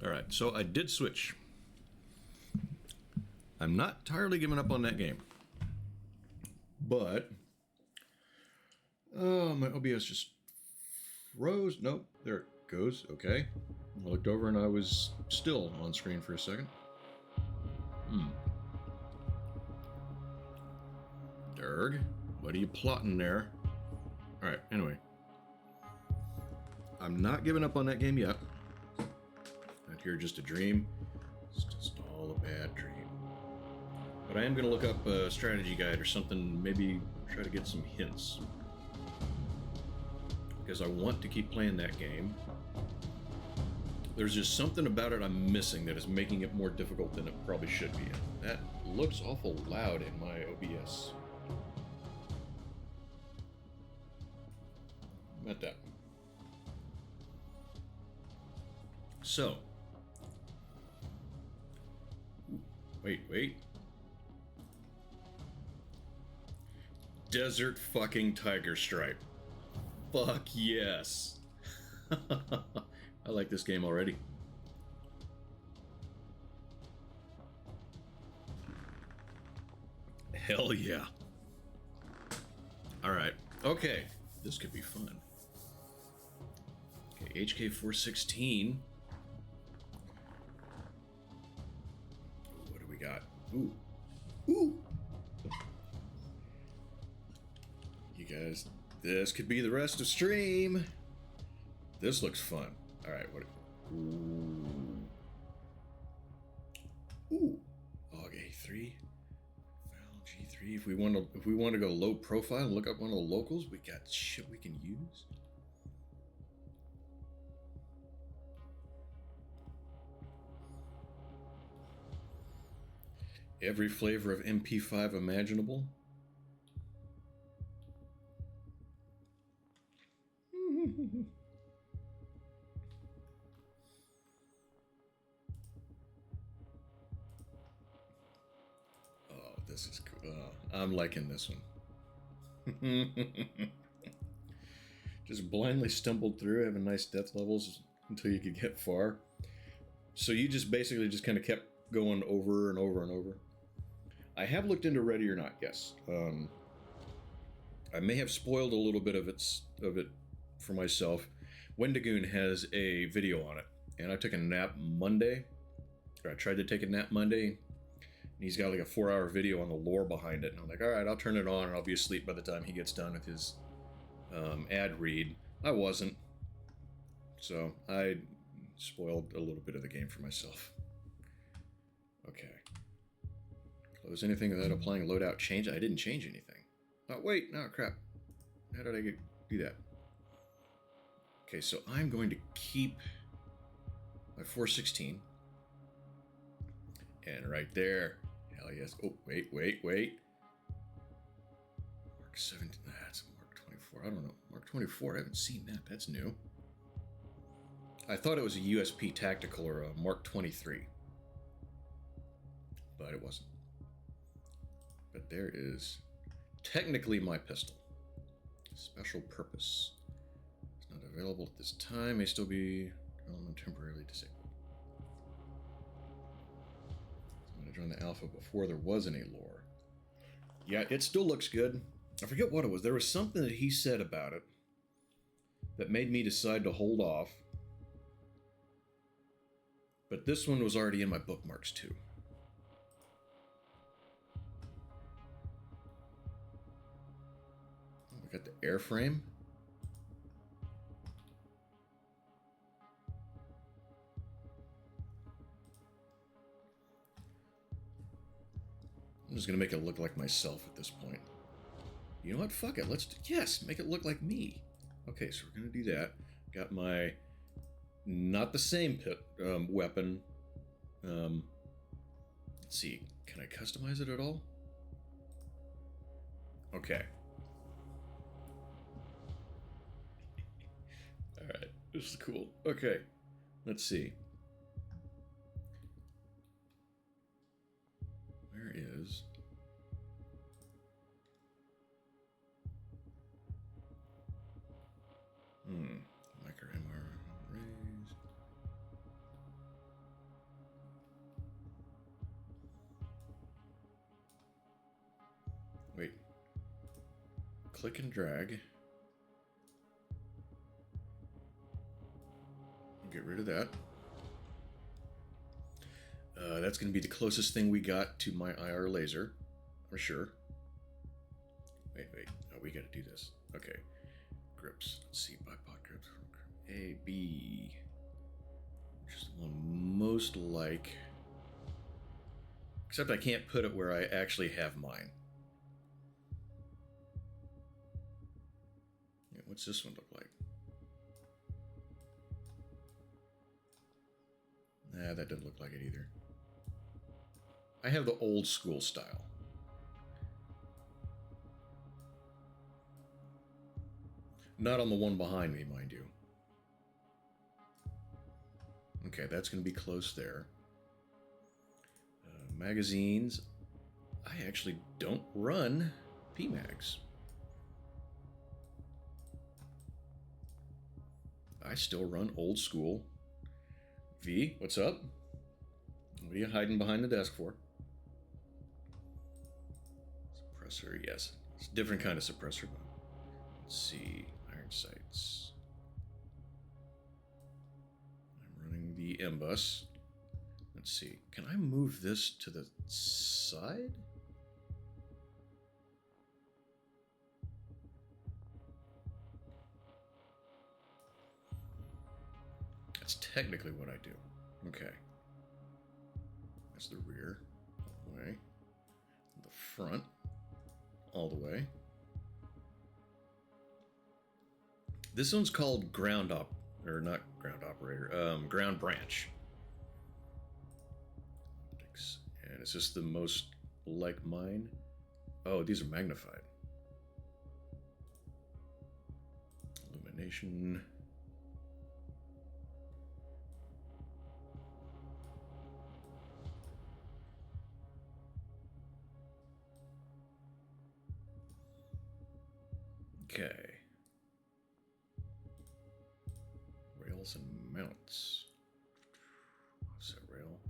All right, so I did switch. I'm not entirely giving up on that game. But, oh, my OBS just froze. Nope, there it goes. Okay. I looked over and I was still on screen for a second. Derg, what are you plotting there? All right, anyway. I'm not giving up on that game yet. Not here just a dream. It's just all a bad dream. But I am going to look up a strategy guide or something, maybe try to get some hints. Because I want to keep playing that game. There's just something about it I'm missing that is making it more difficult than it probably should be. That looks awful loud in my OBS. About that. So. Wait. Desert fucking tiger stripe. Fuck yes. I like this game already. Hell yeah. Alright. Okay. This could be fun. Okay, HK 416. What do we got? Ooh. You guys, this could be the rest of stream. This looks fun. All right, what? Ooh. Log A3. Val G3. If we want to go low profile and look up one of the locals, we got shit we can use. Every flavor of MP5 imaginable. Oh, this is cool. I'm liking this one. Just blindly stumbled through, having nice death levels until you could get far. So you just basically just kind of kept going over and over and over. I have looked into Ready or Not, yes. I may have spoiled a little bit of it for myself. Wendigoon has a video on it, and I took a nap Monday. Or I tried to take a nap Monday, and he's got like a 4-hour video on the lore behind it. And I'm like, all right, I'll turn it on, and I'll be asleep by the time he gets done with his ad read. I wasn't, so I spoiled a little bit of the game for myself. Okay. Close anything without applying loadout change. I didn't change anything. Oh, wait. No, crap. How did I do that? Okay, so I'm going to keep my 416. And right there. Hell yes. Oh, wait. Mark 17. That's Mark 24. I don't know. Mark 24. I haven't seen that. That's new. I thought it was a USP Tactical or a Mark 23. But it wasn't. But there is technically my pistol. Special purpose. It's not available at this time. May still be temporarily disabled. So I'm going to join the alpha before there was any lore. Yeah, it still looks good. I forget what it was. There was something that he said about it that made me decide to hold off. But this one was already in my bookmarks too. Got the airframe. I'm just gonna make it look like myself at this point. You know what? Fuck it. Yes, make it look like me. Okay, so we're gonna do that. Got my not the same weapon. Let's see. Can I customize it at all? Okay. Alright, this is cool. Okay, let's see. Where is... Micro MR raised. Wait. Click and drag. Get rid of that. That's going to be the closest thing we got to my IR laser, for sure. Wait. Oh, we got to do this. Okay. Grips. Let's see. Bipod grips. A, B. Which is the one most like. Except I can't put it where I actually have mine. Yeah, what's this one look like? Nah, that doesn't look like it either. I have the old school style. Not on the one behind me, mind you. Okay, that's going to be close there. Magazines. I actually don't run PMags. I still run old school. V, what's up? What are you hiding behind the desk for? Suppressor, yes. It's a different kind of suppressor. Let's see. Iron sights. I'm running the M-bus. Let's see. Can I move this to the side? That's technically what I do. Okay. That's the rear. All the way. The front. All the way. This one's called ground branch. And is this the most like mine? Oh, these are magnified. Illumination. Okay. Rails and mounts. Offset rail.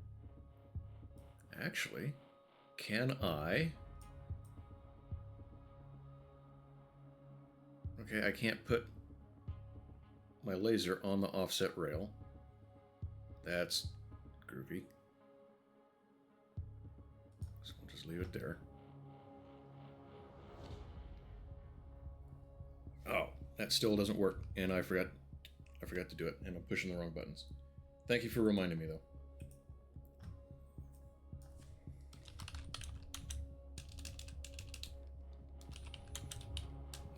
Actually, can I? Okay, I can't put my laser on the offset rail. That's groovy. So we'll just leave it there. Oh, that still doesn't work, and I forgot to do it, and I'm pushing the wrong buttons. Thank you for reminding me, though.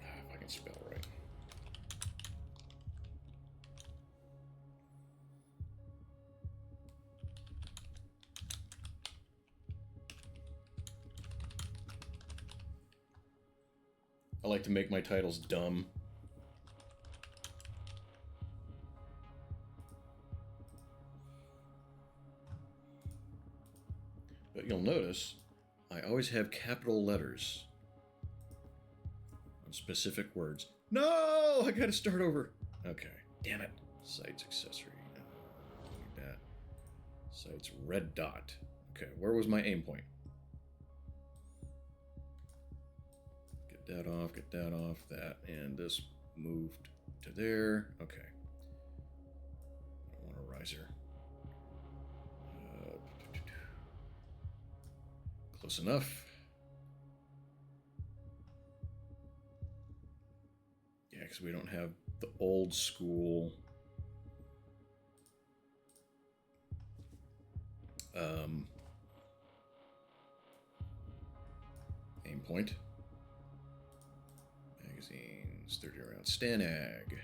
If I can spell right. I like to make my titles dumb. But you'll notice I always have capital letters on specific words. No! I gotta start over. Okay. Damn it. Sights accessory. Like that. Sights red dot. Okay, where was my aim point? Get that off, that, and this moved to there. Okay. I don't want a riser. Close enough. Yeah, because we don't have the old school aim point. Magazines, 30 round Stanag.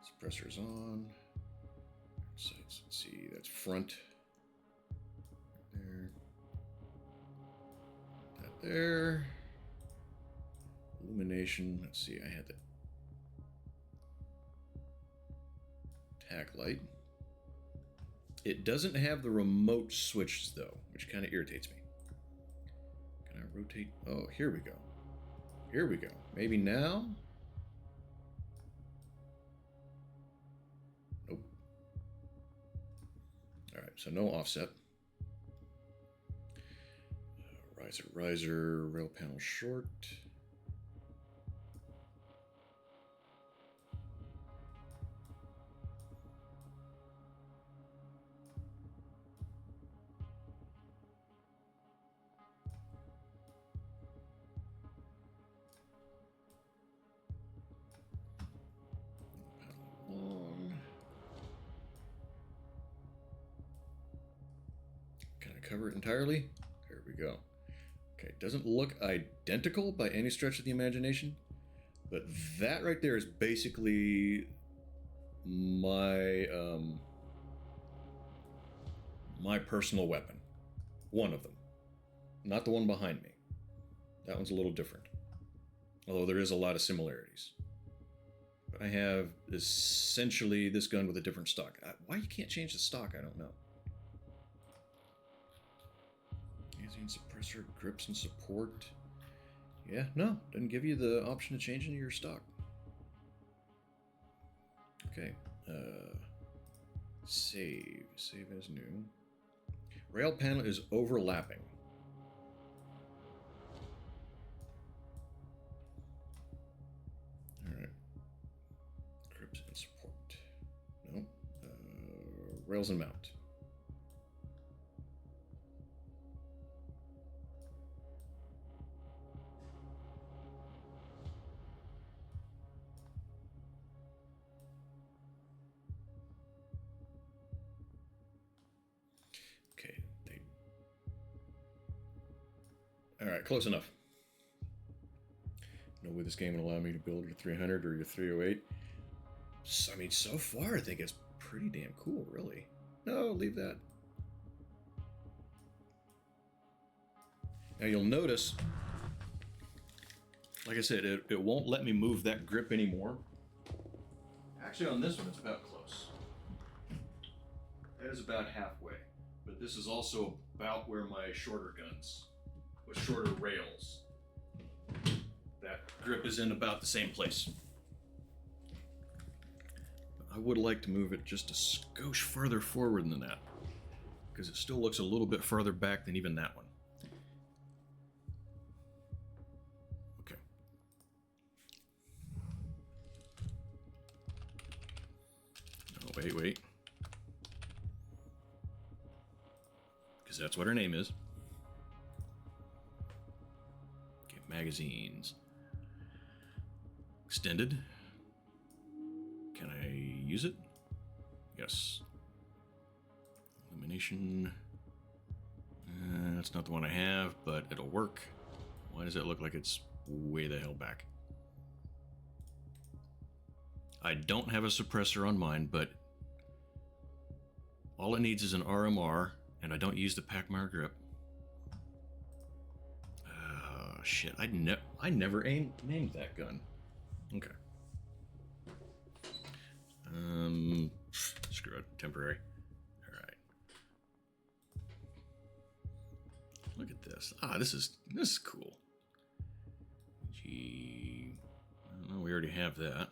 Suppressors on. Sights, let's see, that's front. There. That there. Illumination, let's see, I had the tack light. It doesn't have the remote switches though, which kind of irritates me. Can I rotate? Oh, here we go. Here we go. Maybe now? Nope. All right, so no offset. Riser, rail panel short. Can I cover it entirely? There we go. Okay, doesn't look identical by any stretch of the imagination, but that right there is basically my my personal weapon. One of them. Not the one behind me. That one's a little different. Although there is a lot of similarities. But I have essentially this gun with a different stock. Why you can't change the stock, I don't know. Magazine suppressor, grips and support. Yeah, no, doesn't give you the option to change into your stock. Okay, save as new. Rail panel is overlapping. All right, grips and support. No, rails and mount. Okay, all right, close enough. No way this game will allow me to build your 300 or your 308. So, I mean, so far, I think it's pretty damn cool, really. No, leave that. Now, you'll notice, like I said, it won't let me move that grip anymore. Actually, on this one, it's about close. That is about halfway. But this is also about where my shorter guns, with shorter rails, that grip is in about the same place. I would like to move it just a skosh further forward than that, because it still looks a little bit farther back than even that one. Okay. Oh, wait. Because that's what her name is. Okay, magazines. Extended. Can I use it? Yes. Illumination. That's not the one I have, but it'll work. Why does it look like it's way the hell back? I don't have a suppressor on mine, but all it needs is an RMR, and I don't use the Packmeyer grip. Shit, I never named that gun. Okay. Screw it, temporary. All right. Look at this. This is cool. Gee, I don't know. We already have that.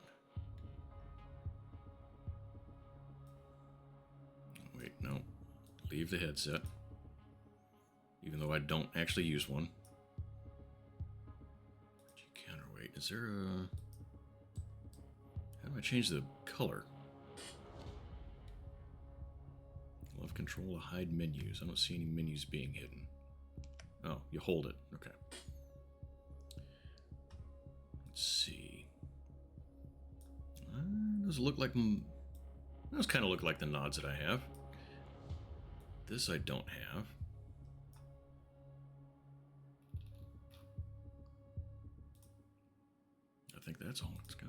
Wait, no. Leave the headset. Even though I don't actually use one. G counterweight. Is there a... How do I change the color? Left control to hide menus. I don't see any menus being hidden. Oh, you hold it. Okay. Let's see. Those look like... Those kind of look like the nods that I have. This I don't have. I think that's all it's got.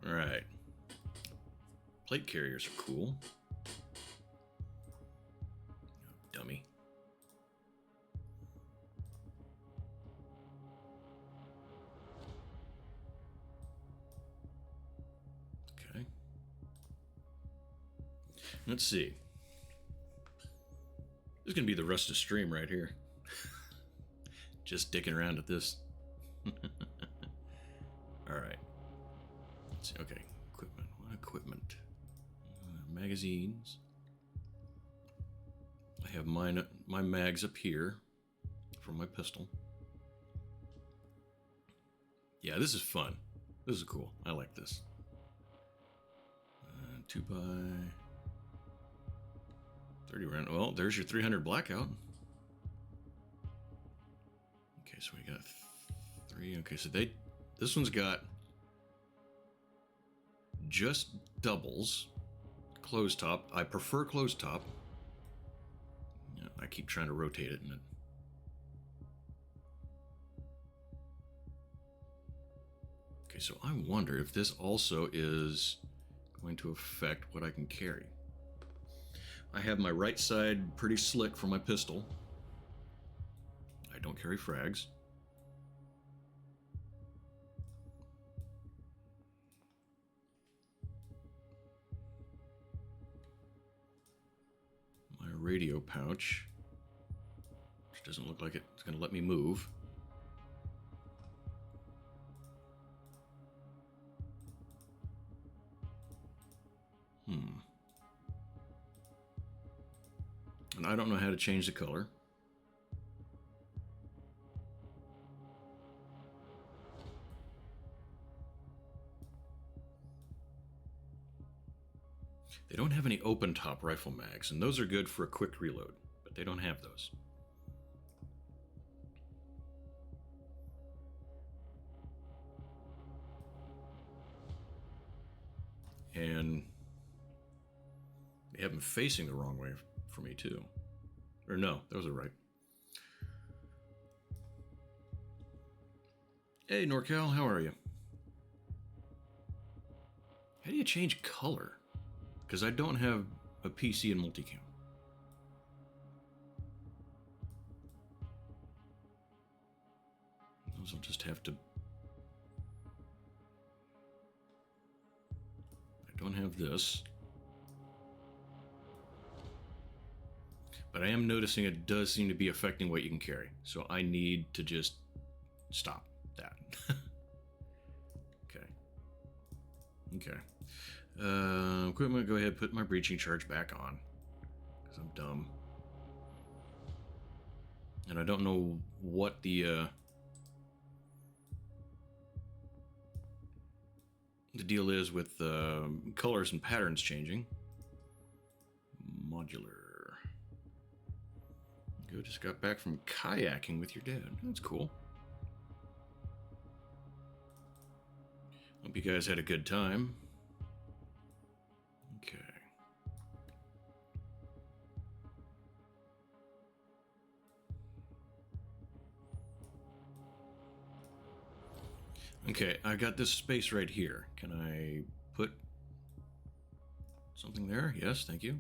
All right. Plate carriers are cool. Dummy. Okay. Let's see. This is going to be the rest of stream right here. Just dicking around at this. Alright. Let's see. Okay. Equipment. What equipment? Magazines. I have my mags up here for my pistol. Yeah, this is fun. This is cool. I like this. 2x 30 round. Well, there's your 300 blackout. Okay, so we got 3. Okay, so this one's got just doubles. Closed top. I prefer closed top. Yeah, I keep trying to rotate it and it. Okay, so I wonder if this also is going to affect what I can carry. I have my right side pretty slick for my pistol. I don't carry frags. My radio pouch, which doesn't look like it's going to let me move. And I don't know how to change the color. They don't have any open top rifle mags, and those are good for a quick reload, but they don't have those. And they have them facing the wrong way for me too. Or no, those are right. Hey NorCal, how are you? How do you change color? Because I don't have a PC and multicam. Those will just have to... I don't have this. But I am noticing it does seem to be affecting what you can carry. So I need to just stop that. Okay. Okay. Equipment, go ahead, put my breaching charge back on. Because I'm dumb. And I don't know what the deal is with colors and patterns changing. Modular. Go, just got back from kayaking with your dad. That's cool. Hope you guys had a good time. Okay. Okay, I got this space right here. Can I put something there? Yes, thank you.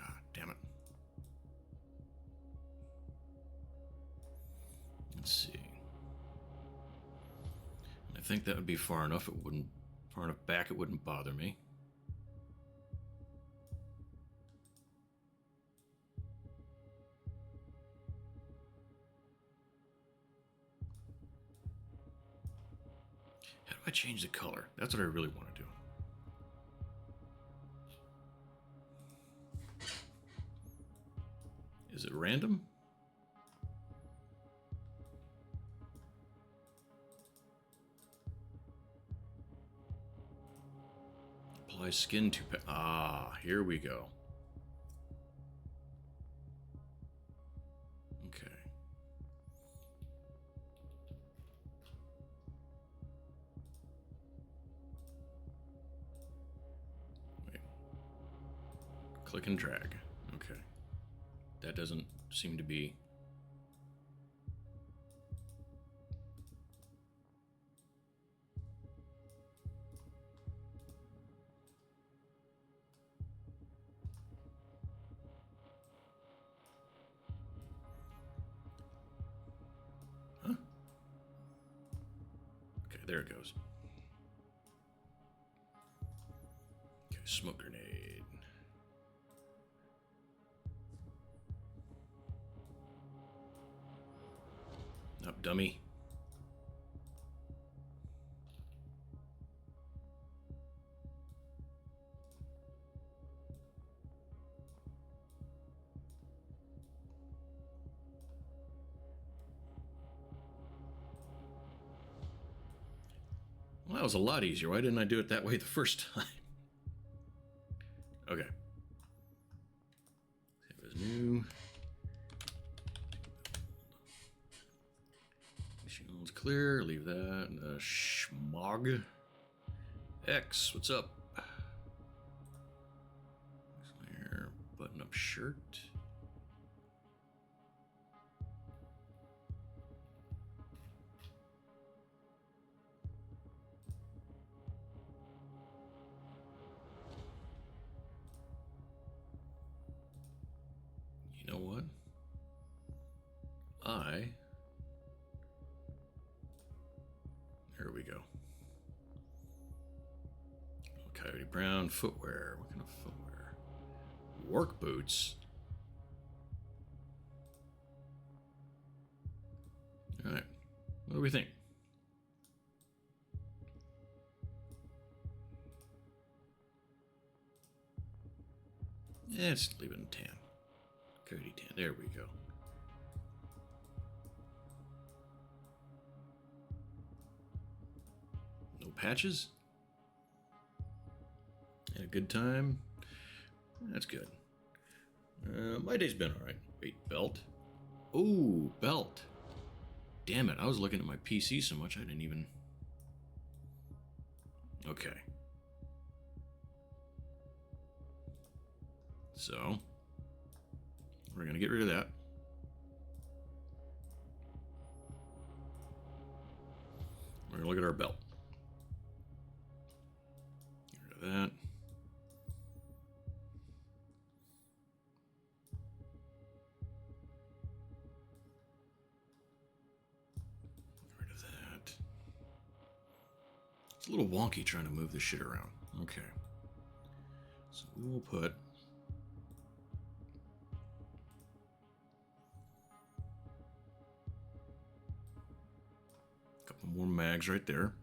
Ah, damn it. Let's see. I think that would be far enough. It wouldn't, far enough back, it wouldn't bother me. How do I change the color? That's what I really want to do. Is it random? Apply skin to... Ah, here we go. Okay. Wait. Click and drag. Okay. That doesn't seem to be... Huh? Okay, there it goes. Okay, smoke grenade. Up, dummy. Well, that was a lot easier. Why didn't I do it that way the first time? Okay. It was new. Shield's clear. Leave that. Schmog. X, what's up? Clear. Button-up shirt. You know what? There we go. Coyote brown footwear. What kind of footwear? Work boots. All right. What do we think? Yeah, let's leave it in tan. Coyote tan. There we go. No patches? Had a good time? That's good. My day's been alright. Wait, belt? Ooh, belt. Damn it, I was looking at my PC so much I didn't even... Okay. So, we're going to get rid of that. We're going to look at our belt. Get rid of that. Get rid of that. It's a little wonky trying to move this shit around. Okay. So we will put... more mags right there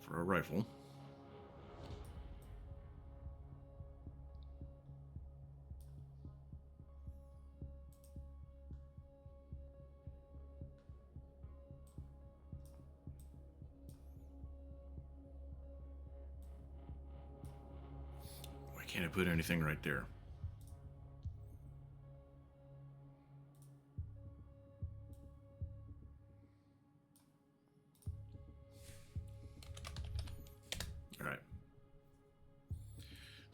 for our rifle. Why can't I put anything right there?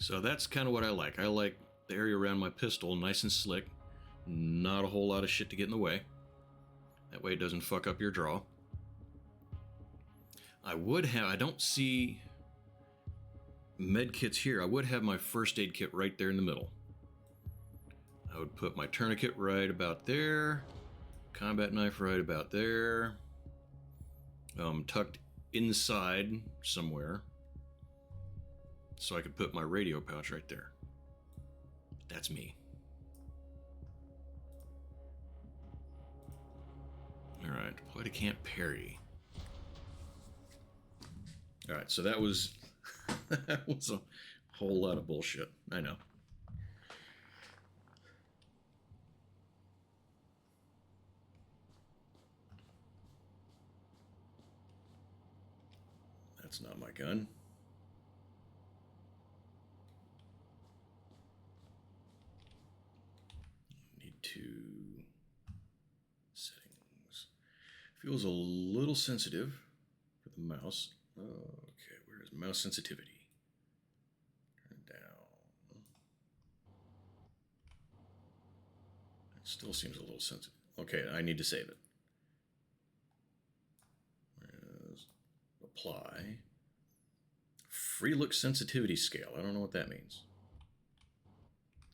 So that's kind of what I like. I like the area around my pistol nice and slick. Not a whole lot of shit to get in the way. That way it doesn't fuck up your draw. I don't see med kits here. I would have my first aid kit right there in the middle. I would put my tourniquet right about there. Combat knife right about there. Tucked inside somewhere. So I could put my radio pouch right there. That's me. Alright, deploy to Camp Perry. Alright, so that was... that was a whole lot of bullshit. I know. That's not my gun. Settings. Feels a little sensitive for the mouse. Okay, where is mouse sensitivity? Turn it down. It still seems a little sensitive. Okay, I need to save it. Where's apply? Free look sensitivity scale. I don't know what that means.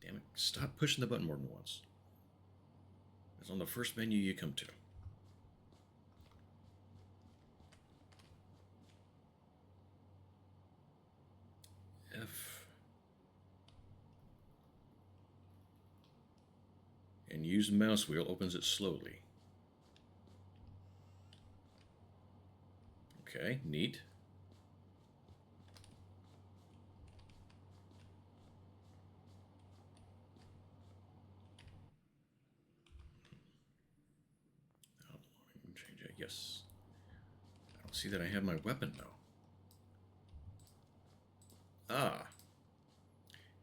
Damn it, stop pushing the button more than once. It's on the first menu you come to. F. And use mouse wheel opens it slowly. Okay, neat. Change it. Yes. I don't see that I have my weapon, though. Ah.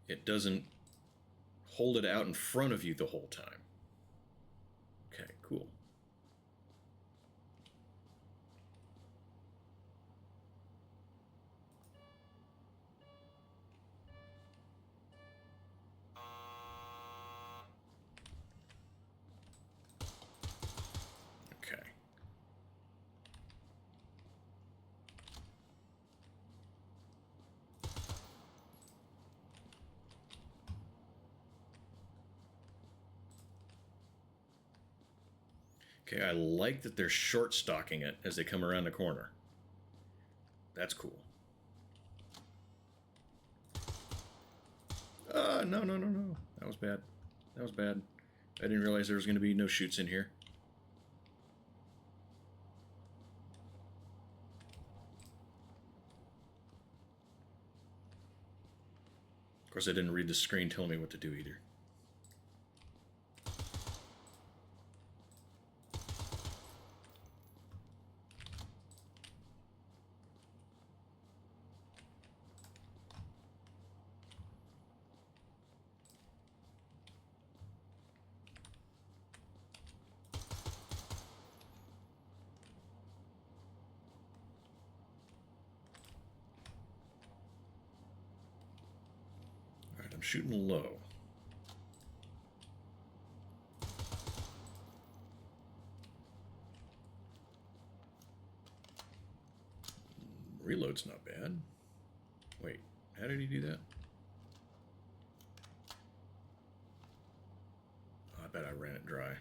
It doesn't hold it out in front of you the whole time. Okay, cool. Okay. Okay, I like that they're short stocking it as they come around the corner. That's cool. No, no, no, no. That was bad. That was bad. I didn't realize there was going to be no chutes in here. Of course, I didn't read the screen telling me what to do either. Alright, I'm shooting low. Reload's not bad. Wait, how did he do that? Oh, I bet I ran it dry.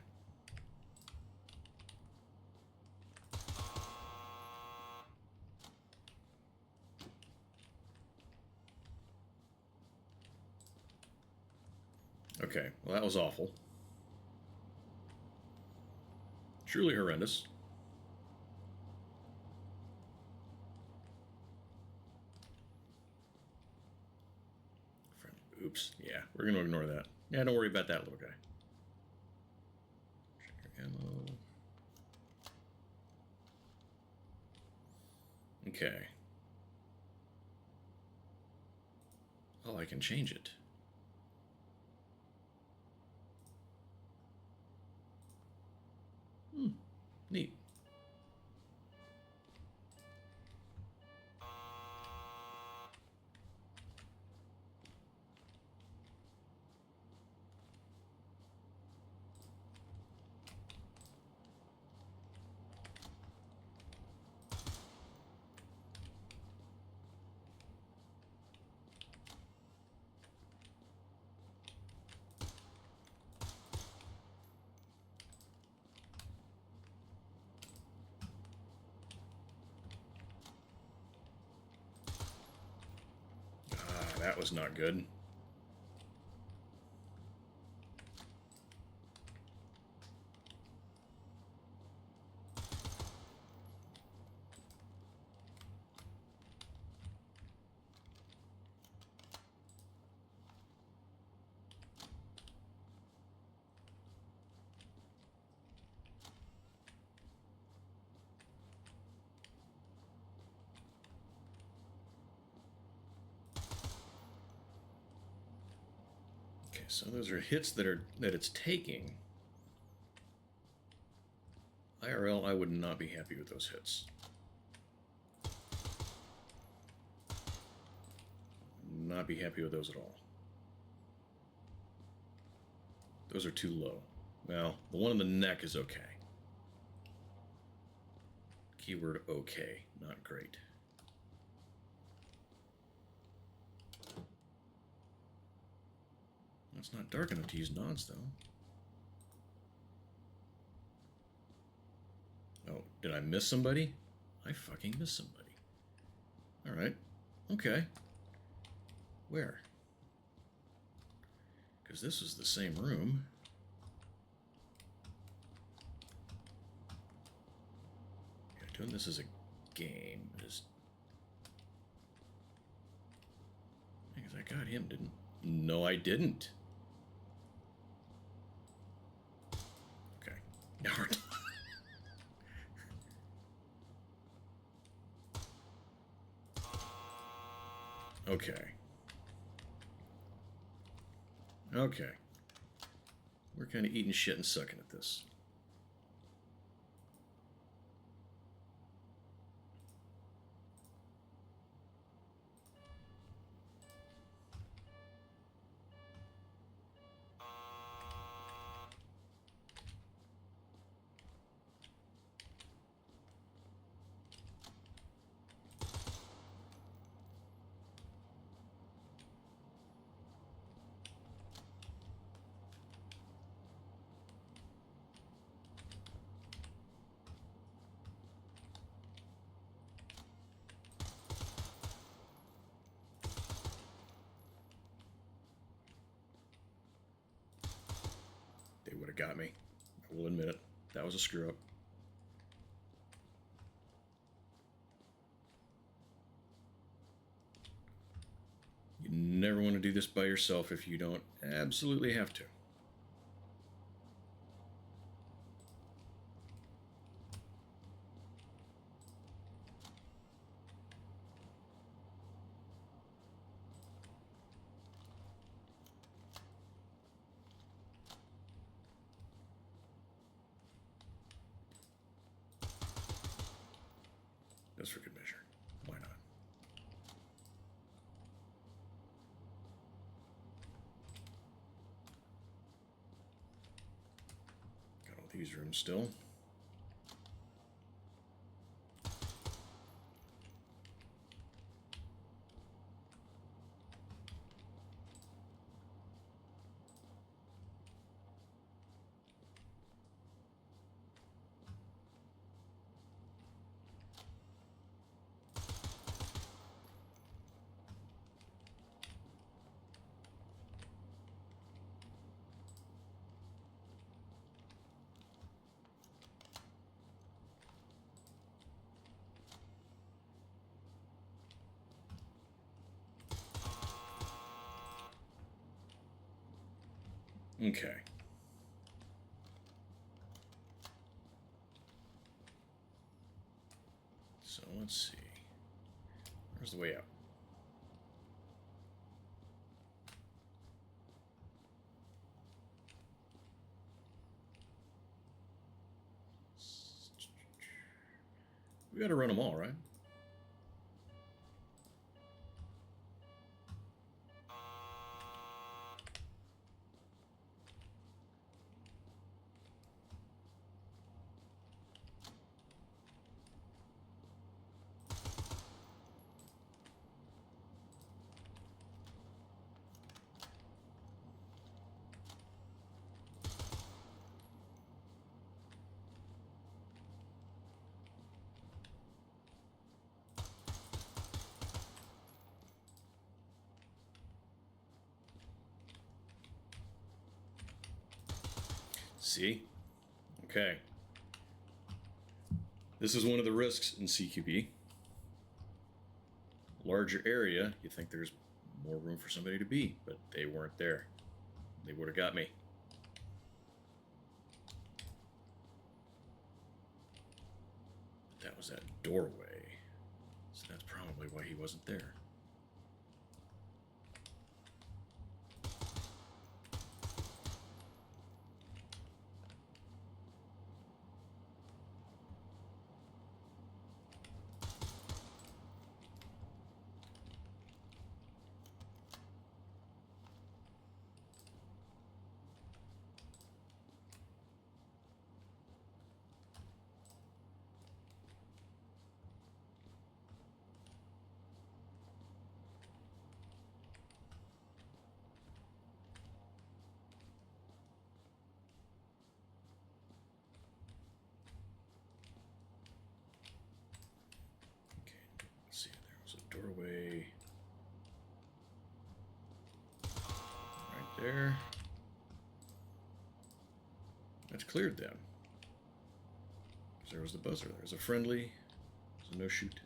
Okay, well that was awful. Truly horrendous. Oops. Yeah, we're going to ignore that. Yeah, don't worry about that little guy. Check your ammo. Okay. Oh, I can change it. Neat. Ah, that was not good. Okay, so those are hits that it's taking. IRL, I would not be happy with those hits. Not be happy with those at all. Those are too low. Well, the one in the neck is okay. Keyword okay, not great. It's not dark enough to use nods, though. Oh, did I miss somebody? I fucking missed somebody. Alright. Okay. Where? Because this is the same room. Yeah, doing this as a game is... Because I got him, didn't... No, I didn't. Okay. Now we're... Okay. Okay. We're kind of eating shit and sucking at this. They would have got me. I will admit it. That was a screw up. You never want to do this by yourself if you don't absolutely have to. Just for good measure. Why not? Got all these rooms still. Okay. So let's see. Where's the way out? We gotta run them all, right? See? Okay. This is one of the risks in CQB. Larger area, you think there's more room for somebody to be, but they weren't there. They would have got me. That was that doorway. So that's probably why he wasn't there. See, there was a doorway right there. That's cleared then. Because there was the buzzer. There's a friendly. There's So no shoot.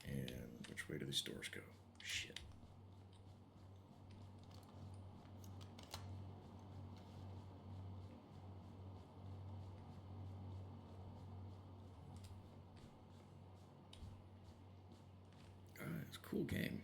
And which way do these doors go? Shit. It's a cool game.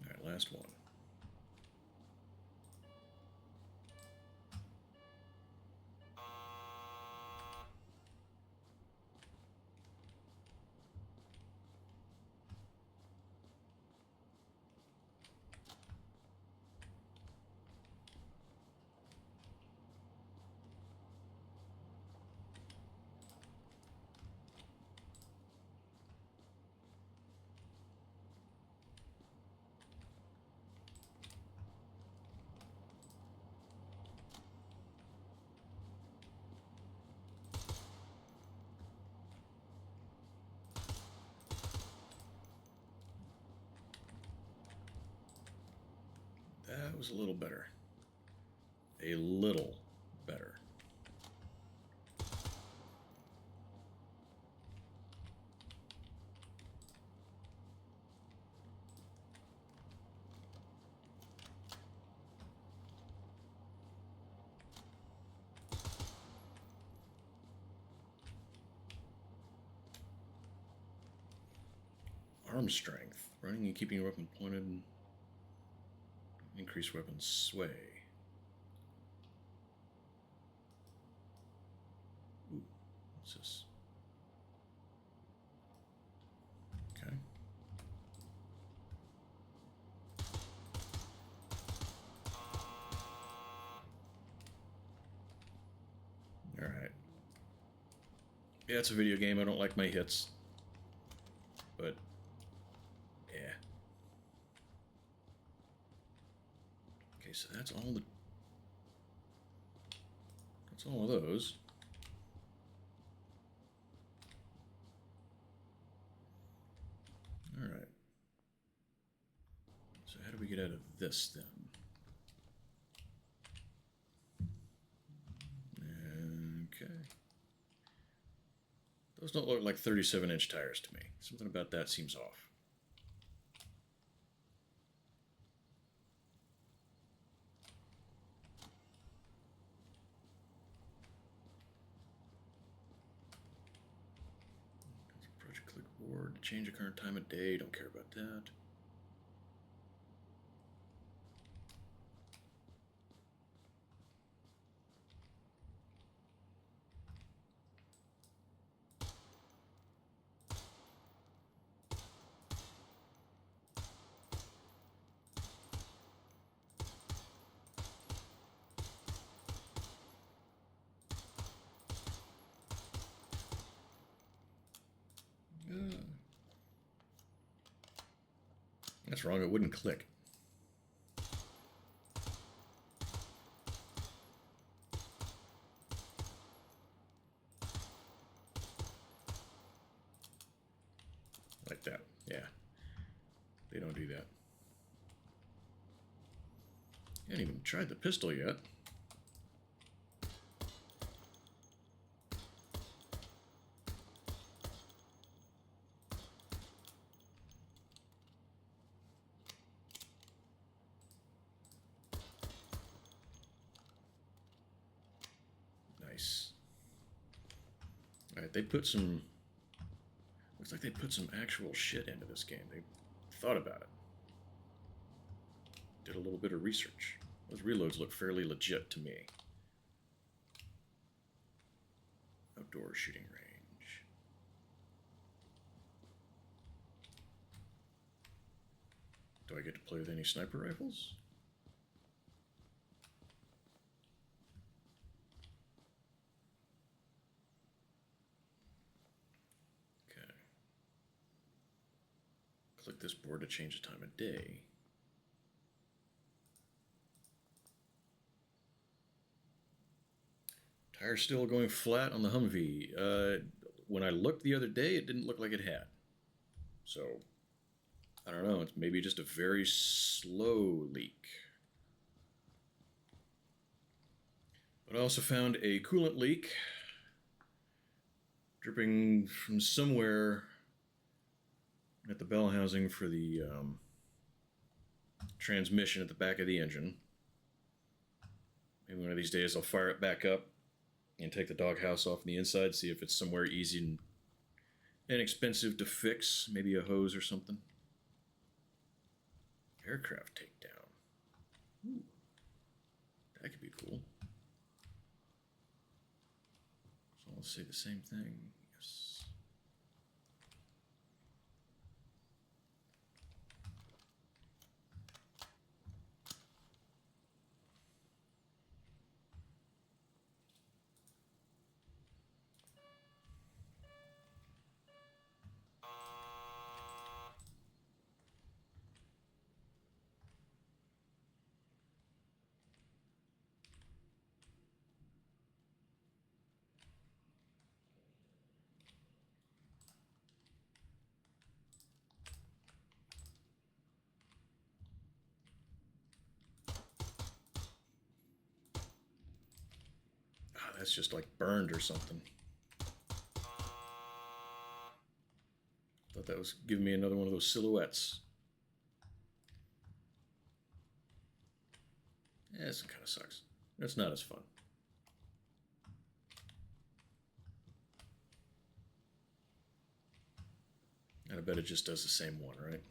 All right, last one. That was a little better. A little better. Arm strength. Running and keeping your weapon pointed. Increase weapon sway. Ooh, what's this? Okay. Alright. Yeah, it's a video game. I don't like my hits. But, yeah. Okay, so that's all the... That's all of those. Alright. So how do we get out of this, then? Okay. Those don't look like 37-inch tires to me. Something about that seems off. Project clipboard. Change the current time of day. Don't care about that. That's wrong. It wouldn't click. Like that. Yeah. They don't do that. I haven't even tried the pistol yet. Nice. Alright, they put some... Looks like they put some actual shit into this game. They thought about it. Did a little bit of research. Those reloads look fairly legit to me. Outdoor shooting range. Do I get to play with any sniper rifles? Okay. Click this board to change the time of day. Tire still going flat on the Humvee. When I looked the other day, it didn't look like it had. So, I don't know. It's maybe just a very slow leak. But I also found a coolant leak dripping from somewhere at the bell housing for the transmission at the back of the engine. Maybe one of these days I'll fire it back up and take the doghouse off the inside, see if it's somewhere easy and inexpensive to fix. Maybe a hose or something. Aircraft takedown. Ooh, that could be cool. So I'll say the same thing. Yes. That's just like burned or something. Thought that was giving me another one of those silhouettes. Yeah, this kind of sucks. It's not as fun. And I bet it just does the same one, right?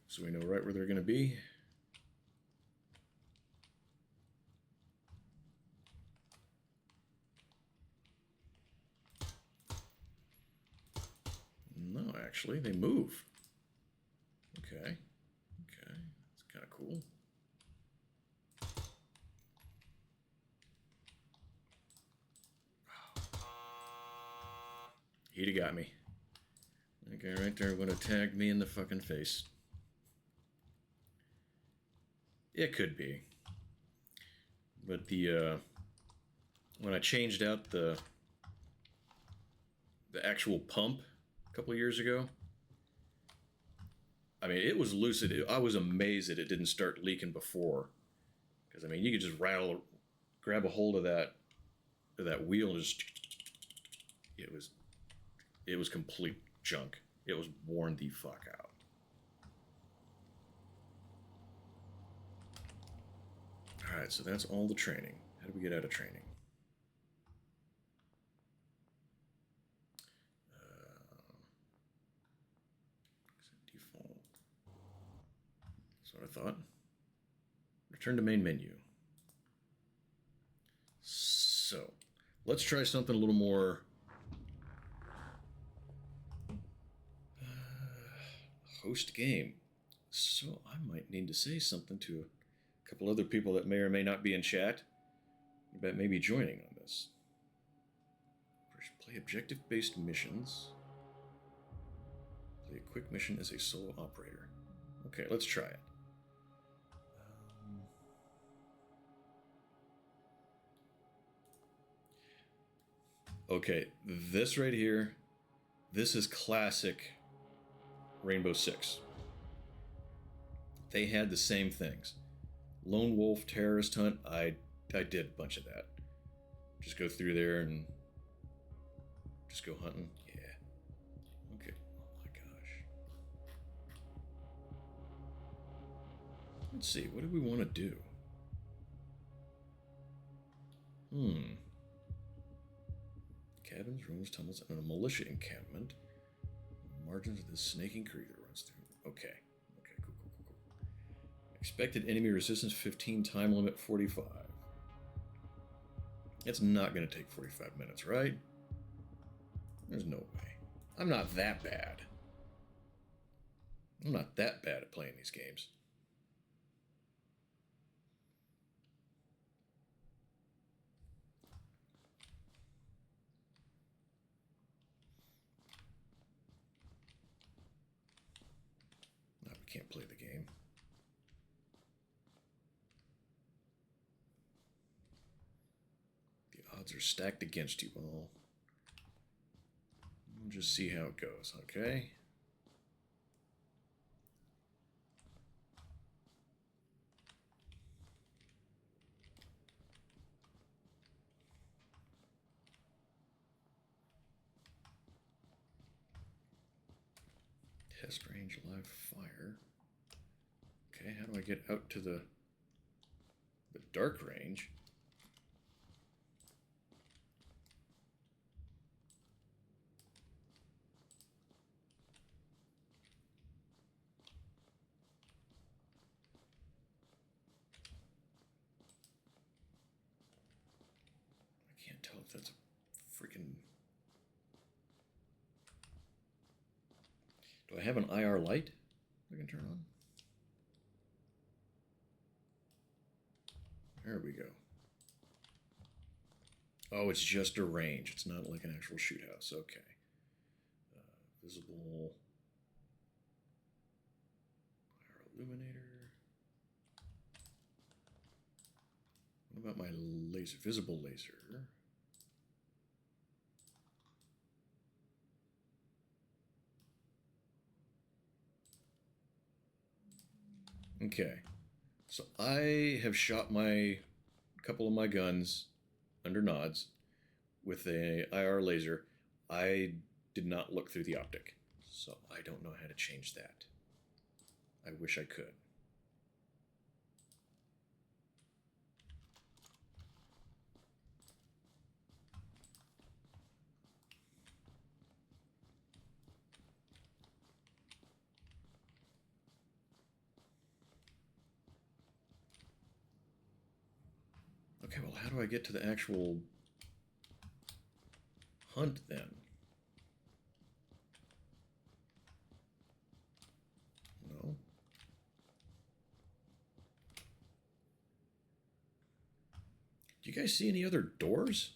So we know right where they're going to be. No, actually, they move. Okay. Okay. That's kind of cool. He'd have got me. That guy right there would have tagged me in the fucking face. It could be. But the, when I changed out the actual pump a couple of years ago, I mean, it was lucid. I was amazed that it didn't start leaking before. Because, I mean, you could just grab a hold of that wheel and just, it was complete junk. It was worn the fuck out. Alright, so that's all the training. How do we get out of training? Default. That's what I thought. Return to main menu. So, let's try something a little more host game. So I might need to say something to a couple other people that may or may not be in chat about maybe joining on this. Play objective-based missions. Play a quick mission as a solo operator. Okay, let's try it. Okay, this right here, this is classic Rainbow Six. They had the same things. Lone wolf, terrorist hunt, I did a bunch of that. Just go through there and just go hunting. Yeah. Okay. Oh my gosh. Let's see, what do we want to do? Cabins, rooms, tunnels, and a militia encampment. Margins of this snaking creek that runs through. Okay. Okay, cool. Expected enemy resistance 15, time limit 45. It's not going to take 45 minutes, right? There's no way. I'm not that bad. I'm not that bad at playing these games. can't play the game. The odds are stacked against you. Well, we'll just see how it goes, okay? Test range live fire. Okay, how do I get out to the dark range? I can't tell if that's a freaking... Do I have an IR light I can turn on? There we go. Oh, it's just a range. It's not like an actual shoot house. Okay. Visible IR illuminator. What about my laser? Visible laser. Okay. So I have shot my couple of my guns under nods with a IR laser. I did not look through the optic, so I don't know how to change that. I wish I could. Okay, well, how do I get to the actual hunt then? No. Do you guys see any other doors?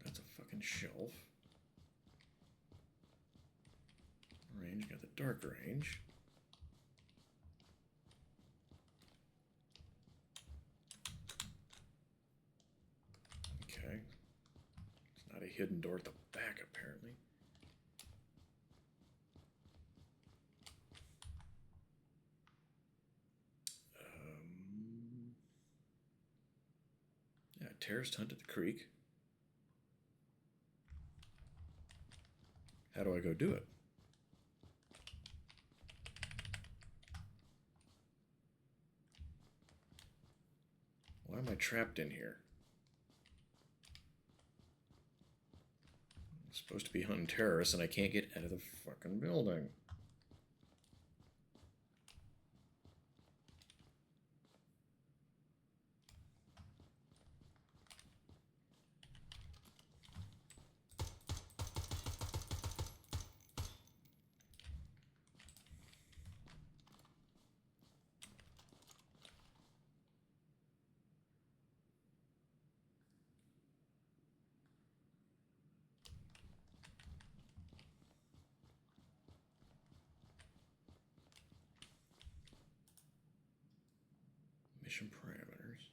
That's a fucking shelf. Range, got the dark range. Okay. It's not a hidden door at the back, apparently. Yeah, terrorist hunt at the creek. How do I go do it? Why am I trapped in here? I'm supposed to be hunting terrorists and I can't get out of the fucking building. Mission parameters.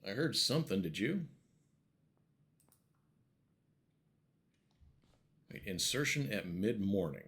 I heard something, did you? Wait, insertion at mid-morning.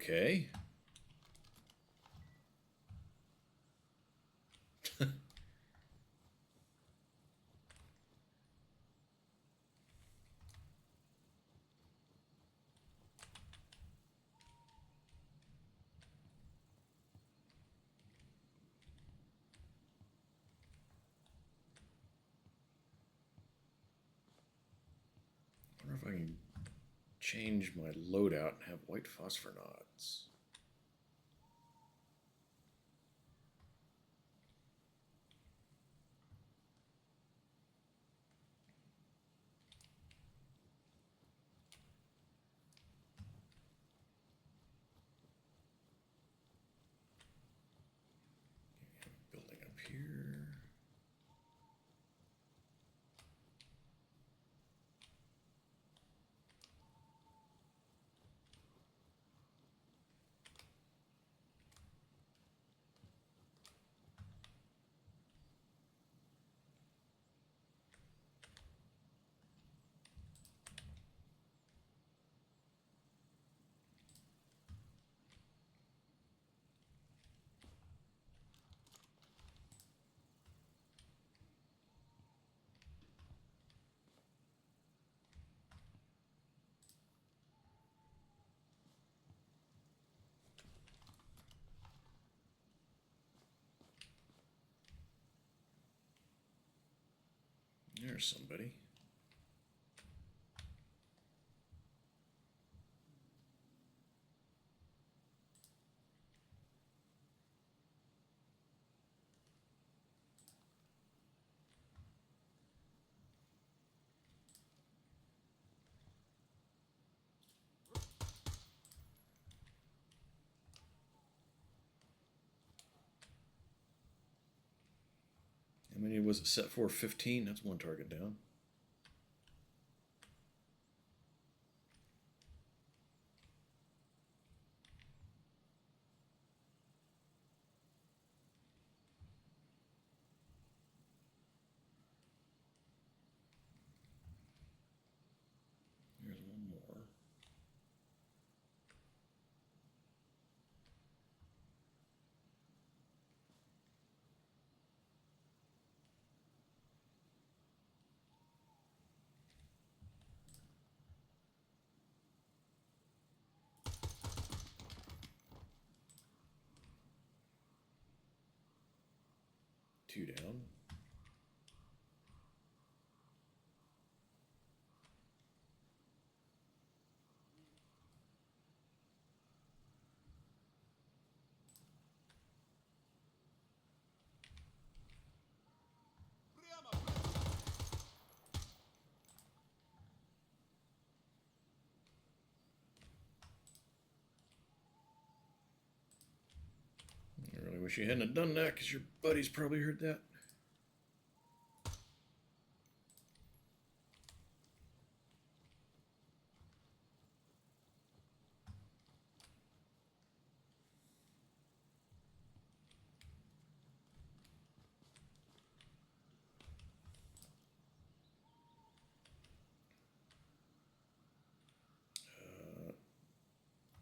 Okay. if I can change my loadout and have white phosphor nodes. Building up here. There's somebody. How many was it set for? 15? That's one target down. There's one more. Two down. I really wish you hadn't have done that, because your buddies probably heard that.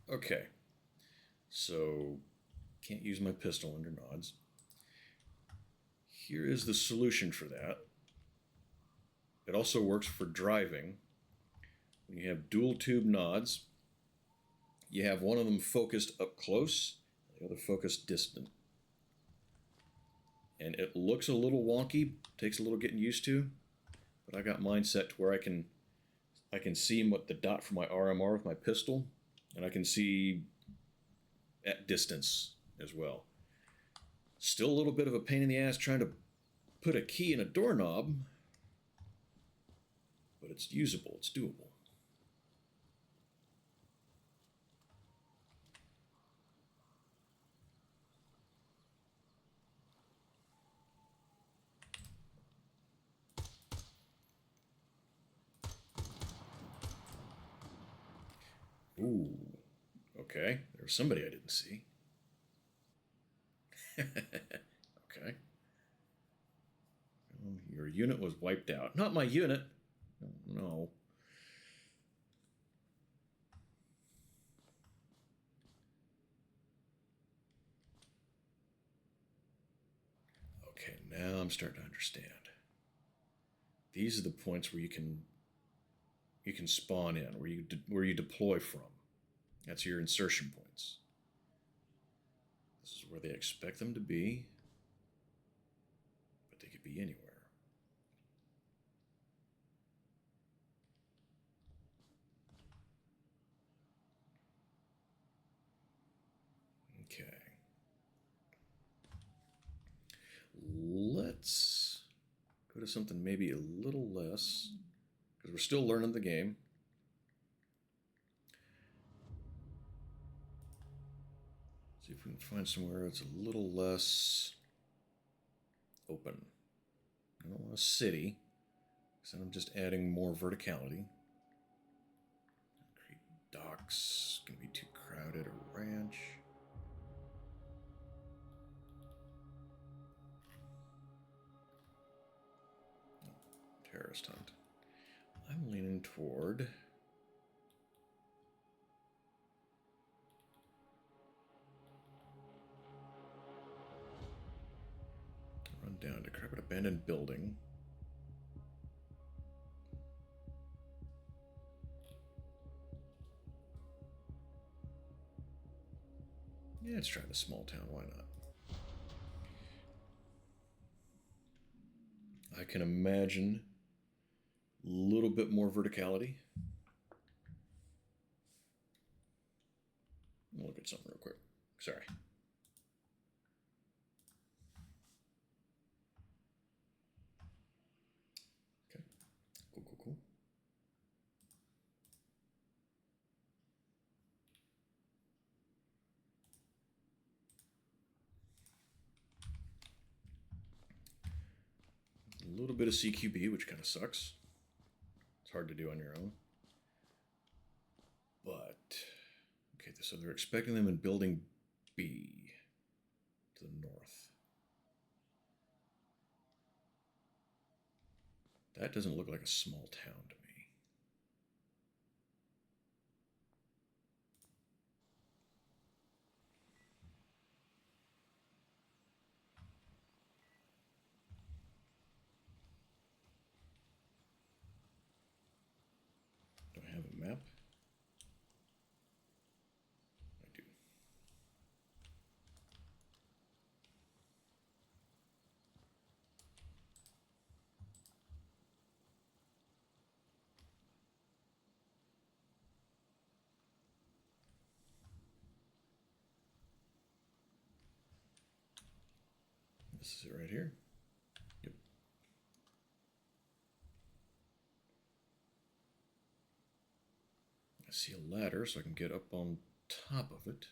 Okay. So, can't use my pistol under nods. Here is the solution for that. It also works for driving. When you have dual tube nods, you have one of them focused up close, the other focused distant. And it looks a little wonky, takes a little getting used to, but I got mine set to where I can see what the dot for my RMR with my pistol, and I can see at distance as well. Still a little bit of a pain in the ass trying to put a key in a doorknob, but it's usable, it's doable. Ooh, okay, there was somebody I didn't see. Okay. Your unit was wiped out. Not my unit. No. Okay, now I'm starting to understand. These are the points where you can spawn in, where you deploy from. That's your insertion points. This is where they expect them to be, but they could be anywhere. Okay. Let's go to something maybe a little less, because we're still learning the game. See if we can find somewhere that's a little less open. I don't want a city, because then I'm just adding more verticality. Create docks, gonna be too crowded. A ranch. Terrorist hunt. I'm leaning toward run down, decrepit abandoned building. Yeah, let's try the small town, why not? I can imagine a little bit more verticality. I'll look at something real quick. Sorry. Okay. Cool, cool, cool. A little bit of CQB, which kind of sucks. It's hard to do on your own. But, okay, so they're expecting them in building B to the north. That doesn't look like a small town to me. Do I have a map? I do. This is it right here. Yep. I see a ladder, so I can get up on top of it.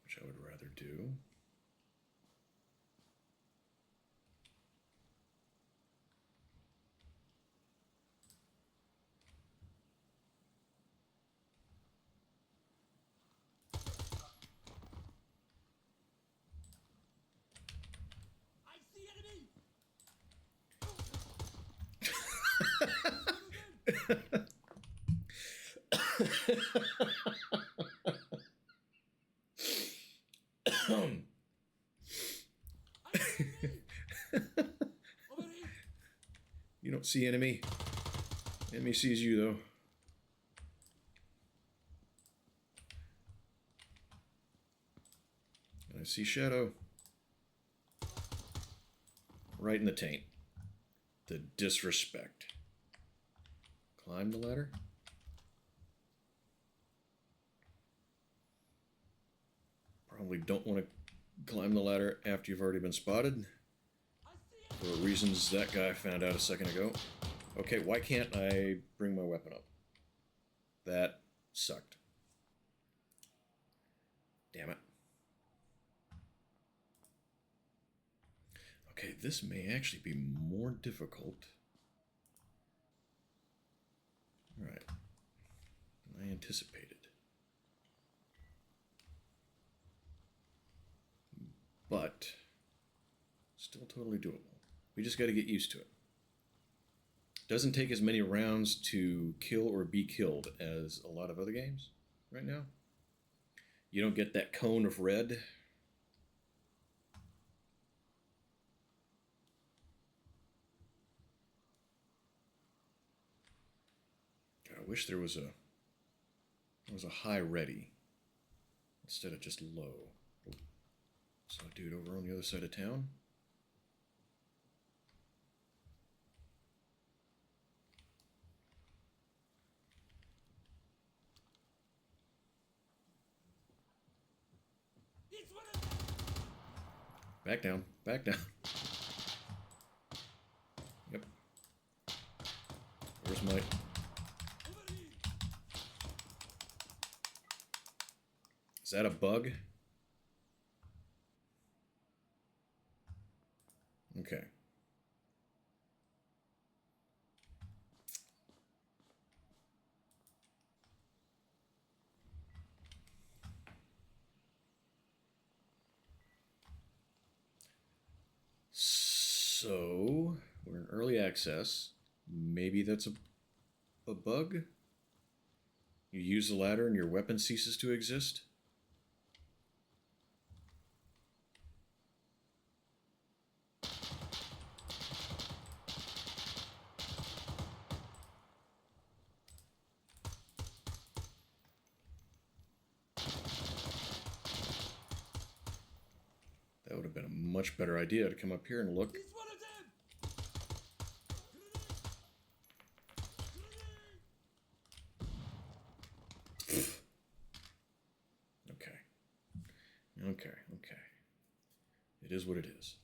Which I would rather do. You don't see enemy. Enemy sees you though. And I see shadow. Right in the taint. The disrespect. Climb the ladder. Probably don't want to climb the ladder after you've already been spotted. For reasons that guy found out a second ago. Okay, why can't I bring my weapon up? That sucked. Damn it. Okay, this may actually be more difficult. Alright. Than I anticipated. But still totally doable. We just got to get used to it. Doesn't take as many rounds to kill or be killed as a lot of other games right now. You don't get that cone of red. God, I wish there was a high ready instead of just low. Saw a dude over on the other side of town. Back down. Back down. Yep. Where's my... Is that a bug? Okay. So, we're in early access. Maybe that's a bug? You use the ladder and your weapon ceases to exist? That would have been a much better idea to come up here and look. Okay. Okay, okay. It is what it is.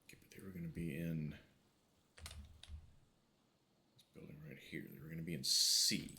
Okay, but they were going to be in this building right here. They were going to be in C.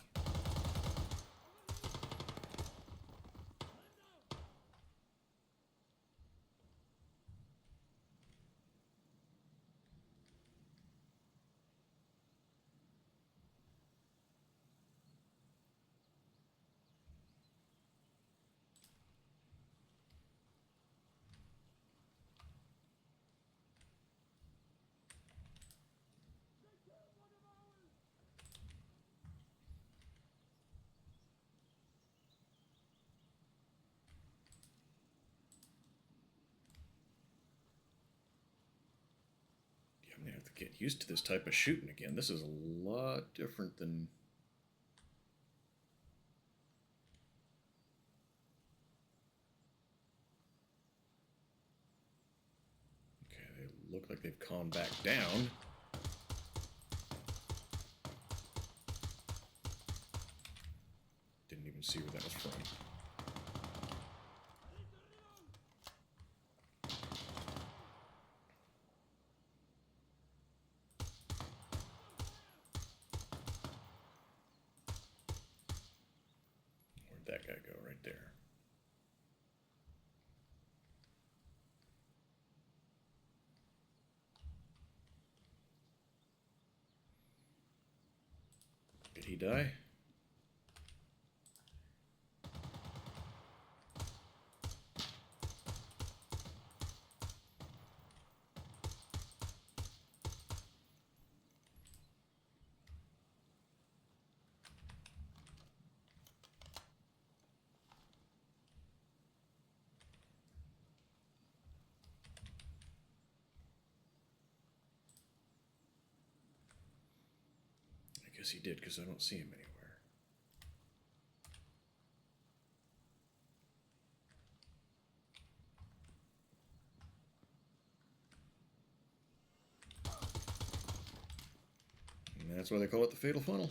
Yeah, I'm going to have to get used to this type of shooting again. This is a lot different than... Okay, they look like they've calmed back down. Didn't even see where that was from. Where'd that guy go? Right there. Did he die? I guess he did, because I don't see him anywhere. And that's why they call it the fatal funnel.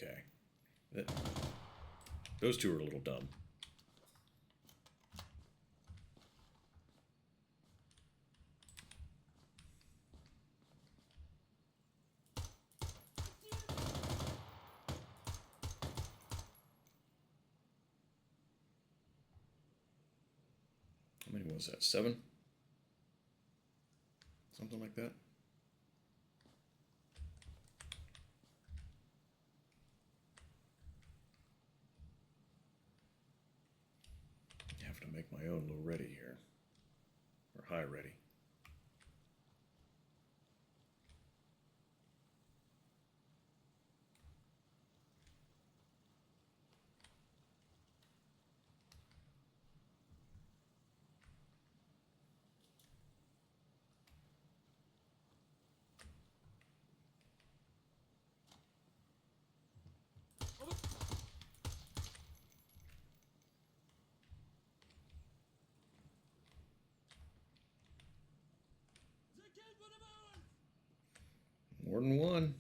Okay. Those two are a little dumb. How many was that? 7? Something like that. I have to make my own low ready here. Or high ready. More than one.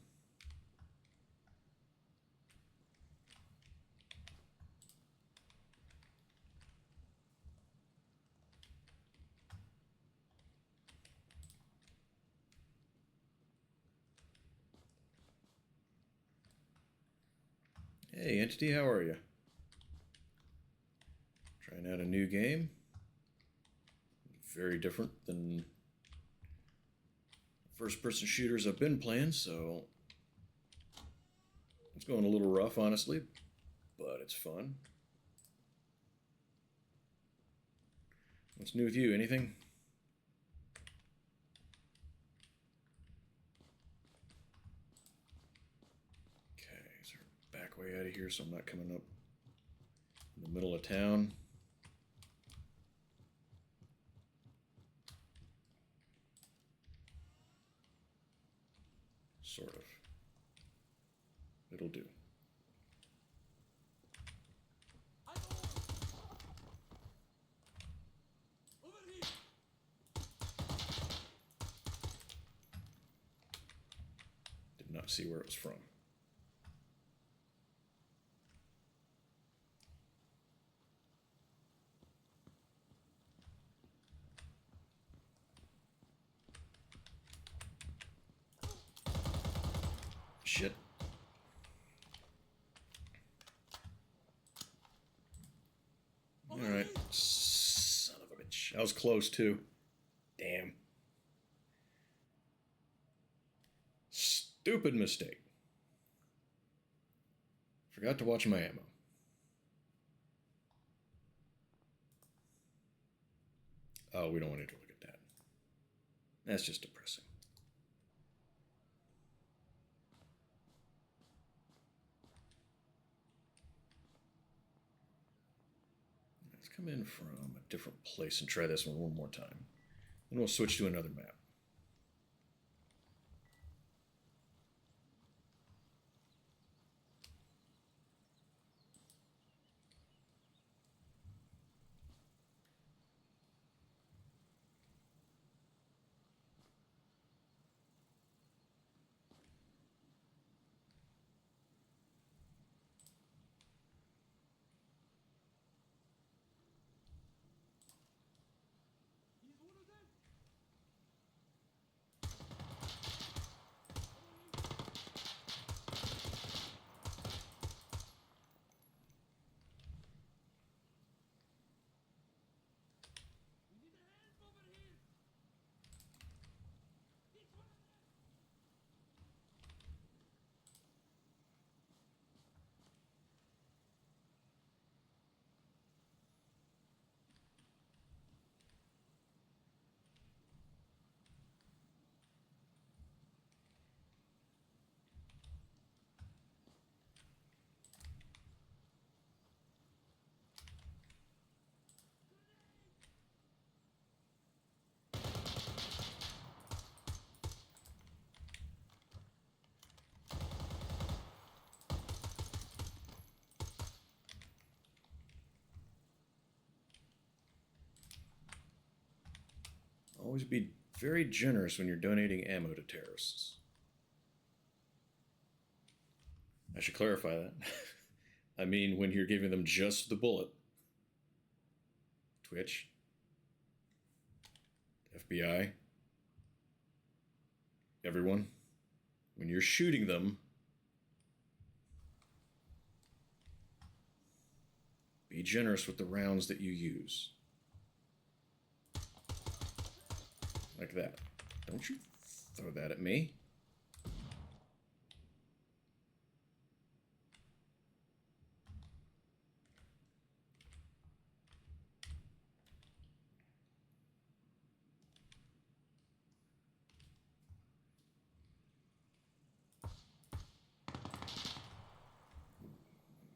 Hey, Entity, how are you? Trying out a new game. Very different than first-person shooters I've been playing, so it's going a little rough, honestly, but it's fun. What's new with you? Anything? Okay, is there a back way out of here so I'm not coming up in the middle of town? Sort of. It'll do. Did not see where it was from. Shit. Alright. Son of a bitch. I was close too. Damn. Stupid mistake. Forgot to watch my ammo. Oh, we don't want to look at that. That's just depressing. Let's come in from a different place and try this one more time. Then we'll switch to another map. Always be very generous when you're donating ammo to terrorists. I should clarify that. I mean, when you're giving them just the bullet. Twitch. FBI. Everyone. When you're shooting them, be generous with the rounds that you use. Like that. Don't you throw that at me.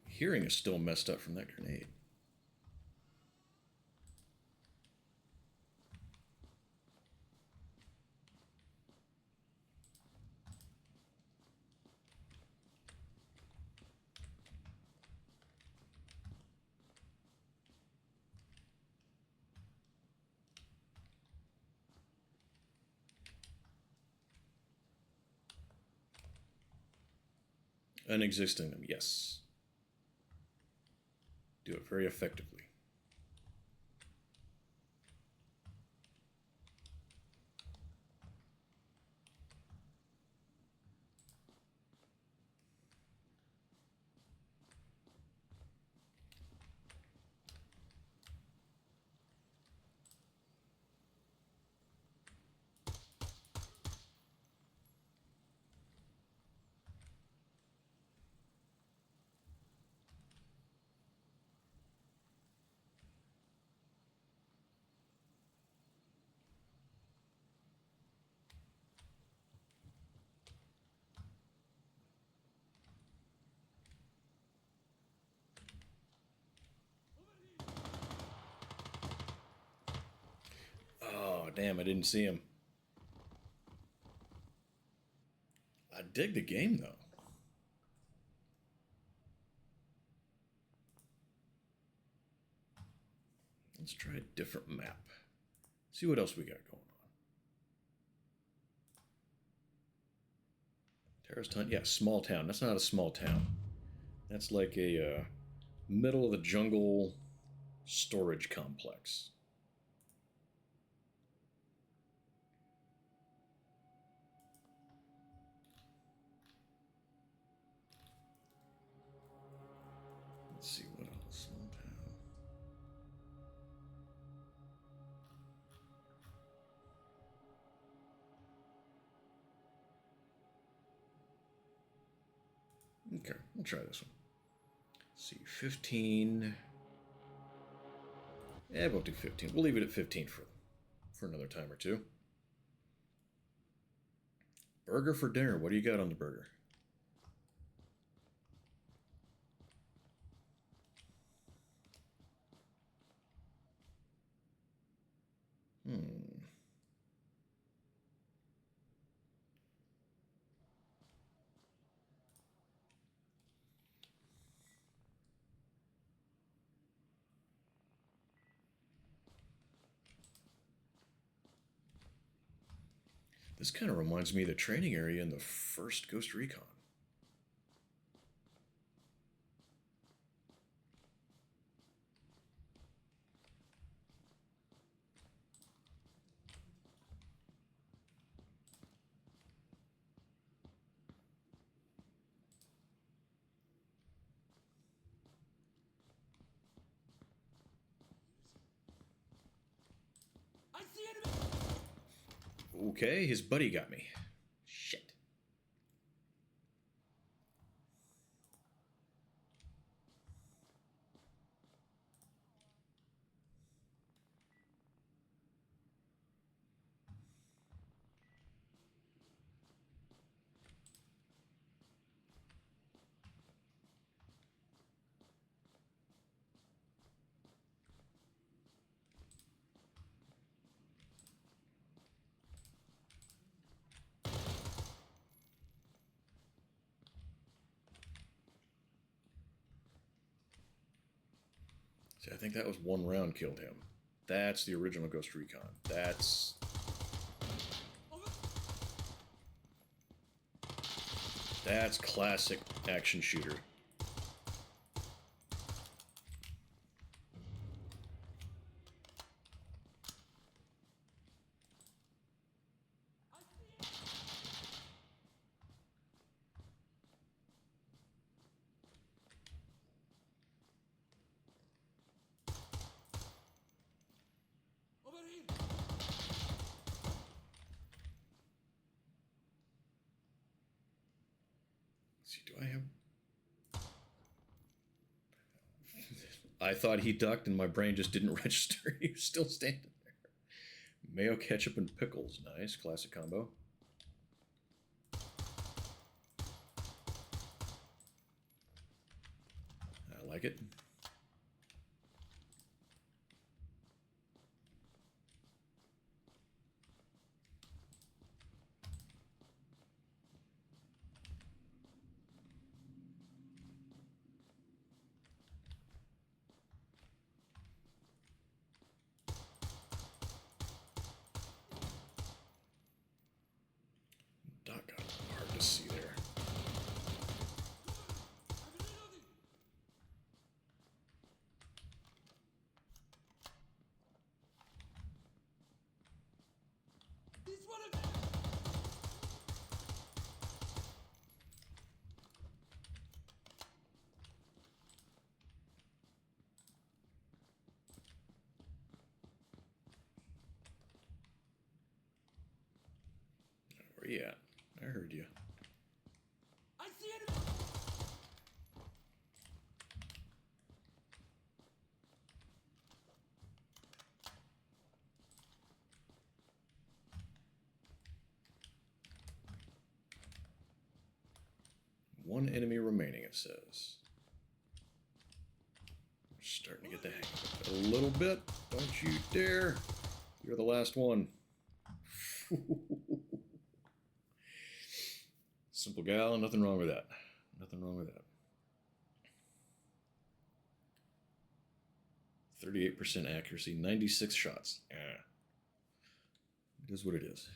Hearing is still messed up from that grenade. Unexisting them, yes. Do it very effectively. Oh, damn, I didn't see him. I dig the game, though. Let's try a different map. See what else we got going on. Terrorist hunt? Yeah, small town. That's not a small town. That's like a middle of the jungle storage complex. Let's see what else. Small town. Okay, we'll try this one. Let's see, 15. Yeah, we'll do 15. We'll leave it at 15 for another time or two. Burger for dinner. What do you got on the burger? This kind of reminds me of the training area in the first Ghost Recon. I see enemy! Okay, his buddy got me. Shit. See, I think that was one round killed him. That's the original Ghost Recon. That's classic action shooter. Over here! I thought he ducked and my brain just didn't register. He was still standing there. Mayo, ketchup, and pickles. Nice. Classic combo. I like it. Doc got hard to see there. Where you at? I heard you. I see it. One enemy remaining, it says. We're starting to get the hang of it a little bit. Don't you dare. You're the last one. Simple gal, nothing wrong with that. Nothing wrong with that. 38% accuracy, 96 shots. It is what it is.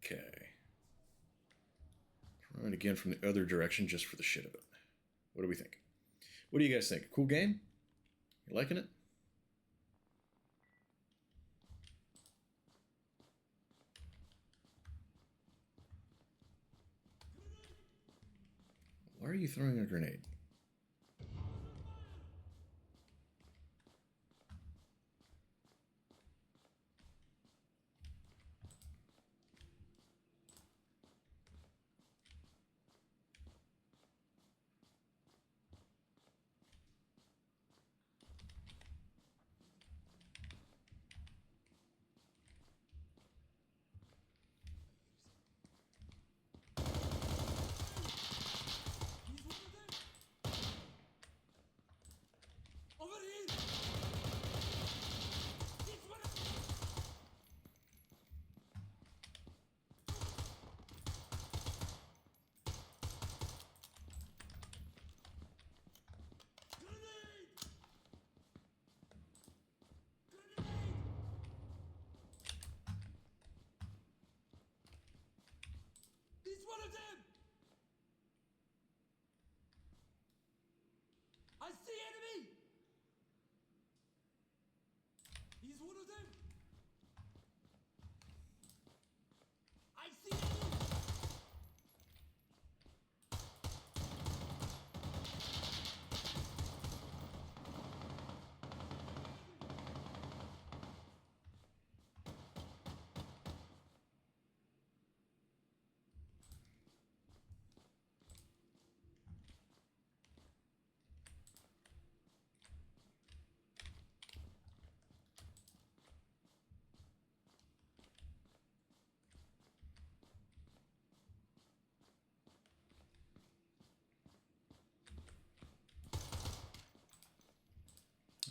Okay. Trying again from the other direction just for the shit of it. What do we think? What do you guys think? Cool game? You liking it? Why are you throwing a grenade? One of them! I see enemy! He's one of them! I see enemy!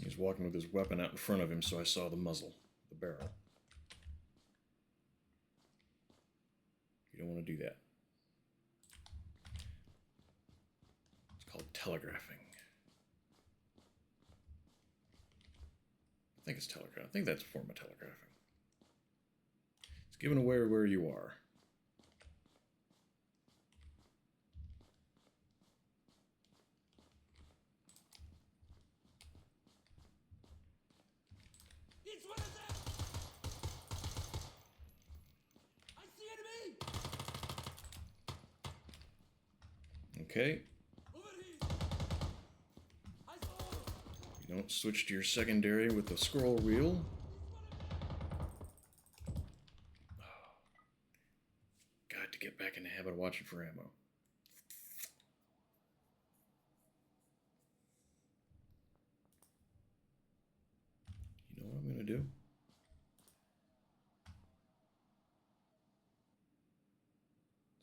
He's walking with his weapon out in front of him, so I saw the muzzle, the barrel. You don't want to do that. It's called telegraphing. I think it's telegraph. I think that's a form of telegraphing. It's giving away where you are. It's one of them! I see enemy! Okay. Over here! I saw! You don't switch to your secondary with the scroll wheel. Got to get back in the habit of watching for ammo. do?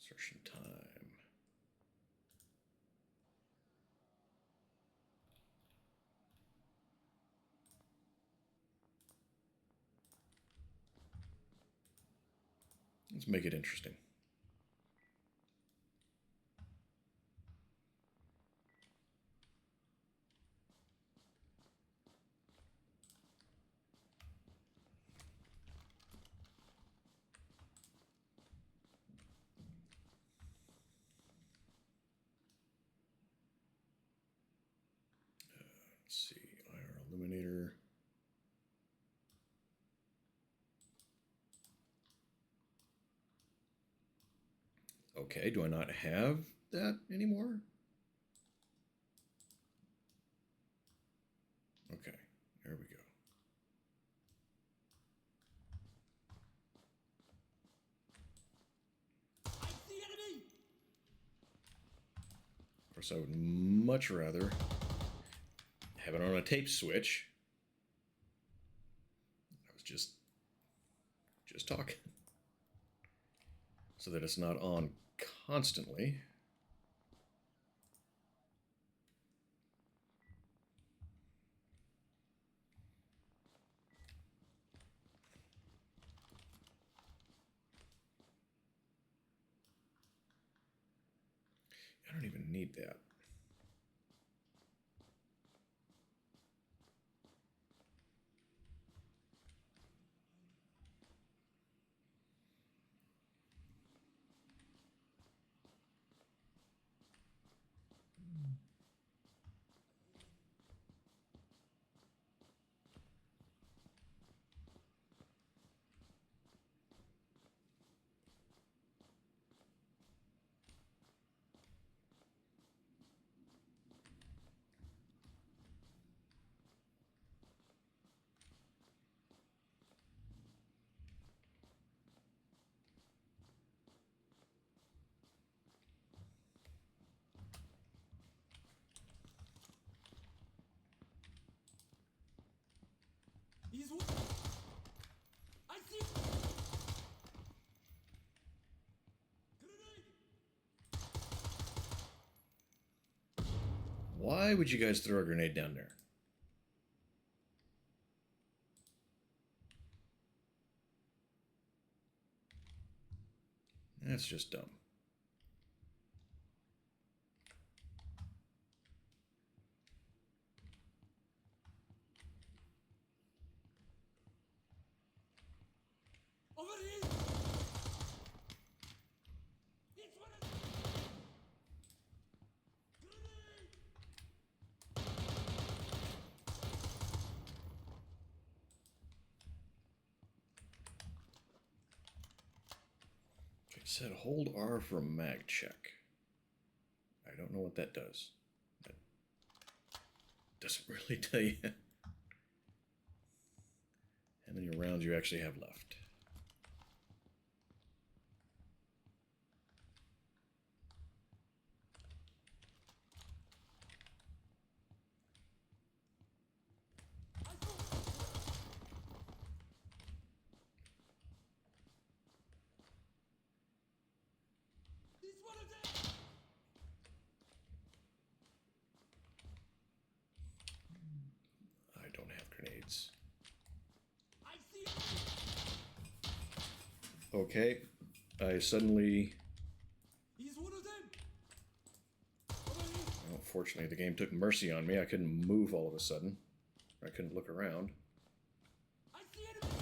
Insertion time. Let's make it interesting. Let's see, IR Illuminator. Okay, do I not have that anymore? Okay, there we go. I see enemy! Of course, I would much rather have it on a tape switch. I was just talking. So that it's not on constantly. I don't even need that. He's one. I see. Grenade! Why would you guys throw a grenade down there? That's just dumb. Over here! It's one of them! Grenade! Okay, it said hold R for a mag check. I don't know what that does. That doesn't really tell you how many rounds you actually have left. I saw. It's one of them! I don't have grenades. I see enemy! Okay, I suddenly... He's one of them! Over here! Well, fortunately, the game took mercy on me. I couldn't move all of a sudden. I couldn't look around. I see enemy!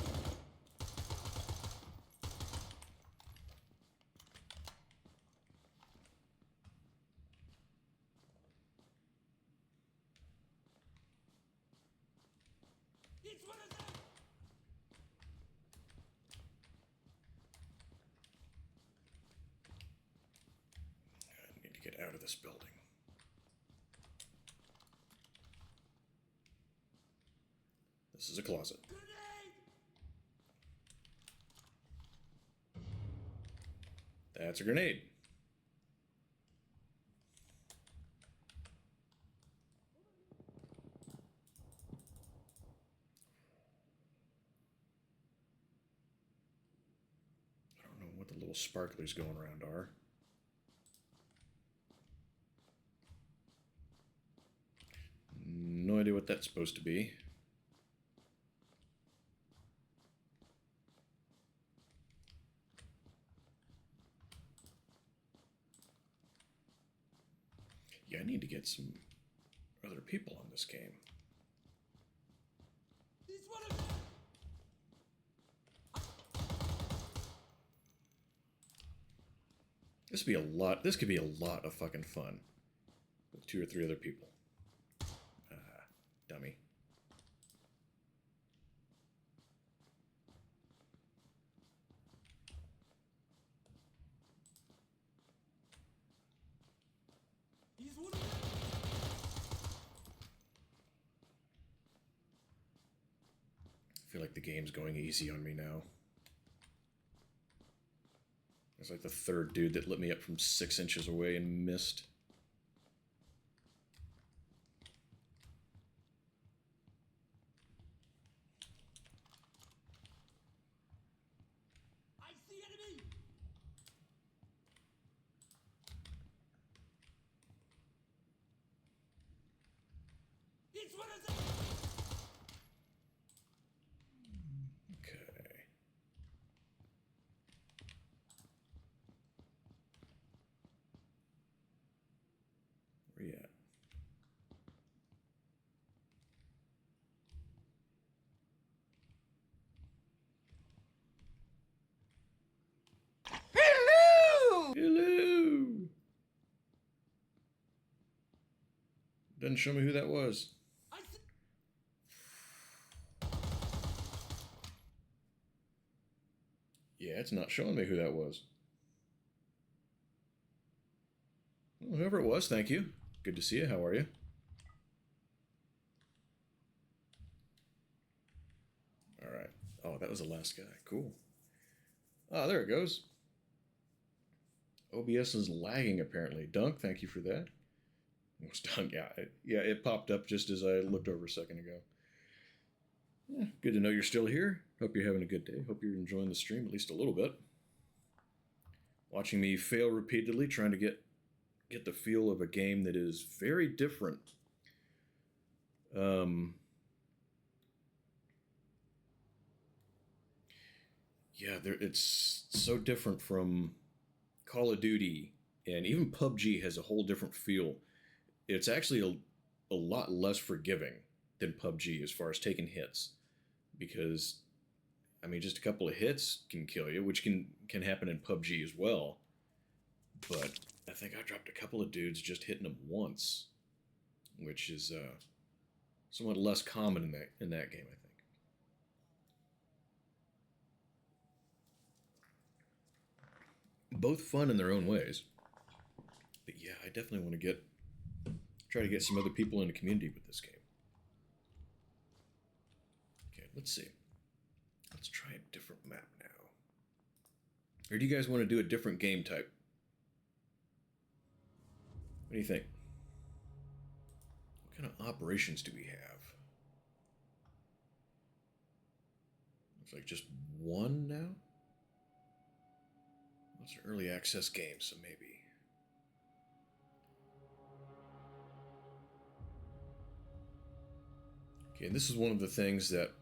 It's one of them! I need to get out of this building. This is a closet. Grenade! That's a grenade. the little sparklies going around are. No idea what that's supposed to be. Yeah, I need to get some other people on this game. He's one of them! This could be a lot of fucking fun with 2 or 3 other people. Dummy. He's one of them! I feel like the game's going easy on me now. It's like the 3rd dude that lit me up from 6 inches away and missed. I see enemy! It's one of them! Okay. Where you at? Hello! Hello! Doesn't show me who that was. I see... Yeah, it's not showing me who that was. Well, whoever it was, thank you. Good to see you. How are you? Alright. Oh, that was the last guy. Cool. Ah, there it goes. OBS is lagging, apparently. Dunk, thank you for that. It was Dunk, yeah. It popped up just as I looked over a second ago. Yeah, good to know you're still here. Hope you're having a good day. Hope you're enjoying the stream at least a little bit. Watching me fail repeatedly, trying to get the feel of a game that is very different. Yeah, it's so different from Call of Duty, and even PUBG has a whole different feel. It's actually a lot less forgiving than PUBG as far as taking hits, because I mean, just a couple of hits can kill you, which can happen in PUBG as well. But I think I dropped a couple of dudes just hitting them once, which is somewhat less common in that game, I think. Both fun in their own ways. But yeah, I definitely want to try to get some other people in the community with this game. Okay, let's see. Let's try a different map now. Or do you guys want to do a different game type? What do you think? What kind of operations do we have? Looks like just one now? It's an early access game, so maybe. Okay, and this is one of the things that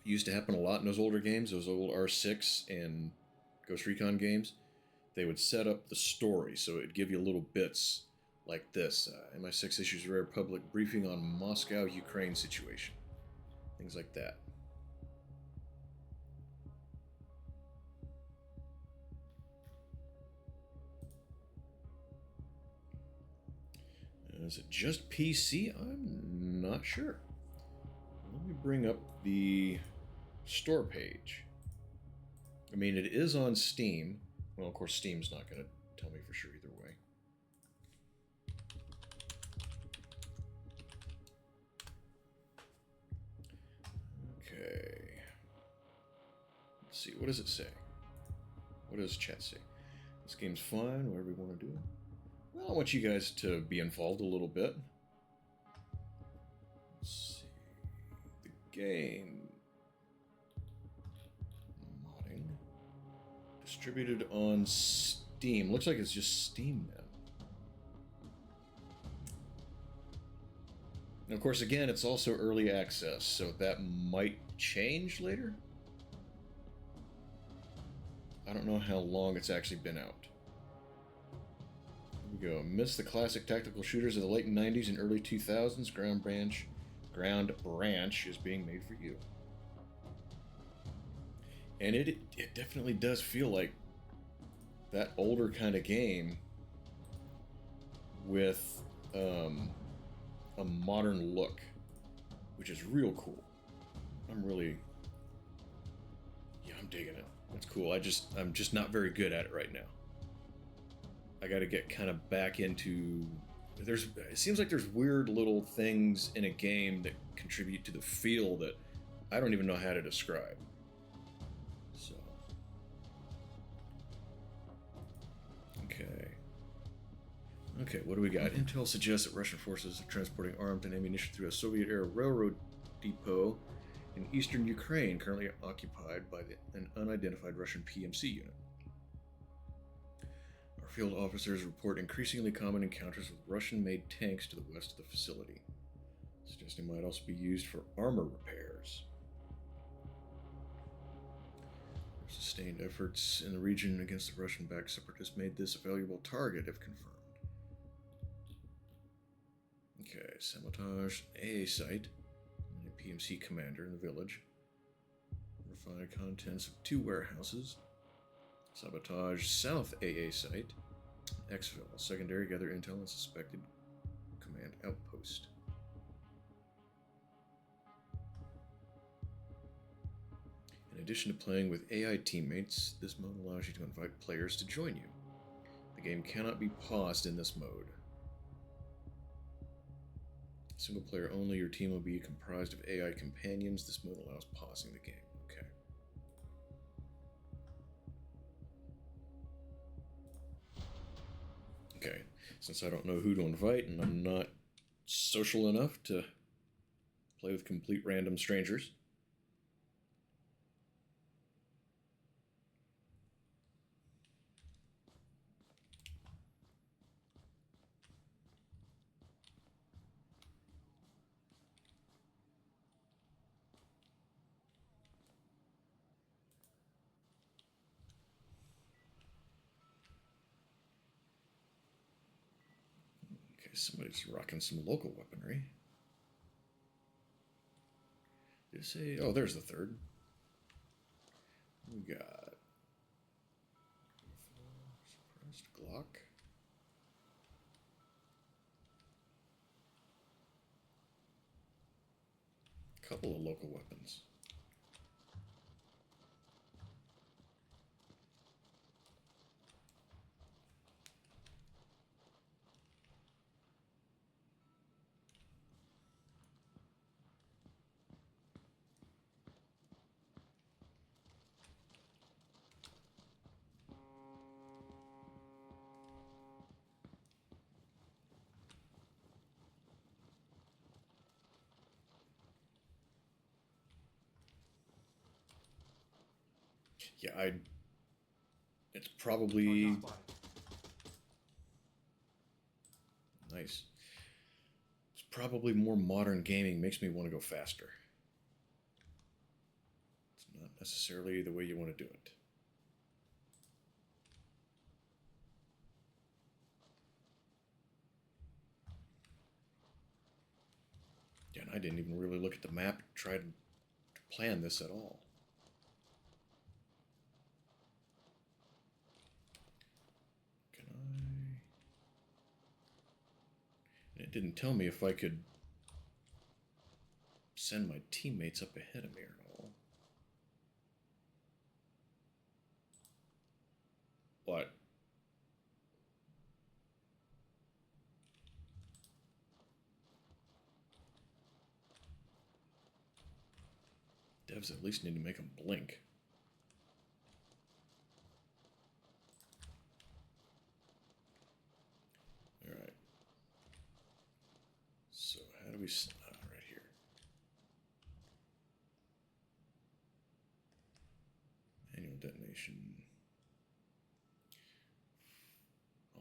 used to happen a lot in those older games, those old R6 and Ghost Recon games. They would set up the story, so it'd give you little bits like this. MI6 issues rare public briefing on Moscow, Ukraine situation. Things like that. Is it just PC? I'm not sure. Let me bring up the store page. I mean, it is on Steam. Well, of course, Steam's not going to tell me for sure either way. Okay. Let's see. What does it say? What does chat say? This game's fine, whatever you want to do. Well, I want you guys to be involved a little bit. Let's see. The game. Modding. Distributed on Steam. Looks like it's just Steam now. And of course, again, it's also early access, so that might change later. I don't know how long it's actually been out. Here we go. Miss the classic tactical shooters of the late 90s and early 2000s? Ground Branch is being made for you. And it definitely does feel like that older kind of game with a modern look, which is real cool. I'm digging it. It's cool. I'm just not very good at it right now. I got to get kind of back into. It seems like there's weird little things in a game that contribute to the feel that I don't even know how to describe. So, okay, what do we got? Intel suggests that Russian forces are transporting arms and ammunition through a Soviet-era railroad depot in eastern Ukraine, currently occupied by an unidentified Russian PMC unit. Our field officers report increasingly common encounters with Russian-made tanks to the west of the facility, suggesting it might also be used for armor repairs. Sustained efforts in the region against the Russian-backed separatists made this a valuable target if confirmed. Okay, sabotage AA site. PMC commander in the village. Refined contents of 2 warehouses. Sabotage South AA site. Exfil. Secondary. Gather intel and suspected command outpost. In addition to playing with AI teammates, this mode allows you to invite players to join you. The game cannot be paused in this mode. Single player only, your team will be comprised of AI companions. This mode allows pausing the game. Okay, since I don't know who to invite and I'm not social enough to play with complete random strangers. Somebody's rocking some local weaponry. Did it say? Oh, there's the third. We got suppressed Glock. Couple of local weapons. Yeah, it's probably nice. It's probably more modern gaming makes me want to go faster. It's not necessarily the way you want to do it. Yeah, and I didn't even really look at the map, try to plan this at all. It didn't tell me if I could send my teammates up ahead of me or all. What? Devs at least need to make them blink. Alright. So how do we... right here. Manual detonation.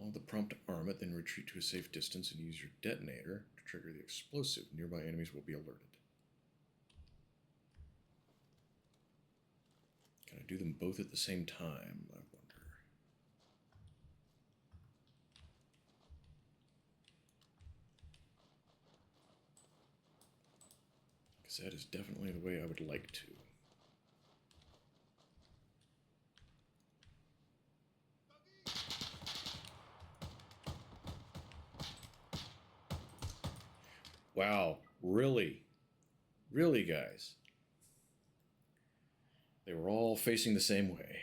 Follow the prompt to arm it, then retreat to a safe distance and use your detonator to trigger the explosive. Nearby enemies will be alerted. Can I do them both at the same time? I wonder. Because that is definitely the way I would like to. Wow, really? Really, guys? They were all facing the same way.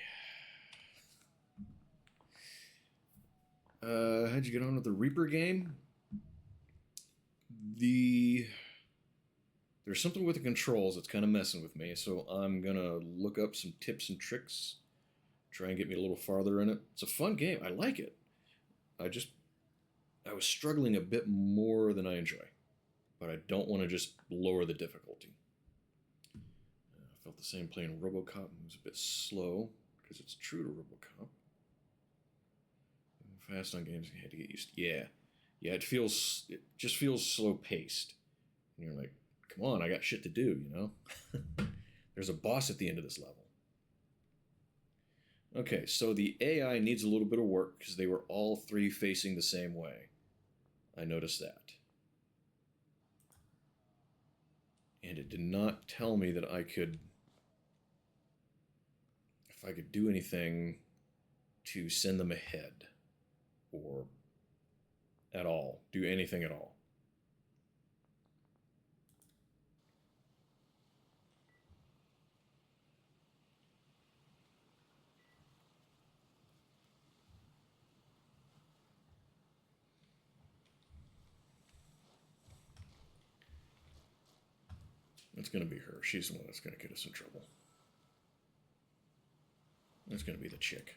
How'd you get on with the Reaper game? There's something with the controls that's kind of messing with me, so I'm gonna look up some tips and tricks, try and get me a little farther in it. It's a fun game. I like it. I was struggling a bit more than I enjoy, but I don't want to just lower the difficulty. I felt the same playing RoboCop. It was a bit slow because it's true to RoboCop. Fast on games, I had to get used to. Yeah. It just feels slow paced, and you're like, come on, I got shit to do, you know. There's a boss at the end of this level. Okay, so the AI needs a little bit of work because they were all three facing the same way. I noticed that. And it did not tell me that if I could do anything to send them ahead or at all, do anything at all. It's going to be her. She's the one that's going to get us in trouble. It's going to be the chick.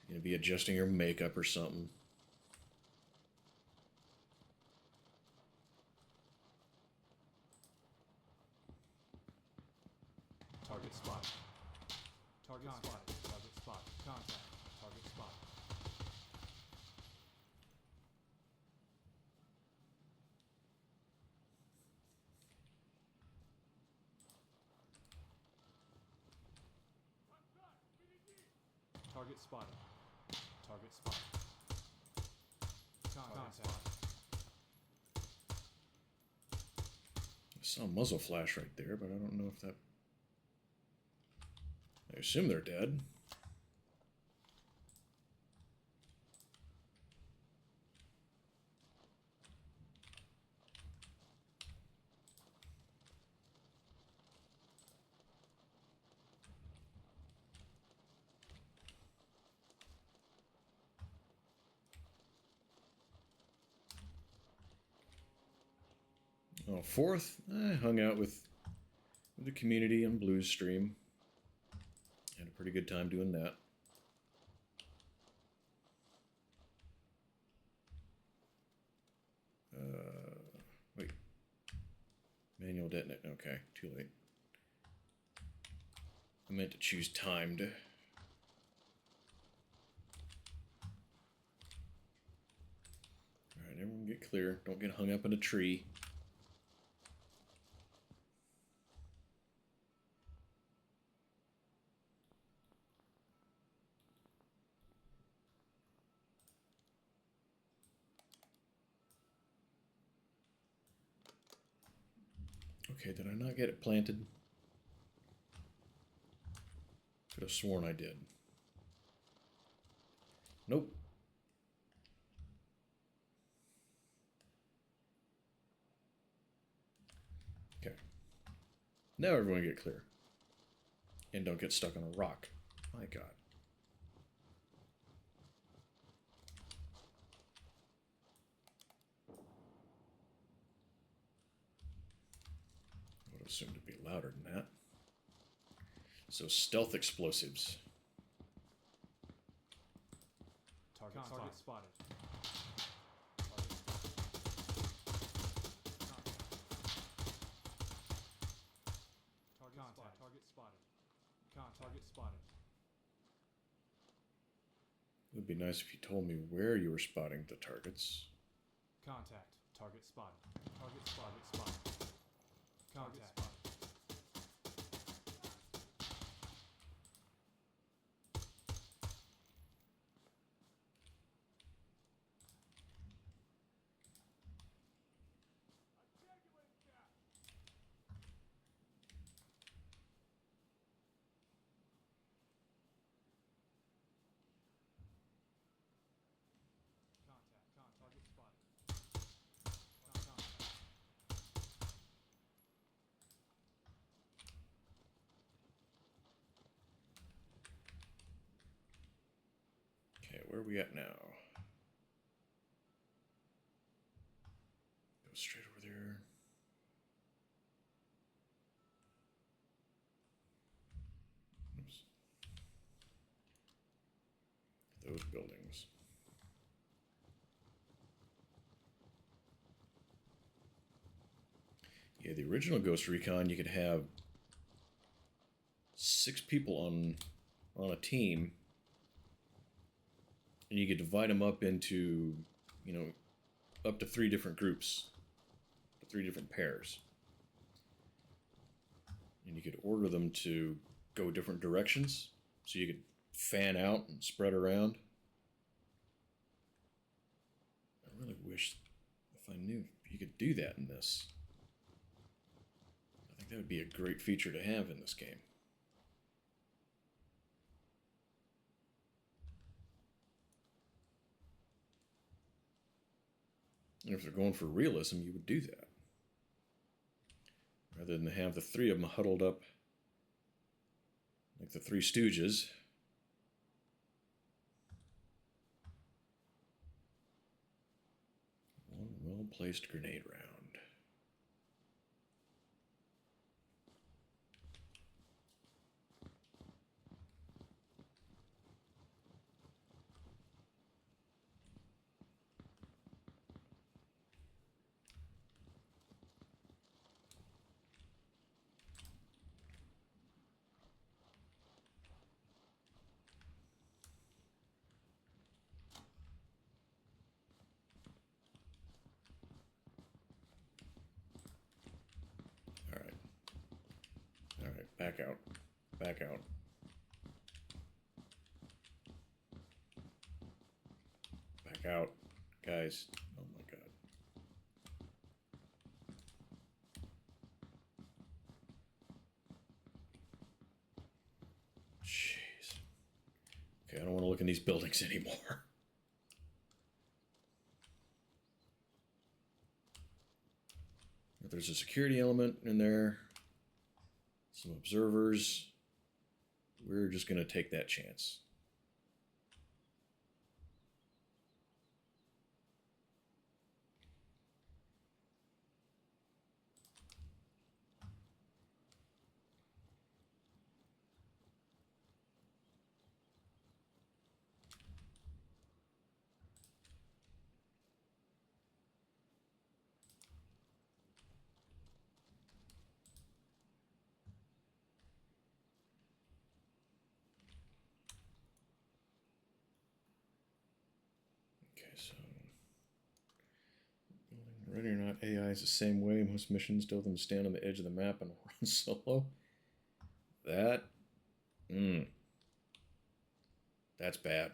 You're going to be adjusting her makeup or something. Target spotted. Target spotted. Target spotted. Contact. Target spotted. Target spotted. Target spotted. Contact. I saw a muzzle flash right there, but I don't know if that... I assume they're dead. Oh, fourth, I hung out with the community on Blues Stream. Had a pretty good time doing that. Wait. Manual detonate. Okay, too late. I meant to choose timed. Alright, everyone get clear. Don't get hung up in a tree. Okay, did I not get it planted? Could have sworn I did. Nope. Okay. Now everyone get clear. And don't get stuck on a rock. My God. I would assume to be louder than that. So stealth explosives. Target spotted. Target spotted. Target spotted. It would be nice if you told me where you were spotting the targets. Contact. Target spotted. Target spotted. Contact. Target spotted. Contact. Okay, where are we at now? Go straight over there. Oops. Those buildings. Yeah, the original Ghost Recon, you could have 6 people on a team, and you could divide them up into, you know, up to 3 different groups, 3 different pairs, and you could order them to go different directions, so you could fan out and spread around. I really wish if I knew you could do that in this. I think that would be a great feature to have in this game. And if they're going for realism, you would do that. Rather than have the 3 of them huddled up like the 3 Stooges. One well-placed grenade round. Alright, back out. Back out. Back out. Guys. Oh my god. Jeez. Okay, I don't want to look in these buildings anymore. If there's a security element in there, some observers, we're just going to take that chance. Okay, so ready or not, AI is the same way. Most missions tell them to stand on the edge of the map and run solo. That's bad.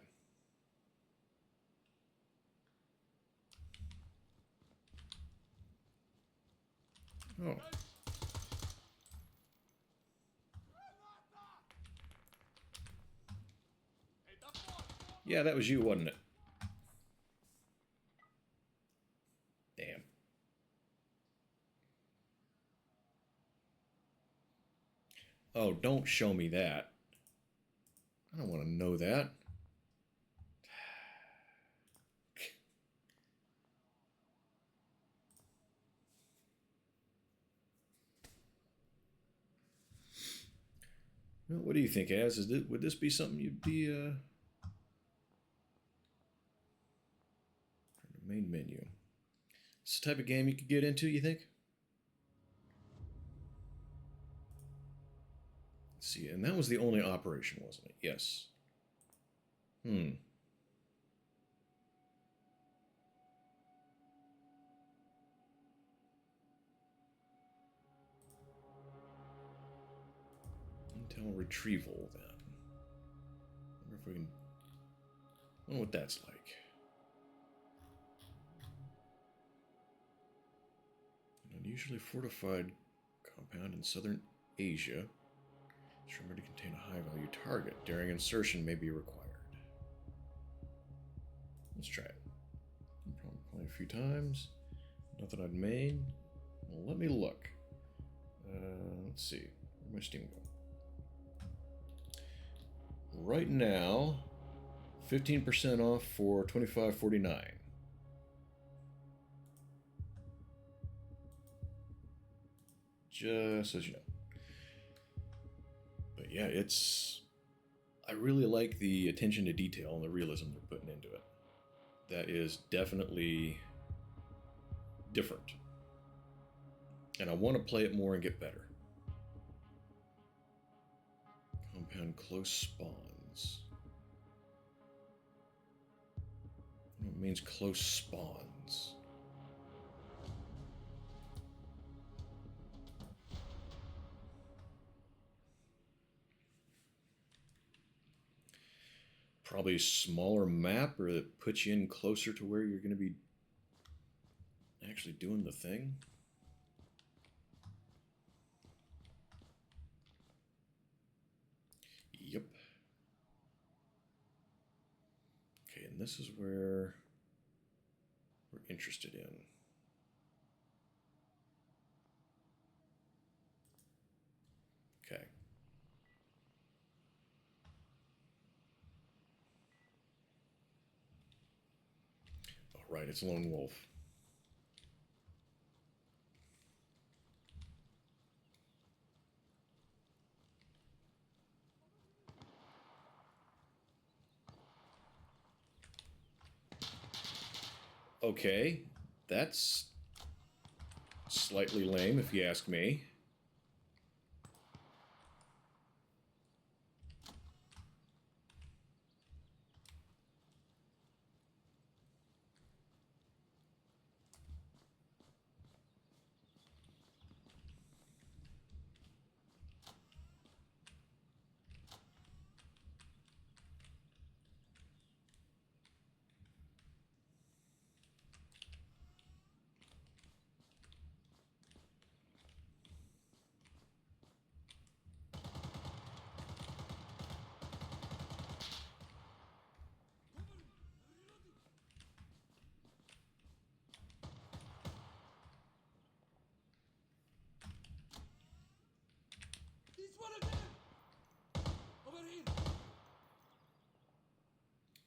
Oh. Yeah, that was you, wasn't it? Damn. Oh, don't show me that. I don't want to know that. Well, what do you think, Az? Would this be something you'd be, main menu. It's the type of game you could get into, you think? Let's see, and that was the only operation, wasn't it? Yes. Intel retrieval, then. I wonder if we can... I wonder what that's like. An unusually fortified compound in southern Asia. It's rumored to contain a high-value target. Daring insertion may be required. Let's try it. Probably play a few times. Nothing I'd made. Well, let me look. Let's see. Where'd my Steam go? Right now, 15% off for $25.49. Just as you know. But yeah, it's... I really like the attention to detail and the realism they're putting into it. That is definitely different. And I want to play it more and get better. Compound close spawns. What means close spawns? Probably a smaller map, or that puts you in closer to where you're going to be actually doing the thing. Yep. Okay, and this is where we're interested in. Okay. All right, it's Lone Wolf. Okay, that's slightly lame if you ask me.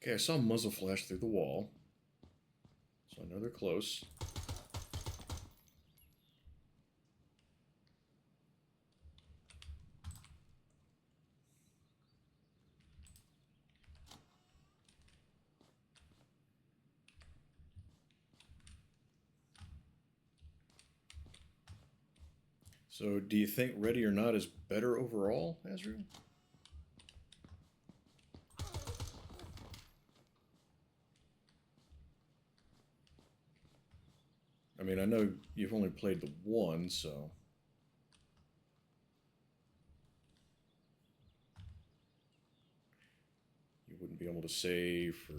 Okay, I saw muzzle flash through the wall, so I know they're close. So, do you think Ready or Not is better overall, Azrael? I mean, I know you've only played the one, so... you wouldn't be able to say for...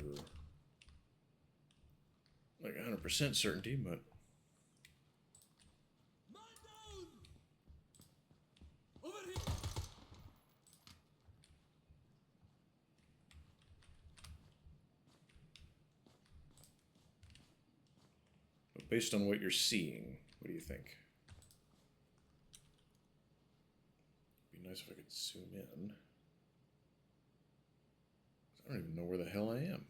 like 100% certainty, but... but based on what you're seeing, what do you think? It'd be nice if I could zoom in. I don't even know where the hell I am.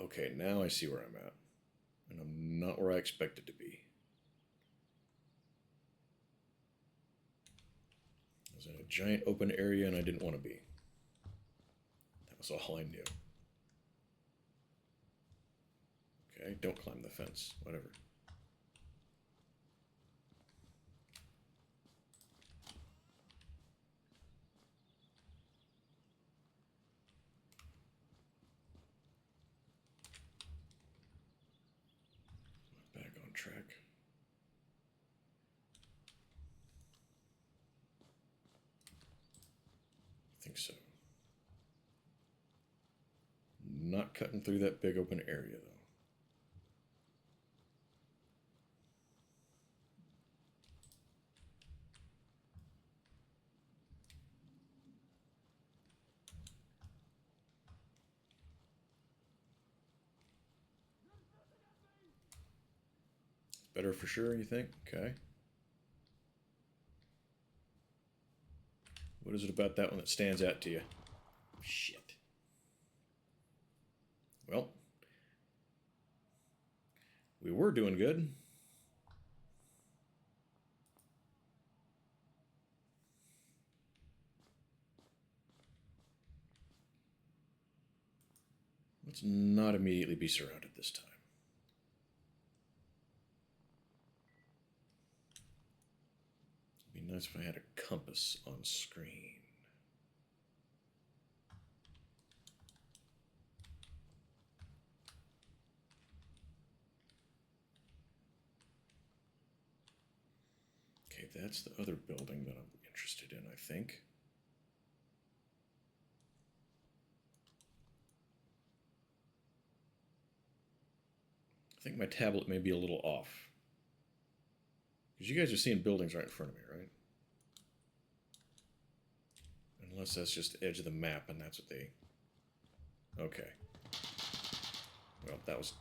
Okay, now I see where I'm at. And I'm not where I expected to be. I was in a giant open area and I didn't want to be. That was all I knew. Okay, don't climb the fence. Whatever. Back on track. I think so. Not cutting through that big open area, though. Better for sure, you think? Okay. What is it about that one that stands out to you? Shit. Well, we were doing good. Let's not immediately be surrounded this time. It'd be nice if I had a compass on screen. Okay, that's the other building that I'm interested in, I think. I think my tablet may be a little off. Because you guys are seeing buildings right in front of me, right? Unless that's just the edge of the map and that's what they... Okay. Well, that was...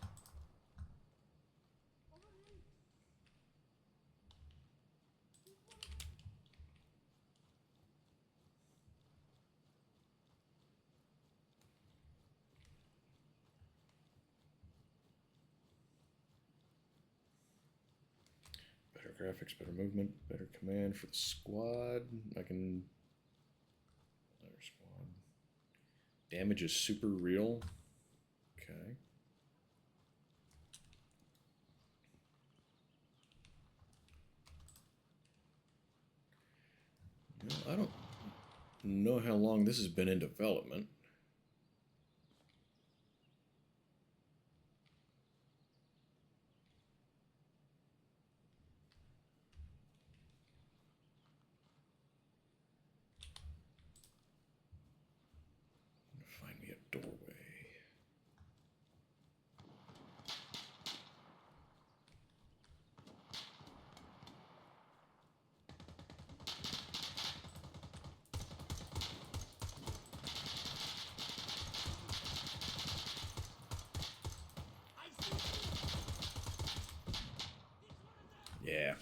Better graphics, better movement, better command for the squad. I can... Another squad. Damage is super real. Okay. Well, I don't know how long this has been in development. Find me a doorway. Yeah.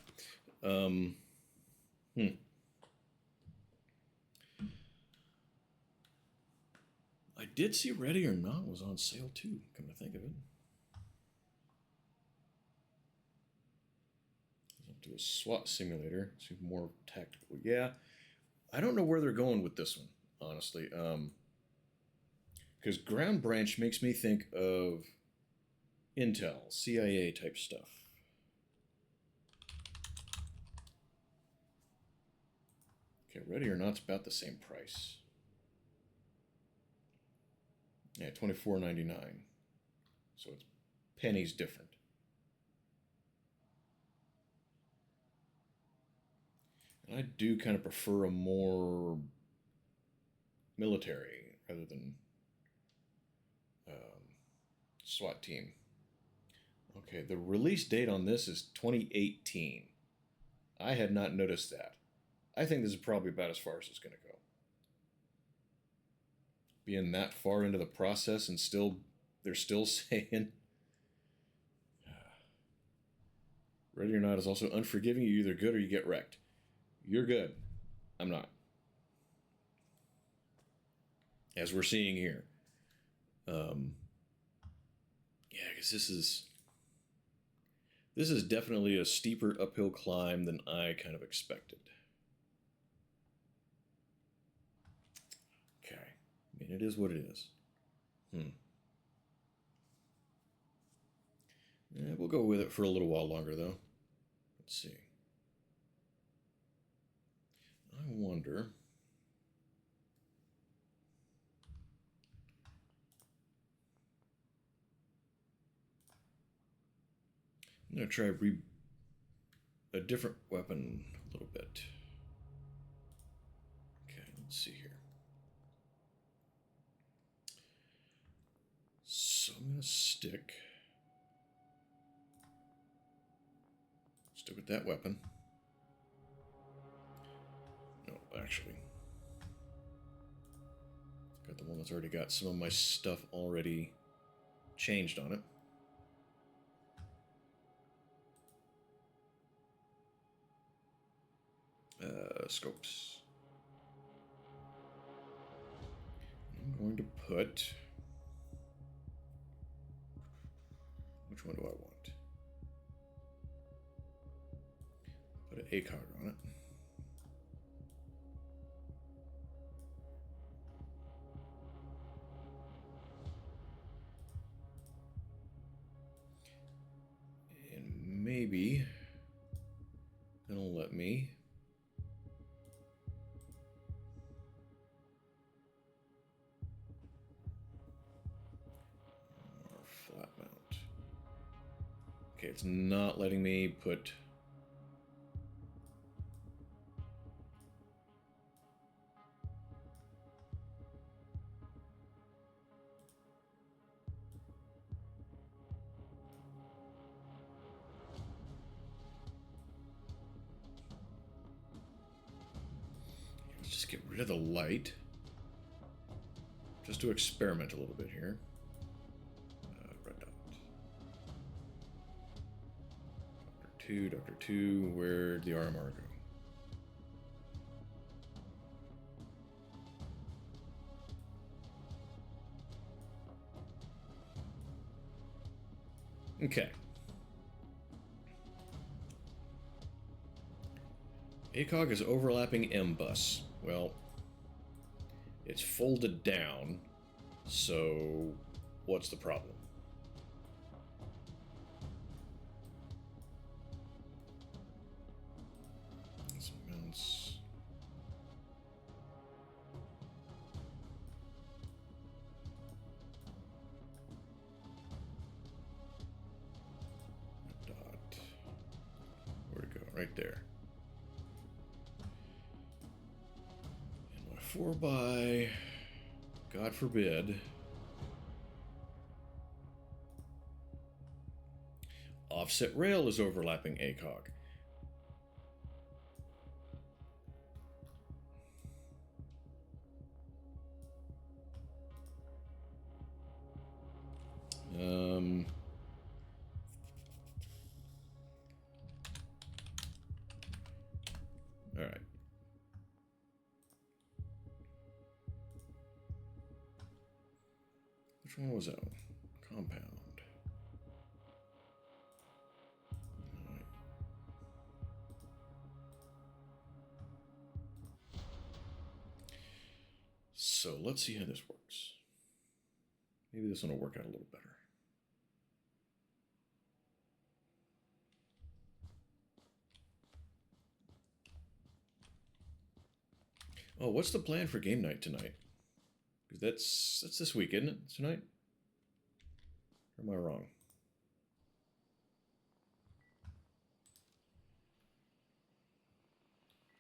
I did see Ready or Not was on sale too, come to think of it. Do a SWAT simulator. It's more tactical. Yeah. I don't know where they're going with this one, honestly. Because Ground Branch makes me think of Intel, CIA type stuff. Okay, Ready or Not's about the same price. Yeah, $24.99. So it's pennies different. And I do kind of prefer a more military rather than SWAT team. Okay, the release date on this is 2018. I had not noticed that. I think this is probably about as far as it's going to go. Being that far into the process and still, they're still saying, Ready or Not is also unforgiving. You're either good or you get wrecked. You're good. I'm not. As we're seeing here. Yeah, because this is definitely a steeper uphill climb than I kind of expected. Okay. I mean, it is what it is. Yeah, we'll go with it for a little while longer, though. Let's see. I wonder... I'm going to try a different weapon a little bit. Okay, let's see here. So I'm going to stick with that weapon. No, actually. Got the one that's already got some of my stuff already changed on it. Scopes. I'm going to put... Which one do I want? Put an ACOG on it. And maybe it'll let me... Flat mount. Okay, it's not letting me put... Let's just get rid of the light. Just to experiment a little bit here. Red dot. Dr. 2, where'd the RMR go? Okay. ACOG is overlapping M-bus. Well, it's folded down, so what's the problem? Some mounts. Dot. Where'd it go? Right there. And my 4x, God forbid, offset rail is overlapping ACOG. All right. Which one was that one? Compound. All right. So let's see how this works. Maybe this one will work out a little better. Oh, what's the plan for game night tonight? Because that's this week, isn't it? Tonight? Or am I wrong?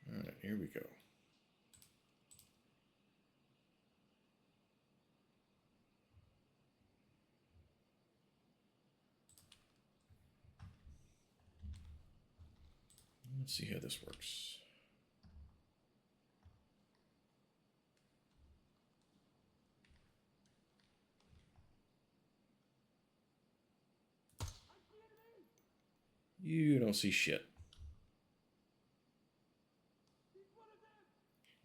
All right, here we go. Let's see how this works. You don't see shit.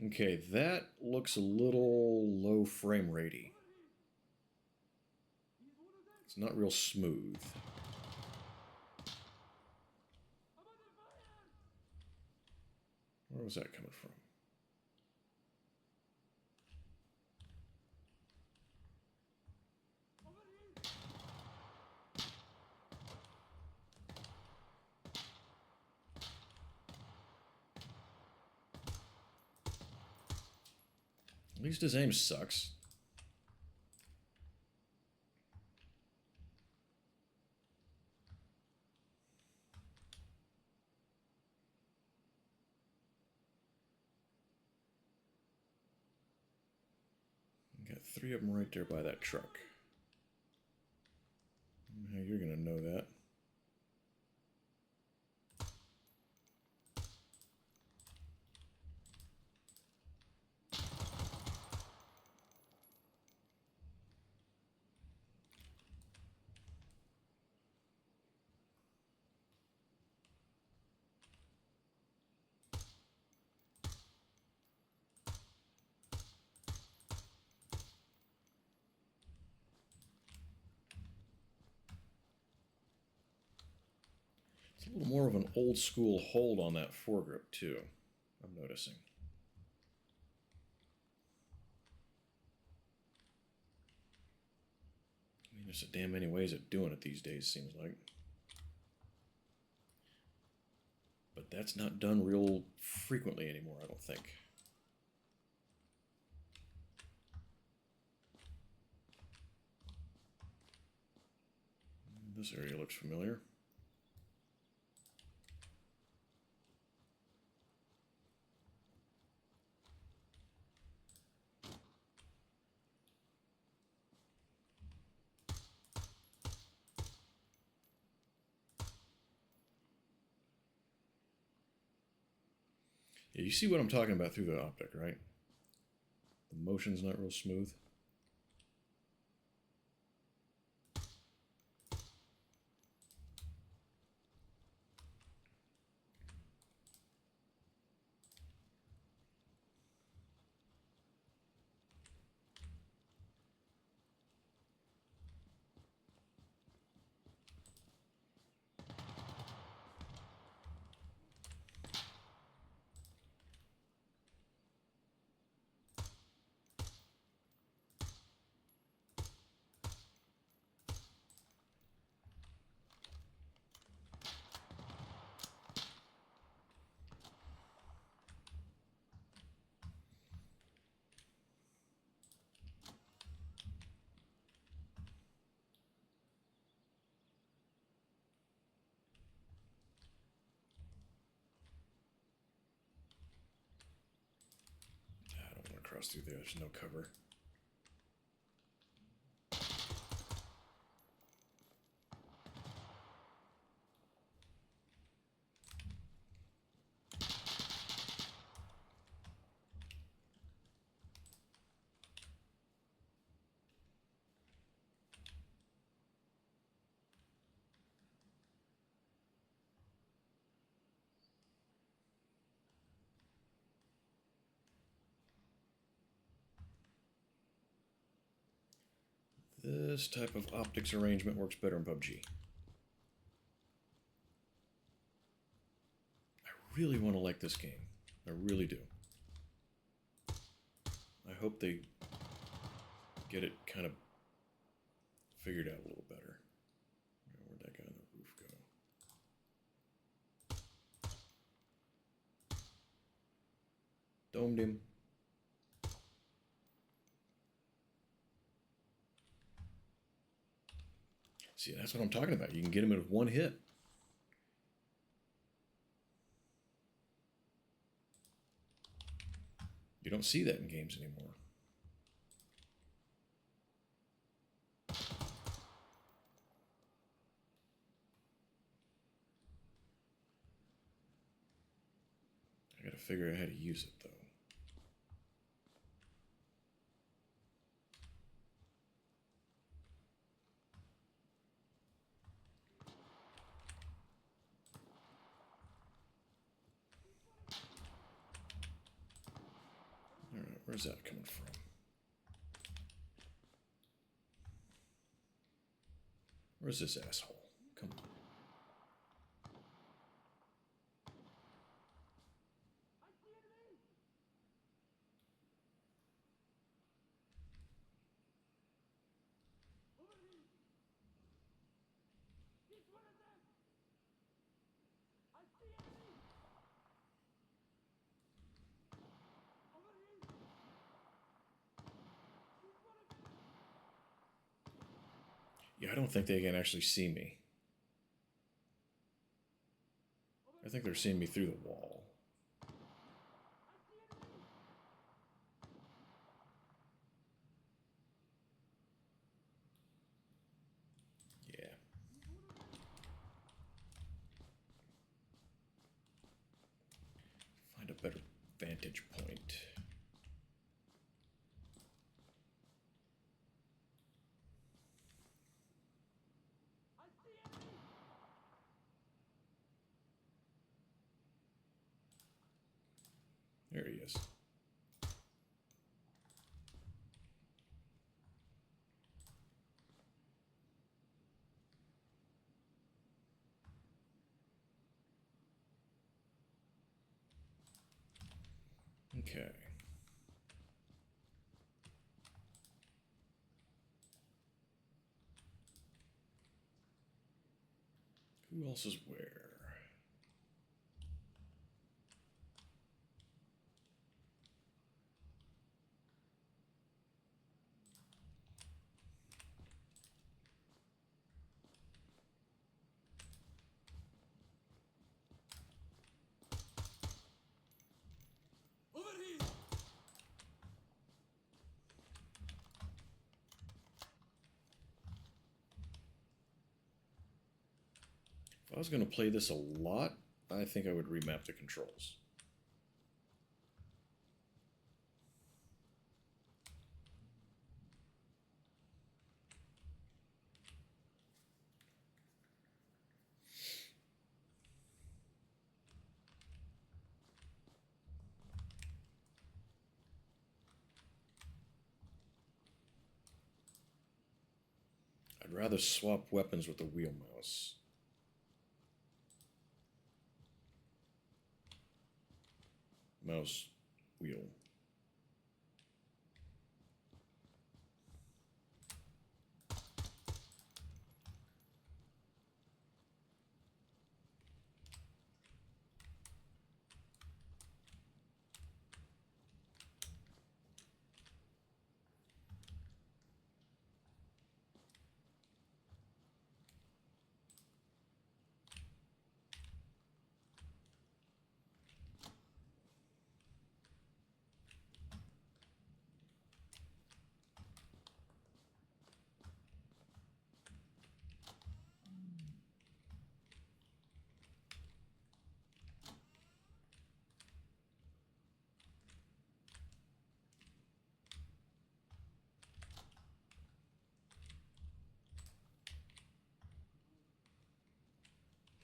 Okay, that looks a little low frame ratey. It's not real smooth. Where was that coming from? At least his aim sucks. Got 3 of them right there by that truck. How you're gonna know that? It's a little more of an old school hold on that foregrip too, I'm noticing. I mean, there's a damn many ways of doing it these days, seems like. But that's not done real frequently anymore, I don't think. This area looks familiar. Yeah, you see what I'm talking about through the optic, right? The motion's not real smooth. I don't want to cross through there, there's no cover. This type of optics arrangement works better in PUBG. I really want to like this game. I really do. I hope they get it kind of figured out a little better. Where'd that guy on the roof go? Domed him. See, that's what I'm talking about. You can get him with one hit. You don't see that in games anymore. I gotta figure out how to use it, though. Alright, where's that coming from? Where's this asshole? Come on. Yeah, I don't think they can actually see me. I think they're seeing me through the wall. Yeah. Find a better vantage point. There he is. Okay. Who else is where? If I was going to play this a lot, I think I would remap the controls. I'd rather swap weapons with the wheel mouse. Mouse, wheel.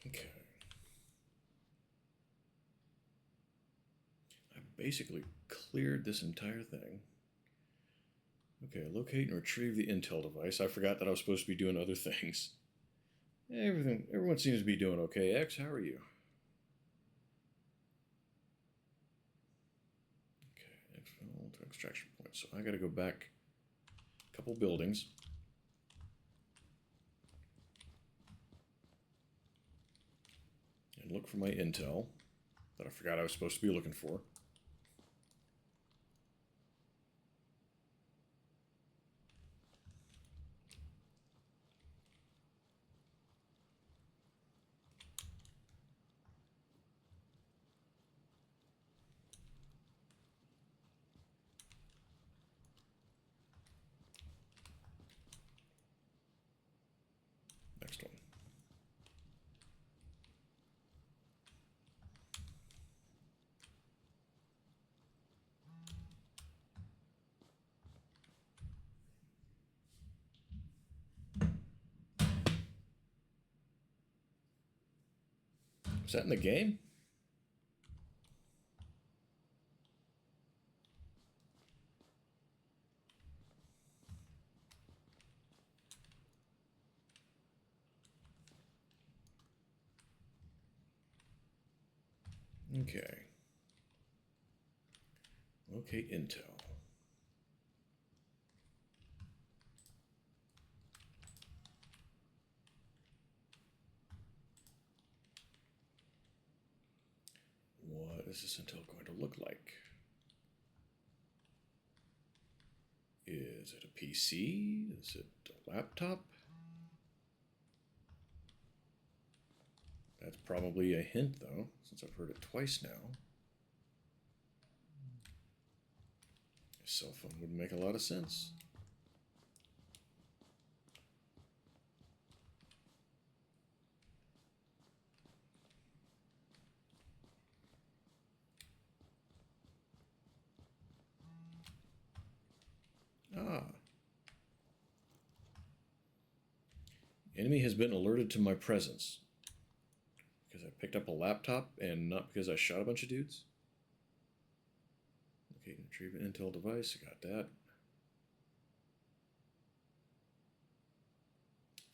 Okay. I basically cleared this entire thing. Okay, locate and retrieve the intel device. I forgot that I was supposed to be doing other things. Everyone seems to be doing okay. X, how are you? Okay, exfil to extraction point. So I got to go back a couple buildings. And look for my intel that I forgot I was supposed to be looking for. Next one. Is that in the game? Okay. Okay, Intel. What is this Intel going to look like? Is it a PC? Is it a laptop? That's probably a hint, though, since I've heard it twice now. A cell phone would make a lot of sense. Ah. Enemy has been alerted to my presence. Because I picked up a laptop and not because I shot a bunch of dudes? Okay, retrieve an Intel device. I got that.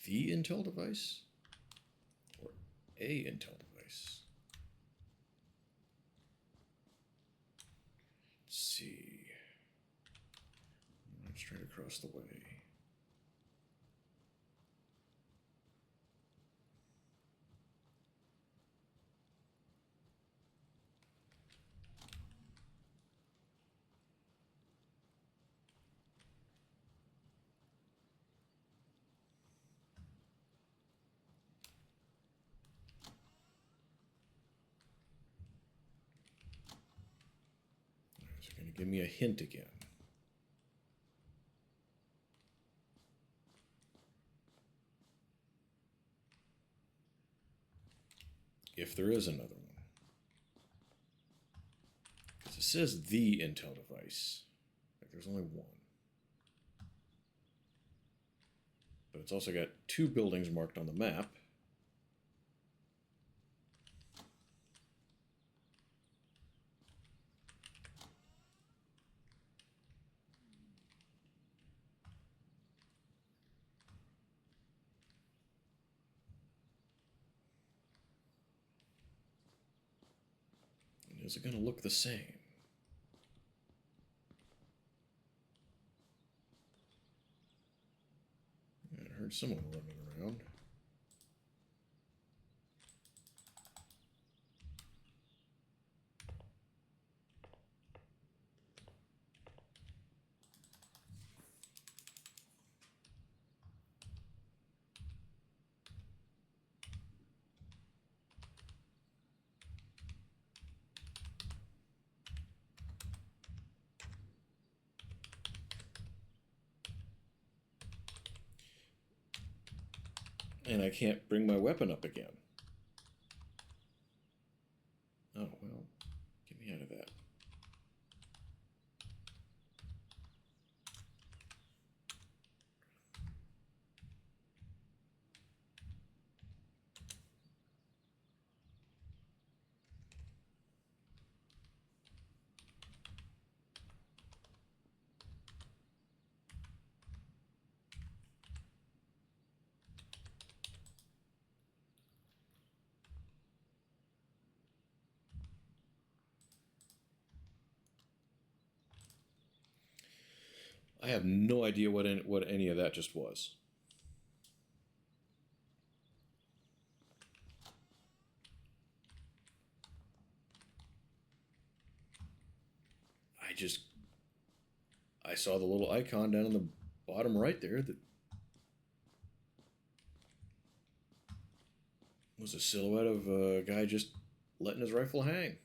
The Intel device? Or a Intel device? Let's see. Straight across the way. Is it going to give me a hint again? If there is another one. Because it says the Intel device. Like there's only one. But it's also got 2 buildings marked on the map. And is it going to look the same? I heard someone running around. And I can't bring my weapon up again. Oh, well, get me out of that. I have no idea what any of that just was. I saw the little icon down in the bottom right there that was a silhouette of a guy just letting his rifle hang.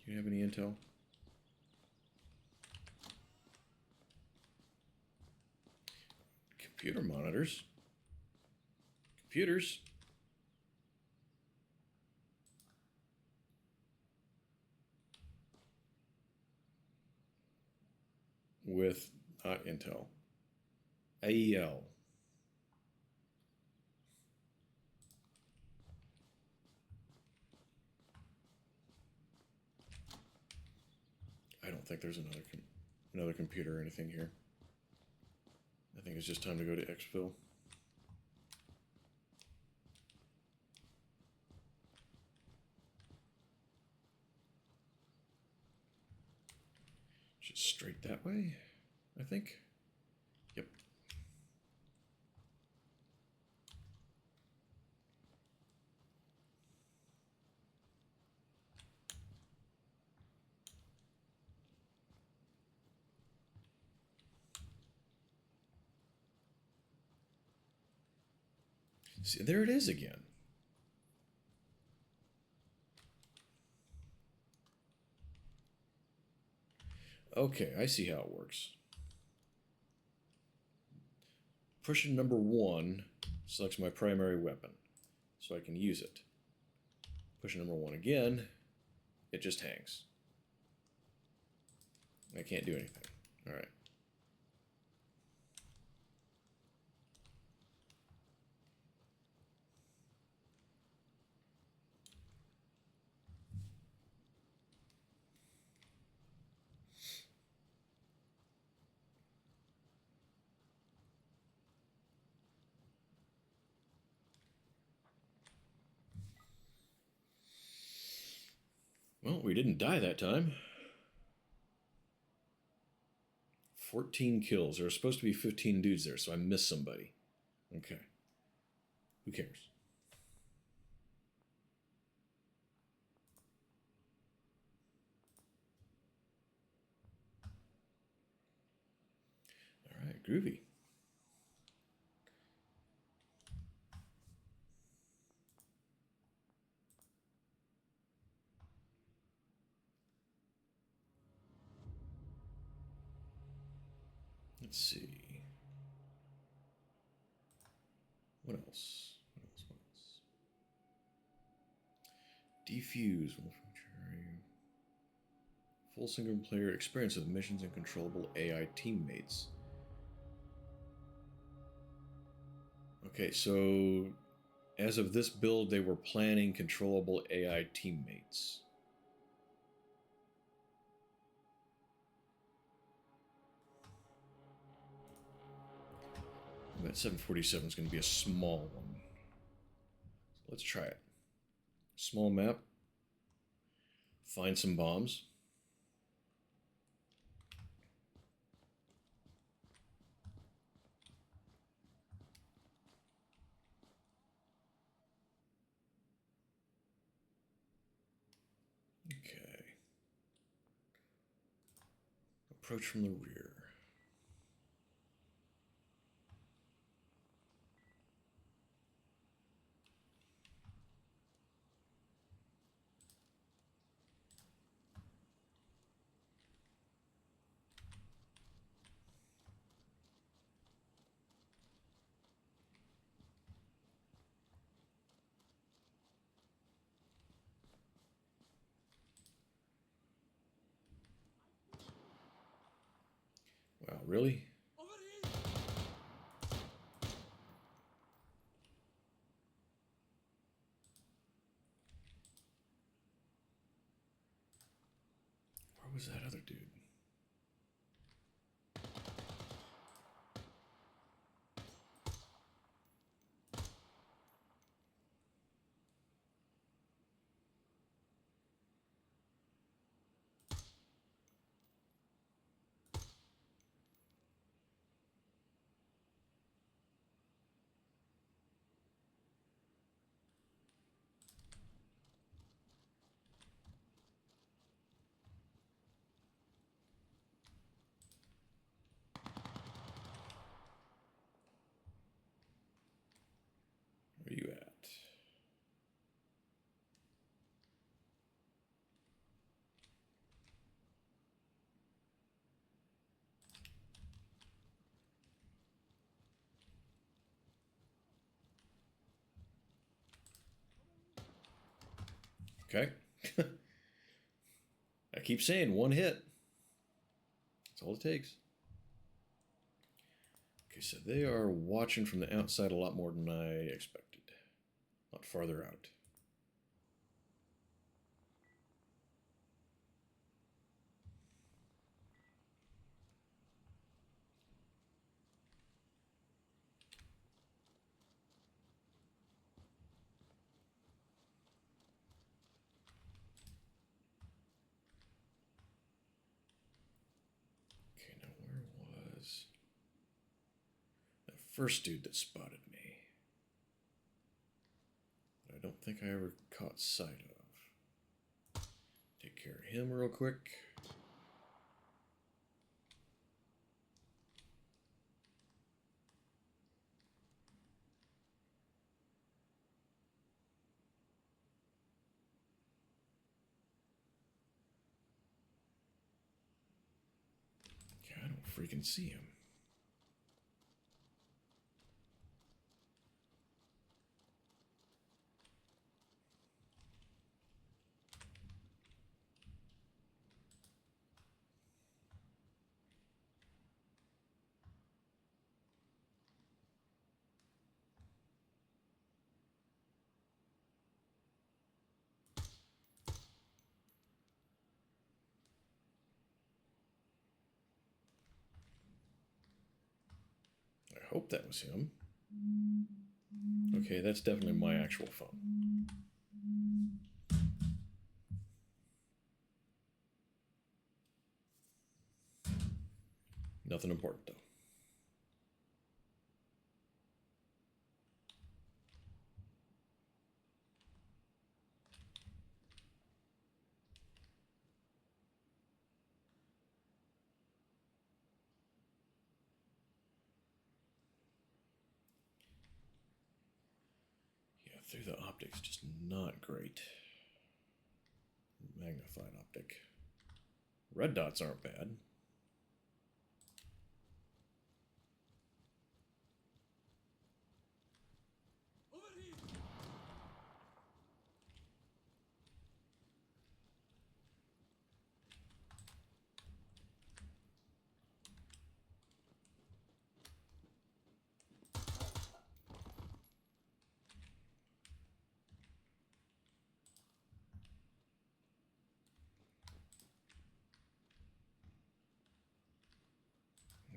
Do you have any intel? Computer monitors. Computers. With not Intel. AEL. think there's another computer or anything here. I think it's just time to go to exfil. Just straight that way, I think. Yep. See, there it is again. Okay, I see how it works. Pushing number 1 selects my primary weapon, so I can use it. Pushing number 1 again, it just hangs. I can't do anything. Alright. Well, we didn't die that time. 14 kills. There were supposed to be 15 dudes there, so I missed somebody. Okay. Who cares? Alright, groovy. Let's see. What else? What else? What else? Defuse. Full single player experience with missions and controllable AI teammates. Okay, so as of this build, they were planning controllable AI teammates. That 747 is going to be a small one. So let's try it. Small map. Find some bombs. Okay. Approach from the rear. Wow, really? Where was that other dude? Where you at? Okay. I keep saying 1 hit. That's all it takes. Okay, so they are watching from the outside a lot more than I expected. A lot farther out. first dude that spotted me. But I don't think I ever caught sight of. Take care of him real quick. I don't freaking see him. I hope that was him. Okay, that's definitely my actual phone. Nothing important, though. Yeah, through the optic's just not great. Magnified optic. Red dots aren't bad.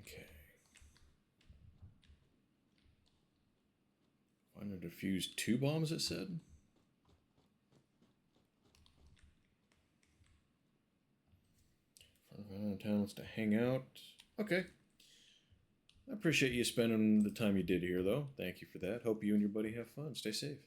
Okay. Find or defuse 2 bombs, it said? Front of town wants to hang out. Okay. I appreciate you spending the time you did here, though. Thank you for that. Hope you and your buddy have fun. Stay safe.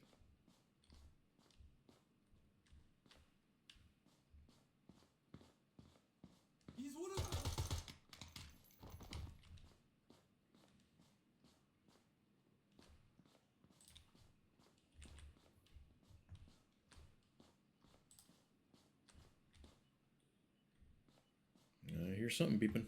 I hear something beeping.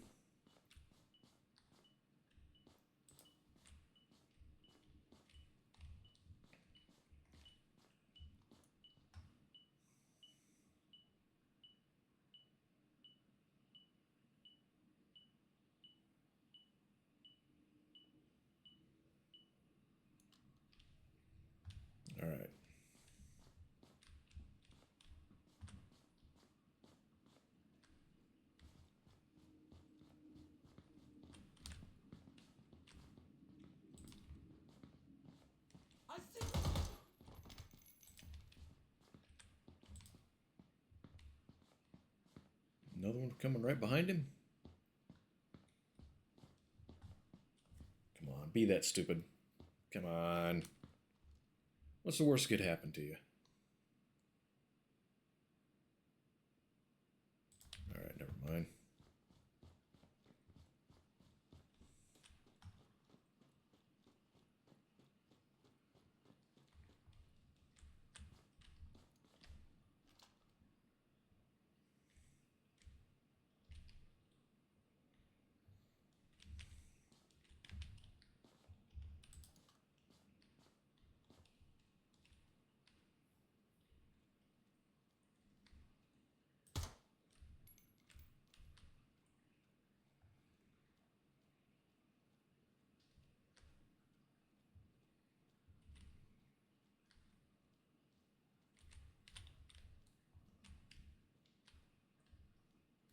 All right. Another one coming right behind him. Come on, be that stupid. Come on. What's the worst that could happen to you? Alright, never mind.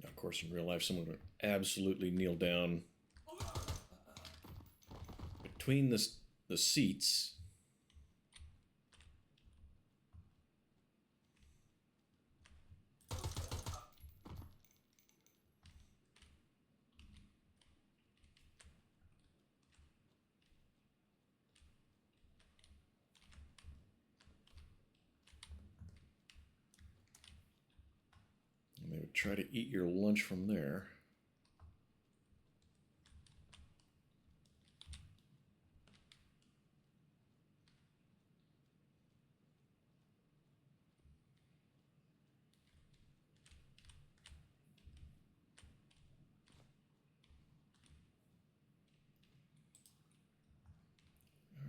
Now, of course, in real life, someone would absolutely kneel down between the seats. try to eat your lunch from there.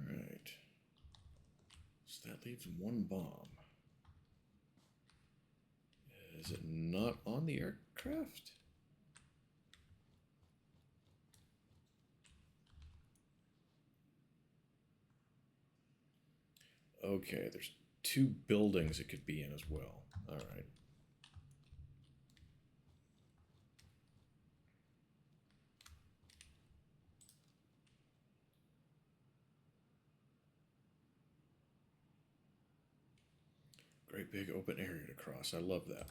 Alright. So that leaves one bomb. Is it not on the aircraft? Okay, there's 2 buildings it could be in as well. Alright. Great big open area to cross. I love that.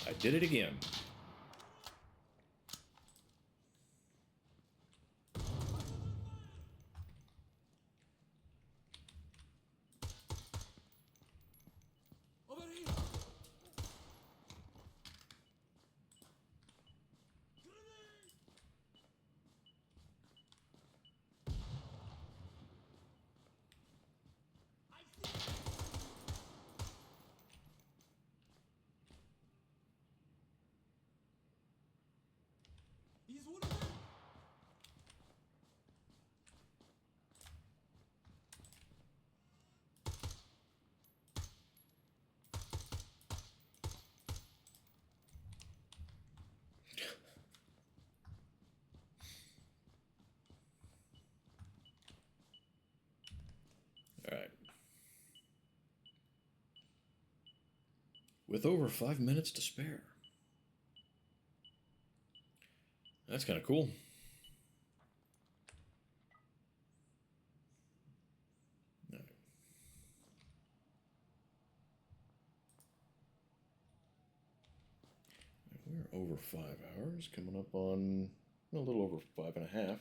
I did it again. Over here! He's one of them! Alright. With over 5 minutes to spare. That's kind of cool. Alright. We're over 5 hours, coming up on a little over 5.5.